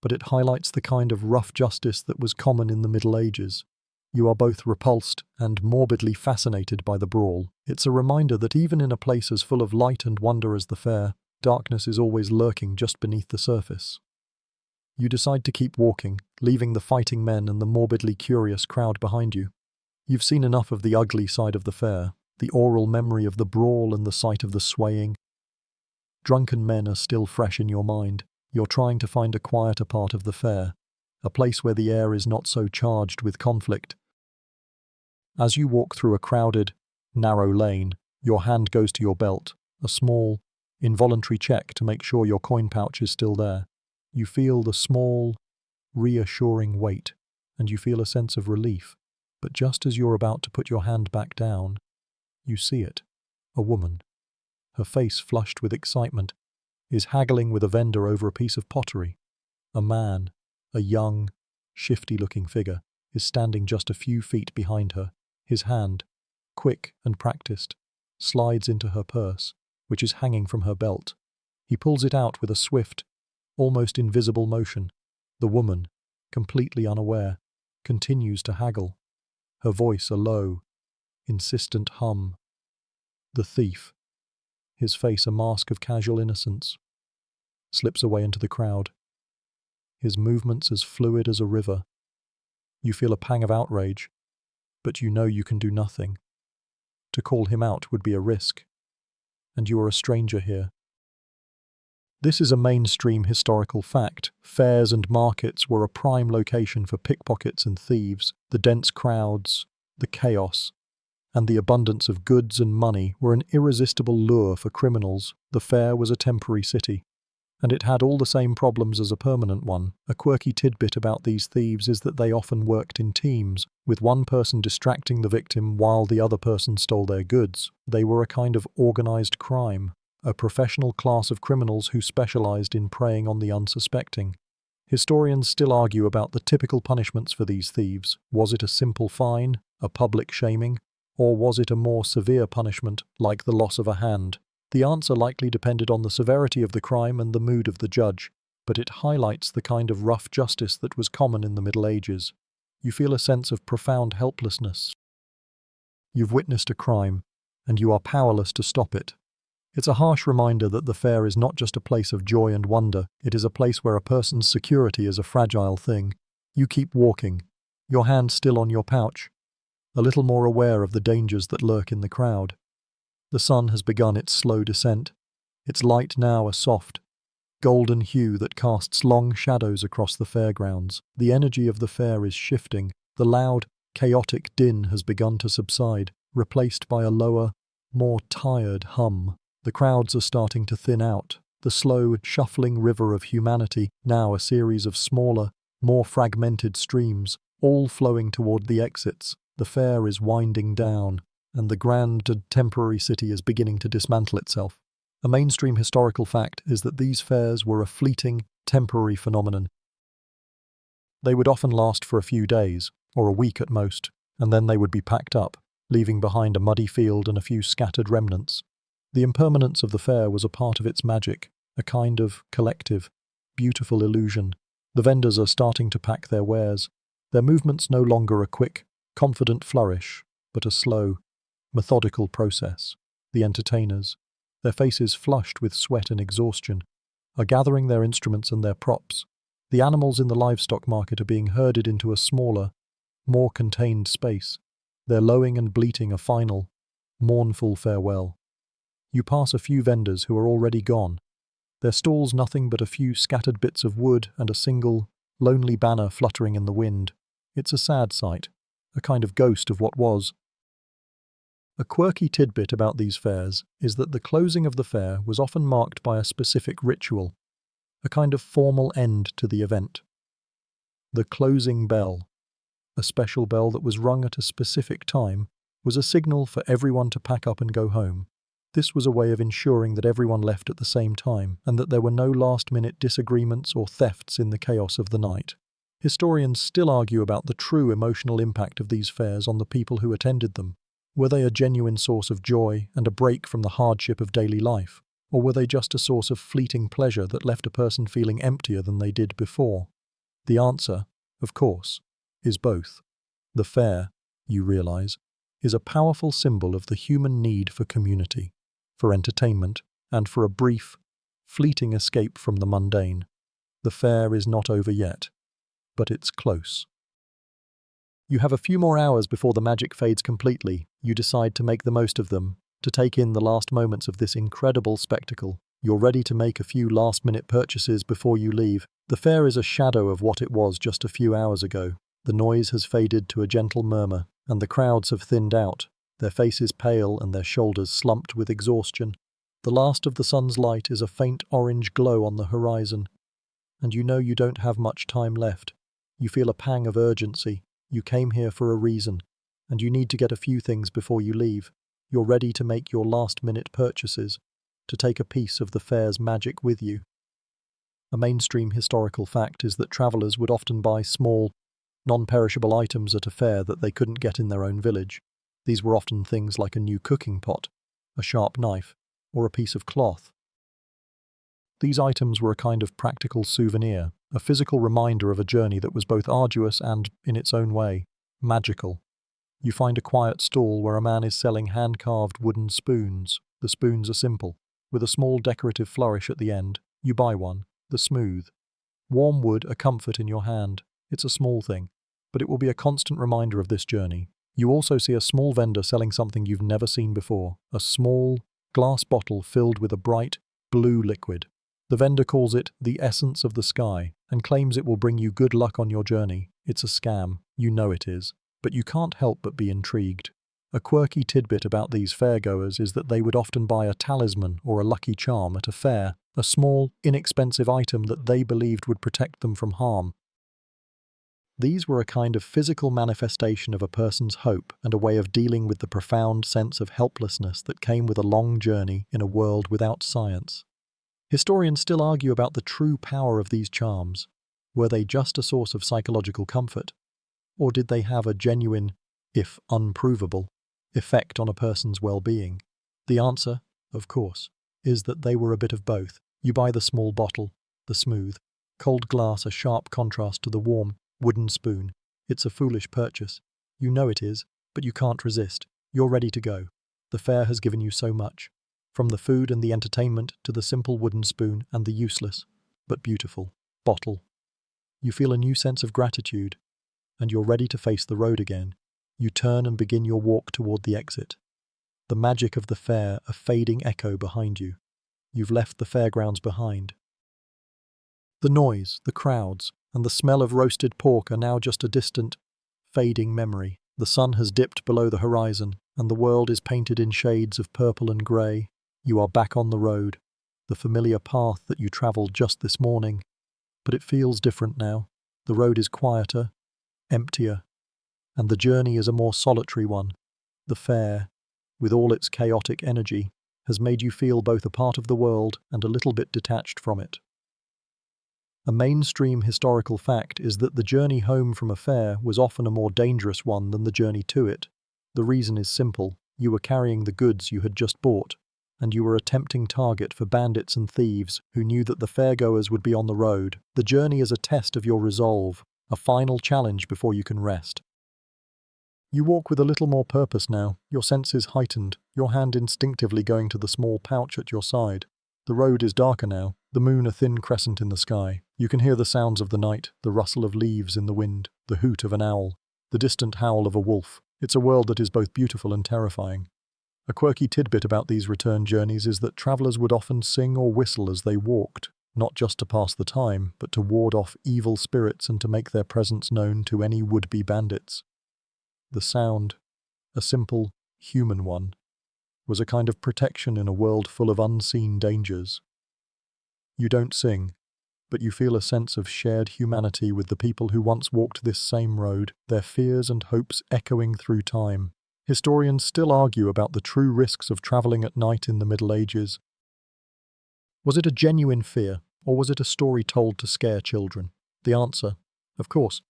but it highlights the kind of rough justice that was common in the Middle Ages. You are both repulsed and morbidly fascinated by the brawl. It's a reminder that even in a place as full of light and wonder as the fair, darkness is always lurking just beneath the surface. You decide to keep walking, leaving the fighting men and the morbidly curious crowd behind you. You've seen enough of the ugly side of the fair, the oral memory of the brawl and the sight of the swaying. Drunken men are still fresh in your mind. You're trying to find a quieter part of the fair, a place where the air is not so charged with conflict. As you walk through a crowded, narrow lane, your hand goes to your belt, a small, involuntary check to make sure your coin pouch is still there. You feel the small, reassuring weight, and you feel a sense of relief. But just as you're about to put your hand back down, you see it, a woman. Her face flushed with excitement, is haggling with a vendor over a piece of pottery. A man, a young, shifty-looking figure, is standing just a few feet behind her. His hand, quick and practiced, slides into her purse, which is hanging from her belt. He pulls it out with a swift, almost invisible motion. The woman, completely unaware, continues to haggle, her voice a low, insistent hum. The thief, his face a mask of casual innocence, slips away into the crowd, his movements as fluid as a river. You feel a pang of outrage, but you know you can do nothing. To call him out would be a risk, and you are a stranger here. This is a mainstream historical fact. Fairs and markets were a prime location for pickpockets and thieves. The dense crowds, the chaos, and the abundance of goods and money were an irresistible lure for criminals. The fair was a temporary city, and it had all the same problems as a permanent one. A quirky tidbit about these thieves is that they often worked in teams, with one person distracting the victim while the other person stole their goods. They were a kind of organized crime, a professional class of criminals who specialized in preying on the unsuspecting. Historians still argue about the typical punishments for these thieves. Was it a simple fine, a public shaming, or was it a more severe punishment, like the loss of a hand? The answer likely depended on the severity of the crime and the mood of the judge, but it highlights the kind of rough justice that was common in the Middle Ages. You feel a sense of profound helplessness. You've witnessed a crime, and you are powerless to stop it. It's a harsh reminder that the fair is not just a place of joy and wonder, it is a place where a person's security is a fragile thing. You keep walking, your hand still on your pouch, a little more aware of the dangers that lurk in the crowd. The sun has begun its slow descent, its light now a soft, golden hue that casts long shadows across the fairgrounds. The energy of the fair is shifting. The loud, chaotic din has begun to subside, replaced by a lower, more tired hum. The crowds are starting to thin out. The slow, shuffling river of humanity, now a series of smaller, more fragmented streams, all flowing toward the exits. The fair is winding down, and the grand temporary city is beginning to dismantle itself. A mainstream historical fact is that these fairs were a fleeting, temporary phenomenon. They would often last for a few days, or a week at most, and then they would be packed up, leaving behind a muddy field and a few scattered remnants. The impermanence of the fair was a part of its magic, a kind of collective, beautiful illusion. The vendors are starting to pack their wares, their movements no longer a quick, confident flourish, but a slow, methodical process. The entertainers, their faces flushed with sweat and exhaustion, are gathering their instruments and their props. The animals in the livestock market are being herded into a smaller, more contained space, their lowing and bleating a final, mournful farewell. You pass a few vendors who are already gone, their stalls nothing but a few scattered bits of wood and a single, lonely banner fluttering in the wind. It's a sad sight, a kind of ghost of what was. A quirky tidbit about these fairs is that the closing of the fair was often marked by a specific ritual, a kind of formal end to the event. The closing bell, a special bell that was rung at a specific time, was a signal for everyone to pack up and go home. This was a way of ensuring that everyone left at the same time and that there were no last-minute disagreements or thefts in the chaos of the night. Historians still argue about the true emotional impact of these fairs on the people who attended them. Were they a genuine source of joy and a break from the hardship of daily life, or were they just a source of fleeting pleasure that left a person feeling emptier than they did before? The answer, of course, is both. The fair, you realize, is a powerful symbol of the human need for community, for entertainment, and for a brief, fleeting escape from the mundane. The fair is not over yet, but it's close. You have a few more hours before the magic fades completely. You decide to make the most of them, to take in the last moments of this incredible spectacle. You're ready to make a few last-minute purchases before you leave. The fair is a shadow of what it was just a few hours ago. The noise has faded to a gentle murmur, and the crowds have thinned out, their faces pale and their shoulders slumped with exhaustion. The last of the sun's light is a faint orange glow on the horizon, and you know you don't have much time left. You feel a pang of urgency. You came here for a reason, and you need to get a few things before you leave. You're ready to make your last-minute purchases, to take a piece of the fair's magic with you. A mainstream historical fact is that travelers would often buy small, non-perishable items at a fair that they couldn't get in their own village. These were often things like a new cooking pot, a sharp knife, or a piece of cloth. These items were a kind of practical souvenir, a physical reminder of a journey that was both arduous and, in its own way, magical. You find a quiet stall where a man is selling hand-carved wooden spoons. The spoons are simple, with a small decorative flourish at the end. You buy one, the smooth, warm wood a comfort in your hand. It's a small thing, but it will be a constant reminder of this journey. You also see a small vendor selling something you've never seen before, a small glass bottle filled with a bright blue liquid. The vendor calls it the essence of the sky and claims it will bring you good luck on your journey. It's a scam, you know it is, but you can't help but be intrigued. A quirky tidbit about these fairgoers is that they would often buy a talisman or a lucky charm at a fair, a small, inexpensive item that they believed would protect them from harm. These were a kind of physical manifestation of a person's hope and a way of dealing with the profound sense of helplessness that came with a long journey in a world without science. Historians still argue about the true power of these charms. Were they just a source of psychological comfort? Or did they have a genuine, if unprovable, effect on a person's well-being? The answer, of course, is that they were a bit of both. You buy the small bottle, the smooth, cold glass a sharp contrast to the warm, wooden spoon. It's a foolish purchase. You know it is, but you can't resist. You're ready to go. The fair has given you so much, from the food and the entertainment to the simple wooden spoon and the useless, but beautiful, bottle. You feel a new sense of gratitude, and you're ready to face the road again. You turn and begin your walk toward the exit. The magic of the fair a fading echo behind you. You've left the fairgrounds behind. The noise, the crowds, and the smell of roasted pork are now just a distant, fading memory. The sun has dipped below the horizon, and the world is painted in shades of purple and grey. You are back on the road, the familiar path that you travelled just this morning. But it feels different now. The road is quieter, emptier, and the journey is a more solitary one. The fair, with all its chaotic energy, has made you feel both a part of the world and a little bit detached from it. A mainstream historical fact is that the journey home from a fair was often a more dangerous one than the journey to it. The reason is simple. You were carrying the goods you had just bought, and you were a tempting target for bandits and thieves who knew that the fairgoers would be on the road. The journey is a test of your resolve, a final challenge before you can rest. You walk with a little more purpose now, your senses heightened, your hand instinctively going to the small pouch at your side. The road is darker now, the moon a thin crescent in the sky. You can hear the sounds of the night, the rustle of leaves in the wind, the hoot of an owl, the distant howl of a wolf. It's a world that is both beautiful and terrifying. A quirky tidbit about these return journeys is that travellers would often sing or whistle as they walked, not just to pass the time, but to ward off evil spirits and to make their presence known to any would-be bandits. The sound, a simple, human one, was a kind of protection in a world full of unseen dangers. You don't sing, but you feel a sense of shared humanity with the people who once walked this same road, their fears and hopes echoing through time. Historians still argue about the true risks of travelling at night in the Middle Ages. Was it a genuine fear, or was it a story told to scare children? The answer, of course,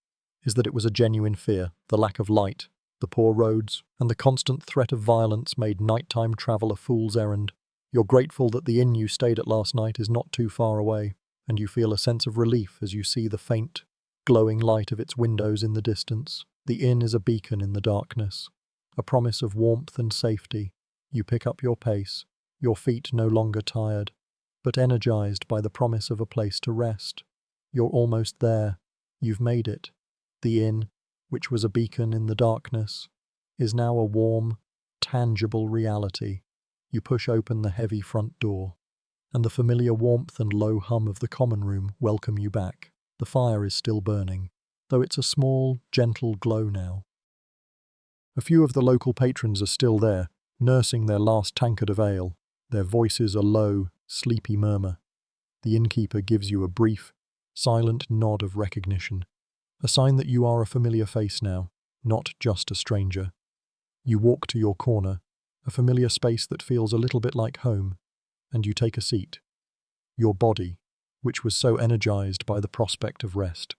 is that it was a genuine fear. The lack of light, the poor roads, and the constant threat of violence made nighttime travel a fool's errand. You're grateful that the inn you stayed at last night is not too far away, and you feel a sense of relief as you see the faint, glowing light of its windows in the distance. The inn is a beacon in the darkness, a promise of warmth and safety. You pick up your pace, your feet no longer tired, but energized by the promise of a place to rest. You're almost there. You've made it. The inn, which was a beacon in the darkness, is now a warm, tangible reality. You push open the heavy front door, and the familiar warmth and low hum of the common room welcome you back. The fire is still burning, though it's a small, gentle glow now. A few of the local patrons are still there, nursing their last tankard of ale. Their voices a low, sleepy murmur. The innkeeper gives you a brief, silent nod of recognition, a sign that you are a familiar face now, not just a stranger. You walk to your corner, a familiar space that feels a little bit like home, and you take a seat. Your body, which was so energized by the prospect of rest,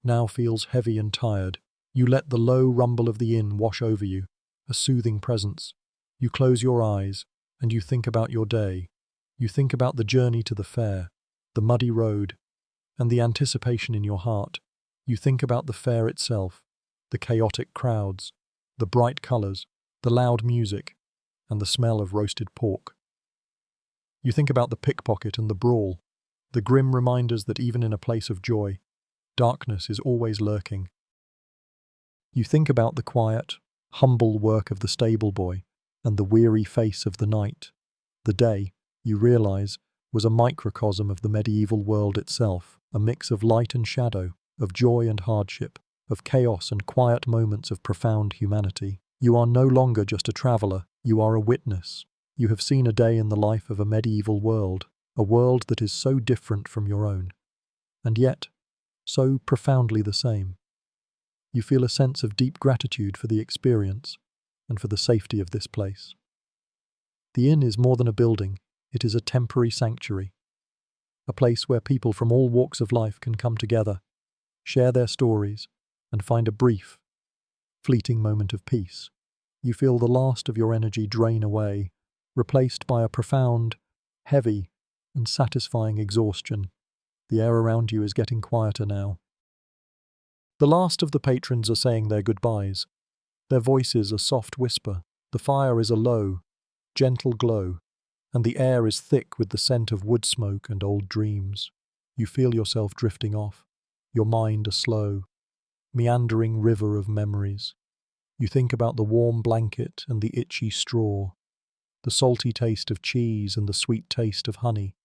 now feels heavy and tired. You let the low rumble of the inn wash over you, a soothing presence. You close your eyes, and you think about your day. You think about the journey to the fair, the muddy road, and the anticipation in your heart. You think about the fair itself, the chaotic crowds, the bright colours, the loud music, and the smell of roasted pork. You think about the pickpocket and the brawl, the grim reminders that even in a place of joy, darkness is always lurking. You think about the quiet, humble work of the stable boy and the weary face of the night. The day, you realise, was a microcosm of the medieval world itself, a mix of light and shadow, of joy and hardship, of chaos and quiet moments of profound humanity. You are no longer just a traveller, you are a witness. You have seen a day in the life of a medieval world, a world that is so different from your own, and yet so profoundly the same. You feel a sense of deep gratitude for the experience and for the safety of this place. The inn is more than a building, it is a temporary sanctuary, a place where people from all walks of life can come together, share their stories, and find a brief, fleeting moment of peace. You feel the last of your energy drain away, replaced by a profound, heavy, and satisfying exhaustion. The air around you is getting quieter now. The last of the patrons are saying their goodbyes. Their voices a soft whisper, the fire is a low, gentle glow, and the air is thick with the scent of wood smoke and old dreams. You feel yourself drifting off, your mind a slow, meandering river of memories. You think about the warm blanket and the itchy straw, the salty taste of cheese and the sweet taste of honey.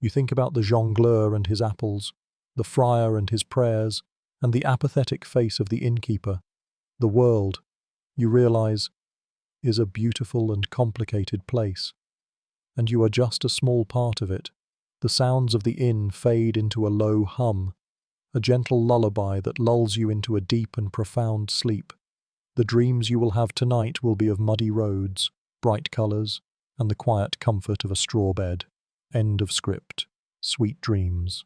You think about the jongleur and his apples, the friar and his prayers, and the apathetic face of the innkeeper. The world, you realise, is a beautiful and complicated place, and you are just a small part of it. The sounds of the inn fade into a low hum, a gentle lullaby that lulls you into a deep and profound sleep. The dreams you will have tonight will be of muddy roads, bright colours, and the quiet comfort of a straw bed. End of script. Sweet dreams.